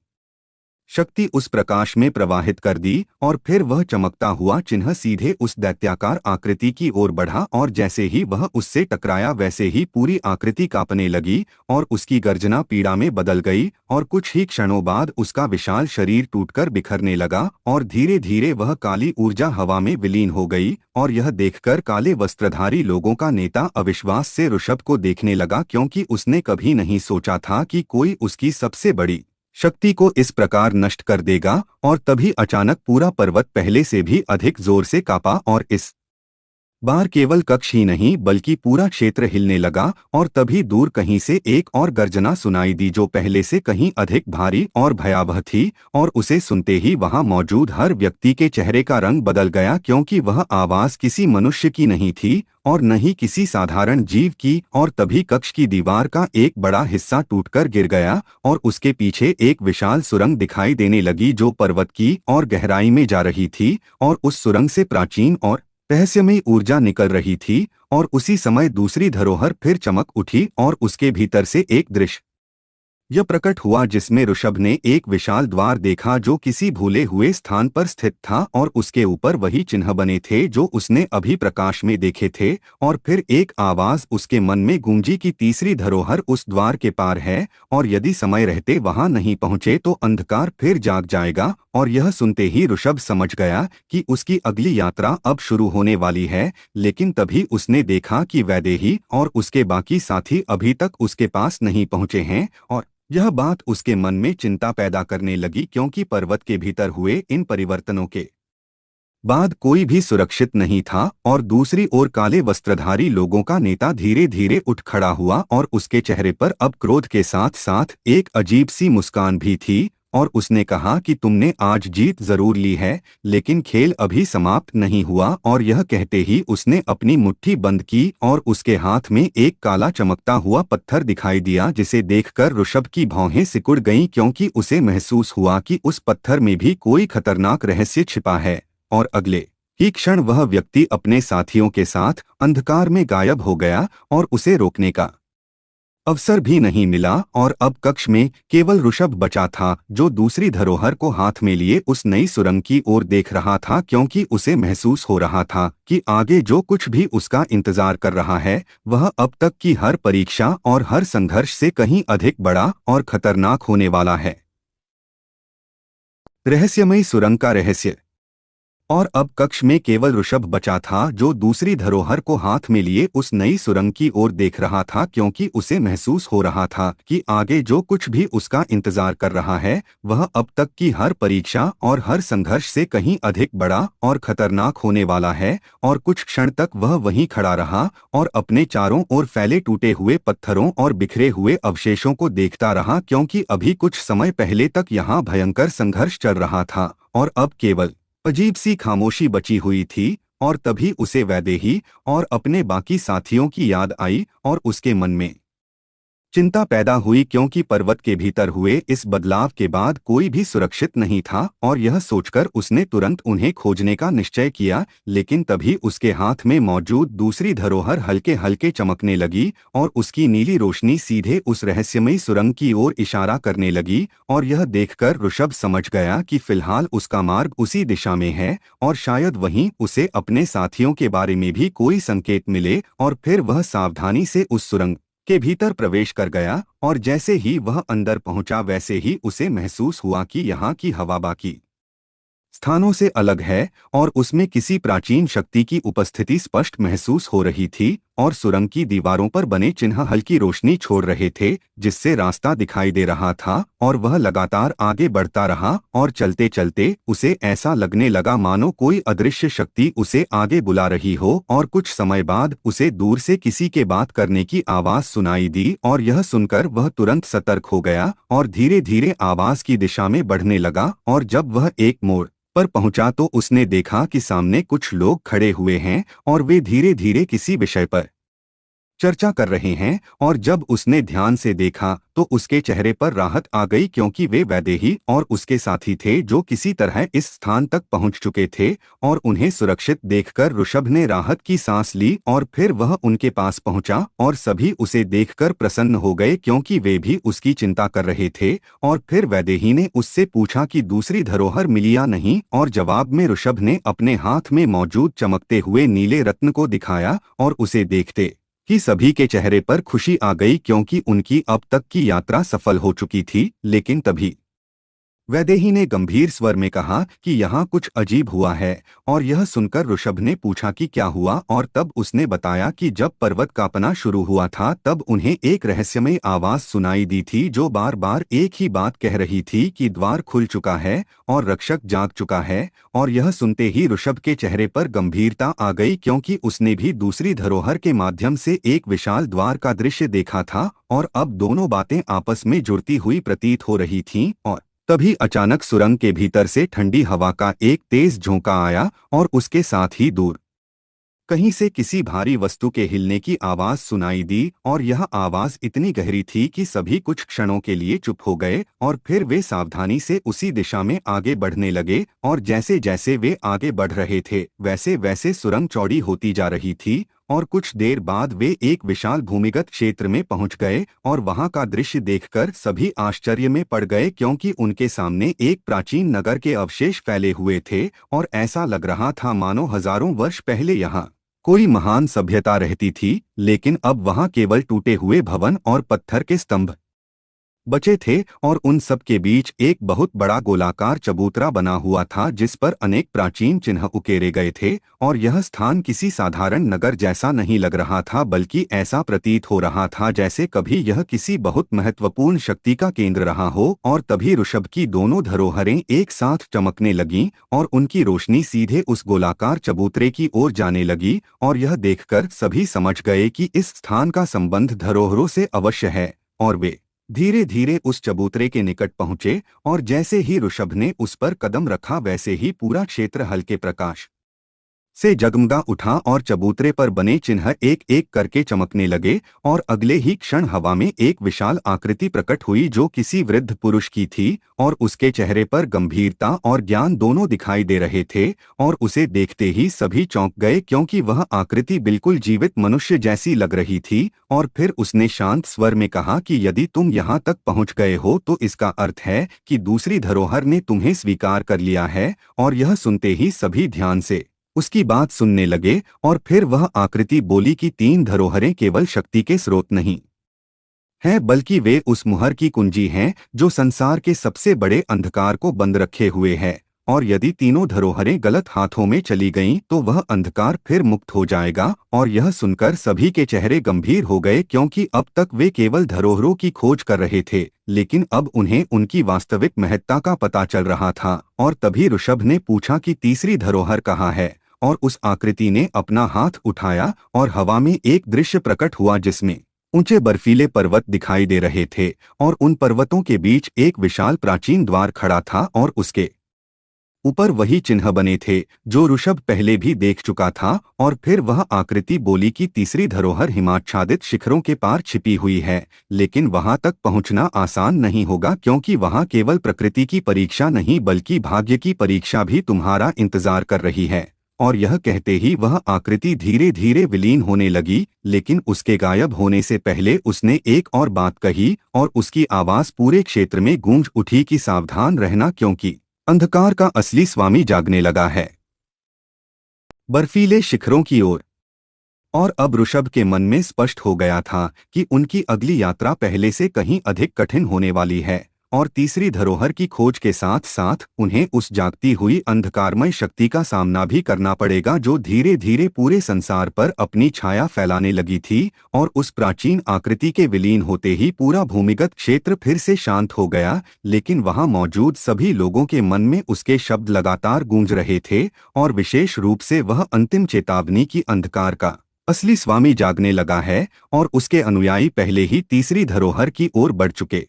शक्ति उस प्रकाश में प्रवाहित कर दी और फिर वह चमकता हुआ चिन्ह सीधे उस दैत्याकार आकृति की ओर बढ़ा और जैसे ही वह उससे टकराया वैसे ही पूरी आकृति कांपने लगी और उसकी गर्जना पीड़ा में बदल गई। और कुछ ही क्षणों बाद उसका विशाल शरीर टूटकर बिखरने लगा और धीरे धीरे वह काली ऊर्जा हवा में विलीन हो गई। और यह देखकर काले वस्त्रधारी लोगों का नेता अविश्वास से ऋषभ को देखने लगा क्योंकि उसने कभी नहीं सोचा था कि कोई उसकी सबसे बड़ी शक्ति को इस प्रकार नष्ट कर देगा। और तभी अचानक पूरा पर्वत पहले से भी अधिक जोर से कांपा और इस बार केवल कक्ष ही नहीं बल्कि पूरा क्षेत्र हिलने लगा। और तभी दूर कहीं से एक और गर्जना सुनाई दी जो पहले से कहीं अधिक भारी और भयावह थी। और उसे सुनते ही वहां मौजूद हर व्यक्ति के चेहरे का रंग बदल गया क्योंकि वह आवाज किसी मनुष्य की नहीं थी और न ही किसी साधारण जीव की। और तभी कक्ष की दीवार का एक बड़ा हिस्सा टूटकर गिर गया और उसके पीछे एक विशाल सुरंग दिखाई देने लगी जो पर्वत की और गहराई में जा रही थी। और उस सुरंग से प्राचीन और रहस्यमयी ऊर्जा निकल रही थी। और उसी समय दूसरी धरोहर फिर चमक उठी और उसके भीतर से एक दृश्य यह प्रकट हुआ जिसमें ऋषभ ने एक विशाल द्वार देखा जो किसी भूले हुए स्थान पर स्थित था और उसके ऊपर वही चिन्ह बने थे जो उसने अभी प्रकाश में देखे थे। और फिर एक आवाज उसके मन में गूंजी कि तीसरी धरोहर उस द्वार के पार है और यदि समय रहते वहां नहीं पहुंचे तो अंधकार फिर जाग जाएगा। और यह सुनते ही ऋषभ समझ गया कि उसकी अगली यात्रा अब शुरू होने वाली है। लेकिन तभी उसने देखा कि वैदेही और उसके बाकी साथी अभी तक उसके पास नहीं पहुंचे हैं। और यह बात उसके मन में चिंता पैदा करने लगी क्योंकि पर्वत के भीतर हुए इन परिवर्तनों के बाद कोई भी सुरक्षित नहीं था। और दूसरी ओर काले वस्त्रधारी लोगों का नेता धीरे धीरे उठ खड़ा हुआ और उसके चेहरे पर अब क्रोध के साथ साथ एक अजीब सी मुस्कान भी थी। और उसने कहा कि तुमने आज जीत जरूर ली है लेकिन खेल अभी समाप्त नहीं हुआ। और यह कहते ही उसने अपनी मुट्ठी बंद की और उसके हाथ में एक काला चमकता हुआ पत्थर दिखाई दिया जिसे देखकर ऋषभ की भौहें सिकुड़ गईं क्योंकि उसे महसूस हुआ कि उस पत्थर में भी कोई खतरनाक रहस्य छिपा है। और अगले ही क्षण वह व्यक्ति अपने साथियों के साथ अंधकार में गायब हो गया और उसे रोकने का अवसर भी नहीं मिला। और अब कक्ष में केवल ऋषभ बचा था जो दूसरी धरोहर को हाथ में लिए उस नई सुरंग की ओर देख रहा था क्योंकि उसे महसूस हो रहा था कि आगे जो कुछ भी उसका इंतजार कर रहा है वह अब तक की हर परीक्षा और हर संघर्ष से कहीं अधिक बड़ा और खतरनाक होने वाला है। रहस्यमयी सुरंग का रहस्य। और अब कक्ष में केवल ऋषभ बचा था जो दूसरी धरोहर को हाथ में लिए उस नई सुरंग की ओर देख रहा था क्योंकि उसे महसूस हो रहा था कि आगे जो कुछ भी उसका इंतजार कर रहा है वह अब तक की हर परीक्षा और हर संघर्ष से कहीं अधिक बड़ा और खतरनाक होने वाला है। और कुछ क्षण तक वह वहीं खड़ा रहा और अपने चारों ओर फैले टूटे हुए पत्थरों और बिखरे हुए अवशेषों को देखता रहा क्योंकि अभी कुछ समय पहले तक यहाँ भयंकर संघर्ष चल रहा था और अब केवल अजीब सी खामोशी बची हुई थी। और तभी उसे वैदेही और अपने बाकी साथियों की याद आई और उसके मन में चिंता पैदा हुई क्योंकि पर्वत के भीतर हुए इस बदलाव के बाद कोई भी सुरक्षित नहीं था और यह सोचकर उसने तुरंत उन्हें खोजने का निश्चय किया। लेकिन तभी उसके हाथ में मौजूद दूसरी धरोहर हल्के हल्के चमकने लगी और उसकी नीली रोशनी सीधे उस रहस्यमयी सुरंग की ओर इशारा करने लगी। और यह देखकर ऋषभ समझ गया कि फिलहाल उसका मार्ग उसी दिशा में है और शायद वहीं उसे अपने साथियों के बारे में भी कोई संकेत मिले। और फिर वह सावधानी से उस सुरंग के भीतर प्रवेश कर गया और जैसे ही वह अंदर पहुंचा वैसे ही उसे महसूस हुआ कि यहाँ की हवा बाकी स्थानों से अलग है और उसमें किसी प्राचीन शक्ति की उपस्थिति स्पष्ट महसूस हो रही थी। और सुरंग की दीवारों पर बने चिन्ह हल्की रोशनी छोड़ रहे थे जिससे रास्ता दिखाई दे रहा था। और वह लगातार आगे बढ़ता रहा और चलते चलते उसे ऐसा लगने लगा मानो कोई अदृश्य शक्ति उसे आगे बुला रही हो। और कुछ समय बाद उसे दूर से किसी के बात करने की आवाज सुनाई दी और यह सुनकर वह तुरंत सतर्क हो गया और धीरे धीरे आवाज की दिशा में बढ़ने लगा। और जब वह एक मोड़ पर पहुंचा तो उसने देखा कि सामने कुछ लोग खड़े हुए हैं और वे धीरे धीरे किसी विषय पर चर्चा कर रहे हैं। और जब उसने ध्यान से देखा तो उसके चेहरे पर राहत आ गई क्योंकि वे वैदेही और उसके साथी थे जो किसी तरह इस स्थान तक पहुंच चुके थे। और उन्हें सुरक्षित देखकर ऋषभ ने राहत की सांस ली और फिर वह उनके पास पहुंचा और सभी उसे देखकर प्रसन्न हो गए क्योंकि वे भी उसकी चिंता कर रहे थे। और फिर वैदेही ने उससे पूछा कि दूसरी धरोहर मिली या नहीं और जवाब में ऋषभ ने अपने हाथ में मौजूद चमकते हुए नीले रत्न को दिखाया। और उसे देखते कि सभी के चेहरे पर खुशी आ गई क्योंकि उनकी अब तक की यात्रा सफल हो चुकी थी। लेकिन तभी वैदेही ने गंभीर स्वर में कहा कि यहाँ कुछ अजीब हुआ है। और यह सुनकर ऋषभ ने पूछा कि क्या हुआ और तब उसने बताया कि जब पर्वत कांपना शुरू हुआ था तब उन्हें एक रहस्यमय आवाज सुनाई दी थी जो बार बार एक ही बात कह रही थी कि द्वार खुल चुका है और रक्षक जाग चुका है। और यह सुनते ही ऋषभ के चेहरे पर गंभीरता आ गई क्योंकि उसने भी दूसरी धरोहर के माध्यम से एक विशाल द्वार का दृश्य देखा था और अब दोनों बातें आपस में जुड़ती हुई प्रतीत हो रही थीं। और तभी अचानक सुरंग के भीतर से ठंडी हवा का एक तेज झोंका आया और उसके साथ ही दूर कहीं से किसी भारी वस्तु के हिलने की आवाज सुनाई दी। और यह आवाज इतनी गहरी थी कि सभी कुछ क्षणों के लिए चुप हो गए और फिर वे सावधानी से उसी दिशा में आगे बढ़ने लगे। और जैसे जैसे वे आगे बढ़ रहे थे वैसे वैसे सुरंग चौड़ी होती जा रही थी और कुछ देर बाद वे एक विशाल भूमिगत क्षेत्र में पहुंच गए। और वहां का दृश्य देखकर सभी आश्चर्य में पड़ गए क्योंकि उनके सामने एक प्राचीन नगर के अवशेष फैले हुए थे और ऐसा लग रहा था मानो हजारों वर्ष पहले यहाँ कोई महान सभ्यता रहती थी। लेकिन अब वहां केवल टूटे हुए भवन और पत्थर के स्तंभ बचे थे और उन सब के बीच एक बहुत बड़ा गोलाकार चबूतरा बना हुआ था जिस पर अनेक प्राचीन चिन्ह उकेरे गए थे। और यह स्थान किसी साधारण नगर जैसा नहीं लग रहा था बल्कि ऐसा प्रतीत हो रहा था जैसे कभी यह किसी बहुत महत्वपूर्ण शक्ति का केंद्र रहा हो। और तभी ऋषभ की दोनों धरोहरें एक साथ चमकने लगीं और उनकी रोशनी सीधे उस गोलाकार चबूतरे की ओर जाने लगी। और यह देखकर सभी समझ गए कि इस स्थान का संबंध धरोहरों से अवश्य है। और वे धीरे धीरे उस चबूतरे के निकट पहुंचे और जैसे ही ऋषभ ने उस पर कदम रखा वैसे ही पूरा क्षेत्र हल्के प्रकाश से जगमगा उठा और चबूतरे पर बने चिन्ह एक एक करके चमकने लगे। और अगले ही क्षण हवा में एक विशाल आकृति प्रकट हुई जो किसी वृद्ध पुरुष की थी और उसके चेहरे पर गंभीरता और ज्ञान दोनों दिखाई दे रहे थे। और उसे देखते ही सभी चौंक गए क्योंकि वह आकृति बिल्कुल जीवित मनुष्य जैसी लग रही थी। और फिर उसने शांत स्वर में कहा कि यदि तुम यहाँ तक पहुँच गए हो तो इसका अर्थ है कि दूसरी धरोहर ने तुम्हें स्वीकार कर लिया है। और यह सुनते ही सभी ध्यान से उसकी बात सुनने लगे। और फिर वह आकृति बोली कि 3 धरोहरें केवल शक्ति के स्रोत नहीं हैं बल्कि वे उस मुहर की कुंजी हैं जो संसार के सबसे बड़े अंधकार को बंद रखे हुए है। और यदि तीनों धरोहरें गलत हाथों में चली गईं तो वह अंधकार फिर मुक्त हो जाएगा। और यह सुनकर सभी के चेहरे गंभीर हो गए क्योंकि अब तक वे केवल धरोहरों की खोज कर रहे थे लेकिन अब उन्हें उनकी वास्तविक महत्ता का पता चल रहा था। और तभी ऋषभ ने पूछा कि तीसरी धरोहर कहाँ है। और उस आकृति ने अपना हाथ उठाया और हवा में एक दृश्य प्रकट हुआ जिसमें ऊंचे बर्फीले पर्वत दिखाई दे रहे थे और उन पर्वतों के बीच एक विशाल प्राचीन द्वार खड़ा था और उसके ऊपर वही चिन्ह बने थे जो ऋषभ पहले भी देख चुका था, और फिर वह आकृति बोली कि तीसरी धरोहर हिमाच्छादित शिखरों के पार छिपी हुई है, लेकिन वहां तक पहुंचना आसान नहीं होगा क्योंकि वहां केवल प्रकृति की परीक्षा नहीं बल्कि भाग्य की परीक्षा भी तुम्हारा इंतजार कर रही है। और यह कहते ही वह आकृति धीरे धीरे विलीन होने लगी, लेकिन उसके गायब होने से पहले उसने एक और बात कही, और उसकी आवाज पूरे क्षेत्र में गूंज उठी कि सावधान रहना क्योंकि अंधकार का असली स्वामी जागने लगा है बर्फीले शिखरों की ओर। और अब ऋषभ के मन में स्पष्ट हो गया था कि उनकी अगली यात्रा पहले से कहीं अधिक कठिन होने वाली है, और तीसरी धरोहर की खोज के साथ साथ उन्हें उस जागती हुई अंधकारमय शक्ति का सामना भी करना पड़ेगा जो धीरे धीरे पूरे संसार पर अपनी छाया फैलाने लगी थी। और उस प्राचीन आकृति के विलीन होते ही पूरा भूमिगत क्षेत्र फिर से शांत हो गया, लेकिन वहां मौजूद सभी लोगों के मन में उसके शब्द लगातार गूंज रहे थे, और विशेष रूप से वह अंतिम चेतावनी की अंधकार का असली स्वामी जागने लगा है, और उसके अनुयायी पहले ही तीसरी धरोहर की ओर बढ़ चुके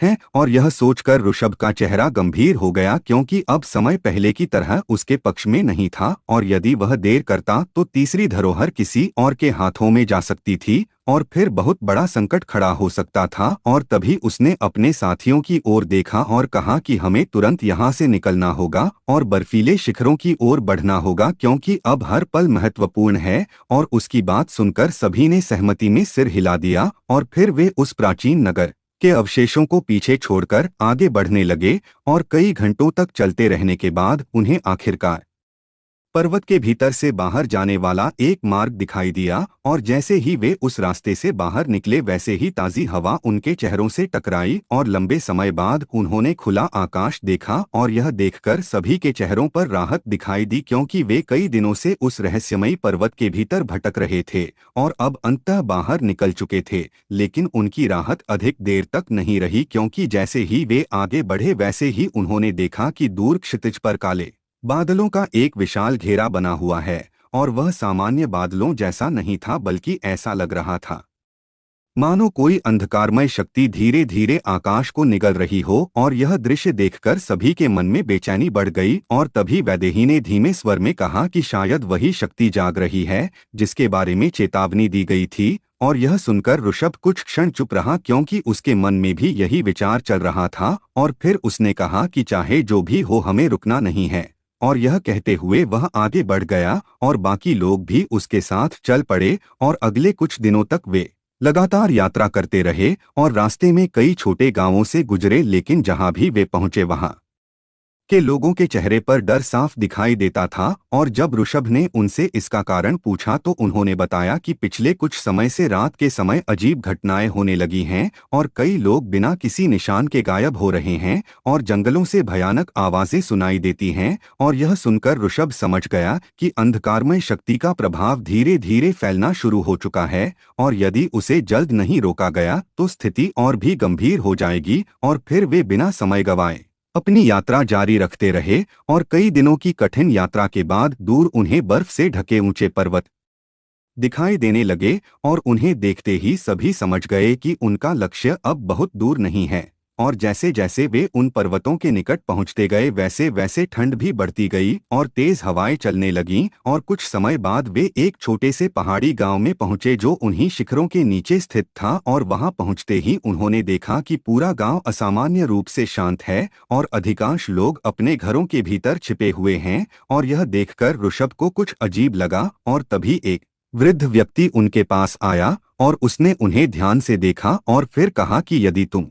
हैं। और यह सोचकर ऋषभ का चेहरा गंभीर हो गया क्योंकि अब समय पहले की तरह उसके पक्ष में नहीं था, और यदि वह देर करता तो तीसरी धरोहर किसी और के हाथों में जा सकती थी, और फिर बहुत बड़ा संकट खड़ा हो सकता था। और तभी उसने अपने साथियों की ओर देखा और कहा कि हमें तुरंत यहाँ से निकलना होगा और बर्फीले शिखरों की ओर बढ़ना होगा क्योंकि अब हर पल महत्वपूर्ण है। और उसकी बात सुनकर सभी ने सहमति में सिर हिला दिया, और फिर वे उस प्राचीन नगर के अवशेषों को पीछे छोड़कर आगे बढ़ने लगे, और कई घंटों तक चलते रहने के बाद उन्हें आखिरकार पर्वत के भीतर से बाहर जाने वाला एक मार्ग दिखाई दिया। और जैसे ही वे उस रास्ते से बाहर निकले वैसे ही ताज़ी हवा उनके चेहरों से टकराई, और लंबे समय बाद उन्होंने खुला आकाश देखा। और यह देखकर सभी के चेहरों पर राहत दिखाई दी क्योंकि वे कई दिनों से उस रहस्यमयी पर्वत के भीतर भटक रहे थे और अब अंततः बाहर निकल चुके थे। लेकिन उनकी राहत अधिक देर तक नहीं रही क्योंकि जैसे ही वे आगे बढ़े वैसे ही उन्होंने देखा कि दूर क्षितिज पर काले बादलों का एक विशाल घेरा बना हुआ है, और वह सामान्य बादलों जैसा नहीं था बल्कि ऐसा लग रहा था मानो कोई अंधकारमय शक्ति धीरे धीरे आकाश को निगल रही हो। और यह दृश्य देखकर सभी के मन में बेचैनी बढ़ गई, और तभी वैदेही ने धीमे स्वर में कहा कि शायद वही शक्ति जाग रही है जिसके बारे में चेतावनी दी गई थी। और यह सुनकर ऋषभ कुछ क्षण चुप रहा क्योंकि उसके मन में भी यही विचार चल रहा था, और फिर उसने कहा कि चाहे जो भी हो हमें रुकना नहीं है। और यह कहते हुए वह आगे बढ़ गया, और बाकी लोग भी उसके साथ चल पड़े, और अगले कुछ दिनों तक वे लगातार यात्रा करते रहे और रास्ते में कई छोटे गांवों से गुजरे, लेकिन जहां भी वे पहुंचे वहां के लोगों के चेहरे पर डर साफ दिखाई देता था। और जब ऋषभ ने उनसे इसका कारण पूछा तो उन्होंने बताया कि पिछले कुछ समय से रात के समय अजीब घटनाएं होने लगी हैं, और कई लोग बिना किसी निशान के गायब हो रहे हैं, और जंगलों से भयानक आवाजें सुनाई देती हैं। और यह सुनकर ऋषभ समझ गया कि अंधकारमय शक्ति का प्रभाव धीरे धीरे फैलना शुरू हो चुका है, और यदि उसे जल्द नहीं रोका गया तो स्थिति और भी गंभीर हो जाएगी। और फिर वे बिना समय गंवाए अपनी यात्रा जारी रखते रहे, और कई दिनों की कठिन यात्रा के बाद दूर उन्हें बर्फ से ढके ऊंचे पर्वत दिखाई देने लगे, और उन्हें देखते ही सभी समझ गए कि उनका लक्ष्य अब बहुत दूर नहीं है। और जैसे जैसे वे उन पर्वतों के निकट पहुंचते गए वैसे वैसे ठंड भी बढ़ती गई और तेज हवाएं चलने लगीं, और कुछ समय बाद वे एक छोटे से पहाड़ी गांव में पहुंचे जो उन्हीं शिखरों के नीचे स्थित था। और वहां पहुंचते ही उन्होंने देखा कि पूरा गांव असामान्य रूप से शांत है, और अधिकांश लोग अपने घरों के भीतर छिपे हुए हैं। और यह देखकर ऋषभ को कुछ अजीब लगा, और तभी एक वृद्ध व्यक्ति उनके पास आया, और उसने उन्हें ध्यान से देखा और फिर कहा कि यदि तुम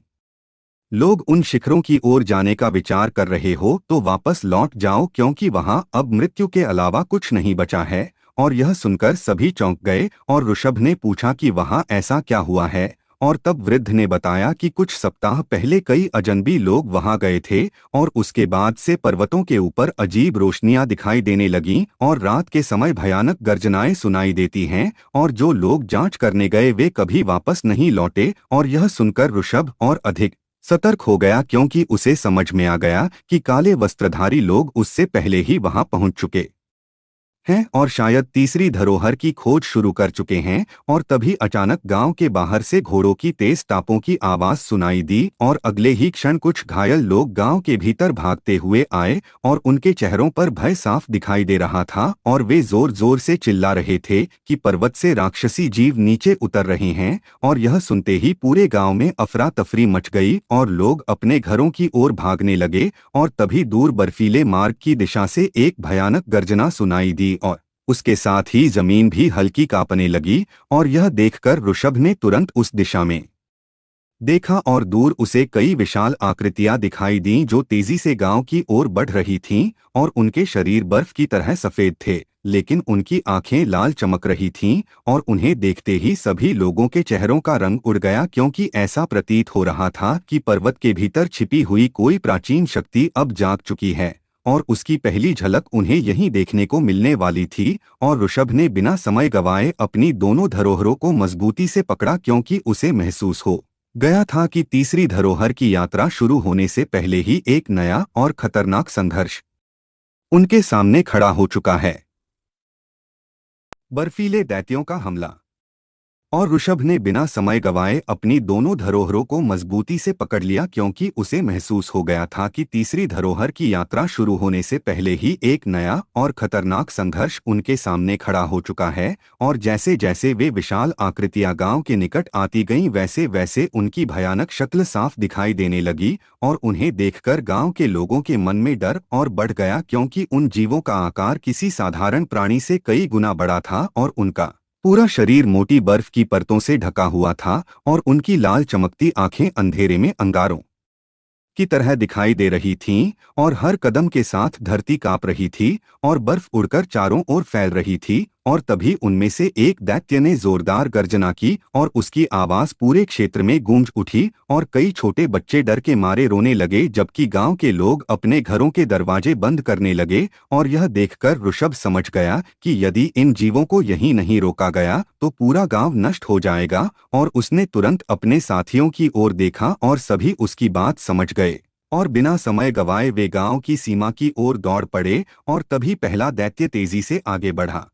लोग उन शिखरों की ओर जाने का विचार कर रहे हो तो वापस लौट जाओ क्योंकि वहां अब मृत्यु के अलावा कुछ नहीं बचा है। और यह सुनकर सभी चौंक गए, और ऋषभ ने पूछा कि वहां ऐसा क्या हुआ है। और तब वृद्ध ने बताया कि कुछ सप्ताह पहले कई अजनबी लोग वहां गए थे, और उसके बाद से पर्वतों के ऊपर अजीब रोशनियां दिखाई देने लगीं, और रात के समय भयानक गर्जनाएं सुनाई देती हैं, और जो लोग जांच करने गए वे कभी वापस नहीं लौटे। और यह सुनकर ऋषभ और अधिक सतर्क हो गया क्योंकि उसे समझ में आ गया कि काले वस्त्रधारी लोग उससे पहले ही वहां पहुंच चुके हैं और शायद तीसरी धरोहर की खोज शुरू कर चुके हैं। और तभी अचानक गांव के बाहर से घोड़ों की तेज टापों की आवाज सुनाई दी और अगले ही क्षण कुछ घायल लोग गांव के भीतर भागते हुए आए और उनके चेहरों पर भय साफ दिखाई दे रहा था और वे जोर जोर से चिल्ला रहे थे कि पर्वत से राक्षसी जीव नीचे उतर रहे हैं। और यह सुनते ही पूरे गांव में अफरा तफरी मच गई और लोग अपने घरों की ओर भागने लगे। और तभी दूर बर्फीले मार्ग की दिशा से एक भयानक गर्जना सुनाई दी और उसके साथ ही जमीन भी हल्की कांपने लगी। और यह देखकर ऋषभ ने तुरंत उस दिशा में देखा और दूर उसे कई विशाल आकृतियां दिखाई दीं जो तेजी से गांव की ओर बढ़ रही थीं। और उनके शरीर बर्फ की तरह सफेद थे, लेकिन उनकी आंखें लाल चमक रही थीं। और उन्हें देखते ही सभी लोगों के चेहरों का रंग उड़ गया, क्योंकि ऐसा प्रतीत हो रहा था कि पर्वत के भीतर छिपी हुई कोई प्राचीन शक्ति अब जाग चुकी है। और उसकी पहली झलक उन्हें यहीं देखने को मिलने वाली थी। और ऋषभ ने बिना समय गंवाए अपनी दोनों धरोहरों को मजबूती से पकड़ा, क्योंकि उसे महसूस हो गया था कि तीसरी धरोहर की यात्रा शुरू होने से पहले ही एक नया और खतरनाक संघर्ष उनके सामने खड़ा हो चुका है। बर्फीले दैत्यों का हमला। और ऋषभ ने बिना समय गंवाए अपनी दोनों धरोहरों को मजबूती से पकड़ लिया, क्योंकि उसे महसूस हो गया था कि तीसरी धरोहर की यात्रा शुरू होने से पहले ही एक नया और खतरनाक संघर्ष उनके सामने खड़ा हो चुका है। और जैसे जैसे वे विशाल आकृतियां गांव के निकट आती गईं, वैसे वैसे उनकी भयानक शक्ल साफ दिखाई देने लगी। और उन्हें देखकर गांव के लोगों के मन में डर और बढ़ गया, क्योंकि उन जीवों का आकार किसी साधारण प्राणी से कई गुना बड़ा था और उनका पूरा शरीर मोटी बर्फ की परतों से ढका हुआ था। और उनकी लाल चमकती आंखें अंधेरे में अंगारों की तरह दिखाई दे रही थीं। और हर कदम के साथ धरती कांप रही थी और बर्फ उड़कर चारों ओर फैल रही थी। और तभी उनमें से एक दैत्य ने जोरदार गर्जना की और उसकी आवाज पूरे क्षेत्र में गूंज उठी और कई छोटे बच्चे डर के मारे रोने लगे, जबकि गांव के लोग अपने घरों के दरवाजे बंद करने लगे। और यह देखकर ऋषभ समझ गया कि यदि इन जीवों को यहीं नहीं रोका गया तो पूरा गांव नष्ट हो जाएगा। और उसने तुरंत अपने साथियों की ओर देखा और सभी उसकी बात समझ गए और बिना समय गंवाए वे गांव की सीमा की ओर दौड़ पड़े। और तभी पहला दैत्य तेजी से आगे बढ़ा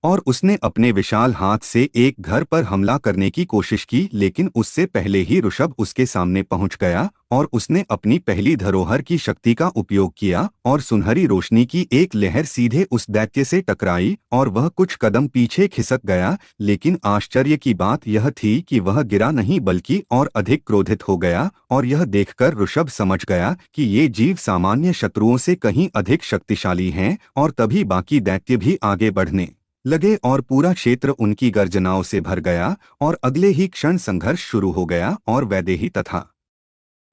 और उसने अपने विशाल हाथ से एक घर पर हमला करने की कोशिश की, लेकिन उससे पहले ही ऋषभ उसके सामने पहुंच गया और उसने अपनी पहली धरोहर की शक्ति का उपयोग किया और सुनहरी रोशनी की एक लहर सीधे उस दैत्य से टकराई और वह कुछ कदम पीछे खिसक गया। लेकिन आश्चर्य की बात यह थी कि वह गिरा नहीं, बल्कि और अधिक क्रोधित हो गया। और यह देखकर ऋषभ समझ गया कि ये जीव सामान्य शत्रुओं से कहीं अधिक शक्तिशाली हैं। और तभी बाकी दैत्य भी आगे बढ़ने लगे और पूरा क्षेत्र उनकी गर्जनाओं से भर गया। और अगले ही क्षण संघर्ष शुरू हो गया और वैदेही तथा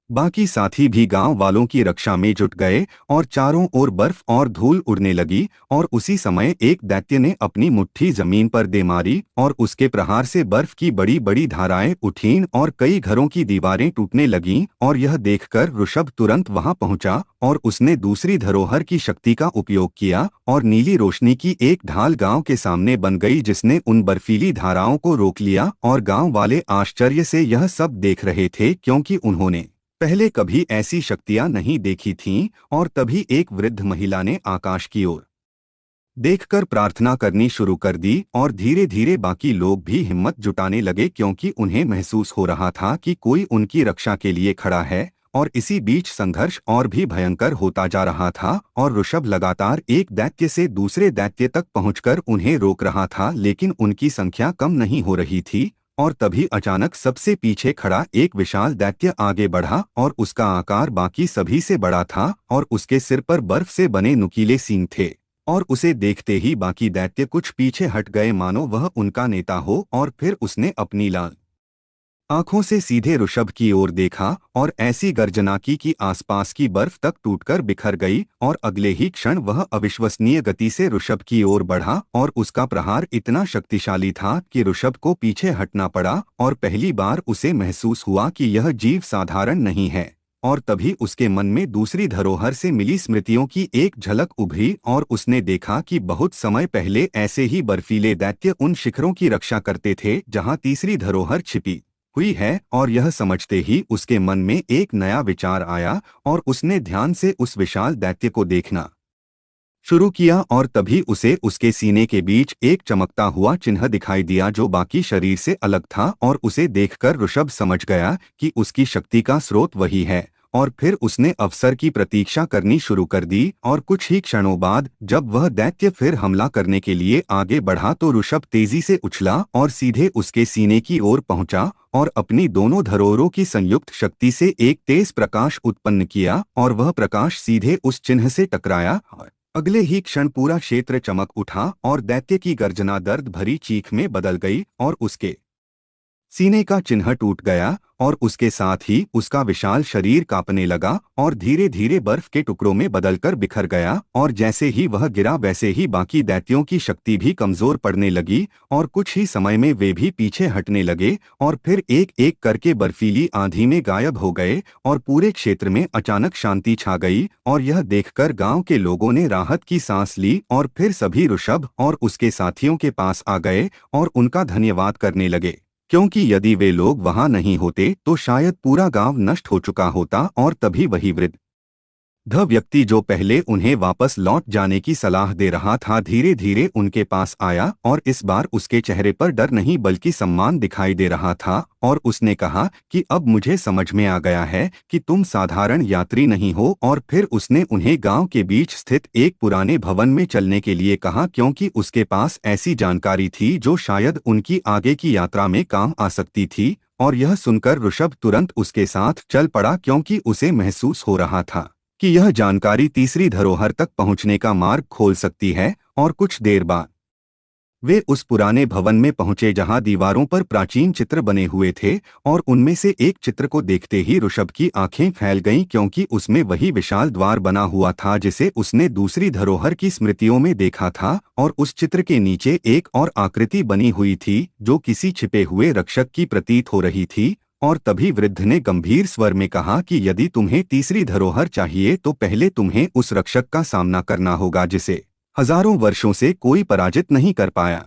बाकी साथी भी गांव वालों की रक्षा में जुट गए और चारों ओर बर्फ और धूल उड़ने लगी। और उसी समय एक दैत्य ने अपनी मुट्ठी जमीन पर दे मारी और उसके प्रहार से बर्फ की बड़ी बड़ी धाराएं उठीं और कई घरों की दीवारें टूटने लगीं। और यह देखकर ऋषभ तुरंत वहां पहुंचा और उसने दूसरी धरोहर की शक्ति का उपयोग किया और नीली रोशनी की एक ढाल गांव के सामने बन गई, जिसने उन बर्फीली धाराओं को रोक लिया। और गांव वाले आश्चर्य से यह सब देख रहे थे, क्योंकि उन्होंने पहले कभी ऐसी शक्तियां नहीं देखी थीं। और तभी एक वृद्ध महिला ने आकाश की ओर देखकर प्रार्थना करनी शुरू कर दी और धीरे धीरे बाकी लोग भी हिम्मत जुटाने लगे, क्योंकि उन्हें महसूस हो रहा था कि कोई उनकी रक्षा के लिए खड़ा है। और इसी बीच संघर्ष और भी भयंकर होता जा रहा था और ऋषभ लगातार एक दैत्य से दूसरे दैत्य तक पहुंचकर उन्हें रोक रहा था, लेकिन उनकी संख्या कम नहीं हो रही थी। और तभी अचानक सबसे पीछे खड़ा एक विशाल दैत्य आगे बढ़ा और उसका आकार बाकी सभी से बड़ा था और उसके सिर पर बर्फ से बने नुकीले सींग थे। और उसे देखते ही बाकी दैत्य कुछ पीछे हट गए, मानो वह उनका नेता हो। और फिर उसने अपनी लाल आंखों से सीधे ऋषभ की ओर देखा और ऐसी गर्जना की कि आसपास की बर्फ तक टूटकर बिखर गई। और अगले ही क्षण वह अविश्वसनीय गति से ऋषभ की ओर बढ़ा और उसका प्रहार इतना शक्तिशाली था कि ऋषभ को पीछे हटना पड़ा। और पहली बार उसे महसूस हुआ कि यह जीव साधारण नहीं है। और तभी उसके मन में दूसरी धरोहर से मिली स्मृतियों की एक झलक उभरी और उसने देखा कि बहुत समय पहले ऐसे ही बर्फीले दैत्य उन शिखरों की रक्षा करते थे जहां तीसरी धरोहर छिपी हुई है। और यह समझते ही उसके मन में एक नया विचार आया और उसने ध्यान से उस विशाल दैत्य को देखना शुरू किया और तभी उसे उसके सीने के बीच एक चमकता हुआ चिन्ह दिखाई दिया जो बाकी शरीर से अलग था और उसे देखकर ऋषभ समझ गया कि उसकी शक्ति का स्रोत वही है। और फिर उसने अवसर की प्रतीक्षा करनी शुरू कर दी और कुछ ही क्षणों बाद जब वह दैत्य फिर हमला करने के लिए आगे बढ़ा तो ऋषभ तेजी से उछला और सीधे उसके सीने की ओर पहुंचा और अपनी दोनों धरोहरों की संयुक्त शक्ति से एक तेज प्रकाश उत्पन्न किया और वह प्रकाश सीधे उस चिन्ह से टकराया। अगले ही क्षण पूरा क्षेत्र चमक उठा और दैत्य की गर्जना दर्द भरी चीख में बदल गई और उसके सीने का चिन्ह टूट गया और उसके साथ ही उसका विशाल शरीर कांपने लगा और धीरे धीरे बर्फ के टुकड़ों में बदलकर बिखर गया और जैसे ही वह गिरा वैसे ही बाकी दैत्यों की शक्ति भी कमजोर पड़ने लगी और कुछ ही समय में वे भी पीछे हटने लगे और फिर एक एक करके बर्फीली आंधी में गायब हो गए और पूरे क्षेत्र में अचानक शांति छा गई। और यह देखकर गांव के लोगों ने राहत की सांस ली और फिर सभी ऋषभ और उसके साथियों के पास आ गए और उनका धन्यवाद करने लगे, क्योंकि यदि वे लोग वहां नहीं होते तो शायद पूरा गांव नष्ट हो चुका होता। और तभी वही वृद्ध व्यक्ति जो पहले उन्हें वापस लौट जाने की सलाह दे रहा था धीरे धीरे उनके पास आया और इस बार उसके चेहरे पर डर नहीं बल्कि सम्मान दिखाई दे रहा था और उसने कहा कि अब मुझे समझ में आ गया है कि तुम साधारण यात्री नहीं हो। और फिर उसने उन्हें गांव के बीच स्थित एक पुराने भवन में चलने के लिए कहा क्योंकि उसके पास ऐसी जानकारी थी जो शायद उनकी आगे की यात्रा में काम आ सकती थी। और यह सुनकर ऋषभ तुरंत उसके साथ चल पड़ा क्योंकि उसे महसूस हो रहा था कि यह जानकारी तीसरी धरोहर तक पहुंचने का मार्ग खोल सकती है। और कुछ देर बाद वे उस पुराने भवन में पहुंचे जहां दीवारों पर प्राचीन चित्र बने हुए थे और उनमें से एक चित्र को देखते ही ऋषभ की आंखें फैल गईं क्योंकि उसमें वही विशाल द्वार बना हुआ था जिसे उसने दूसरी धरोहर की स्मृतियों में देखा था। और उस चित्र के नीचे एक और आकृति बनी हुई थी जो किसी छिपे हुए रक्षक की प्रतीत हो रही थी। और तभी वृद्ध ने गंभीर स्वर में कहा कि यदि तुम्हें तीसरी धरोहर चाहिए तो पहले तुम्हें उस रक्षक का सामना करना होगा जिसे हजारों वर्षों से कोई पराजित नहीं कर पाया।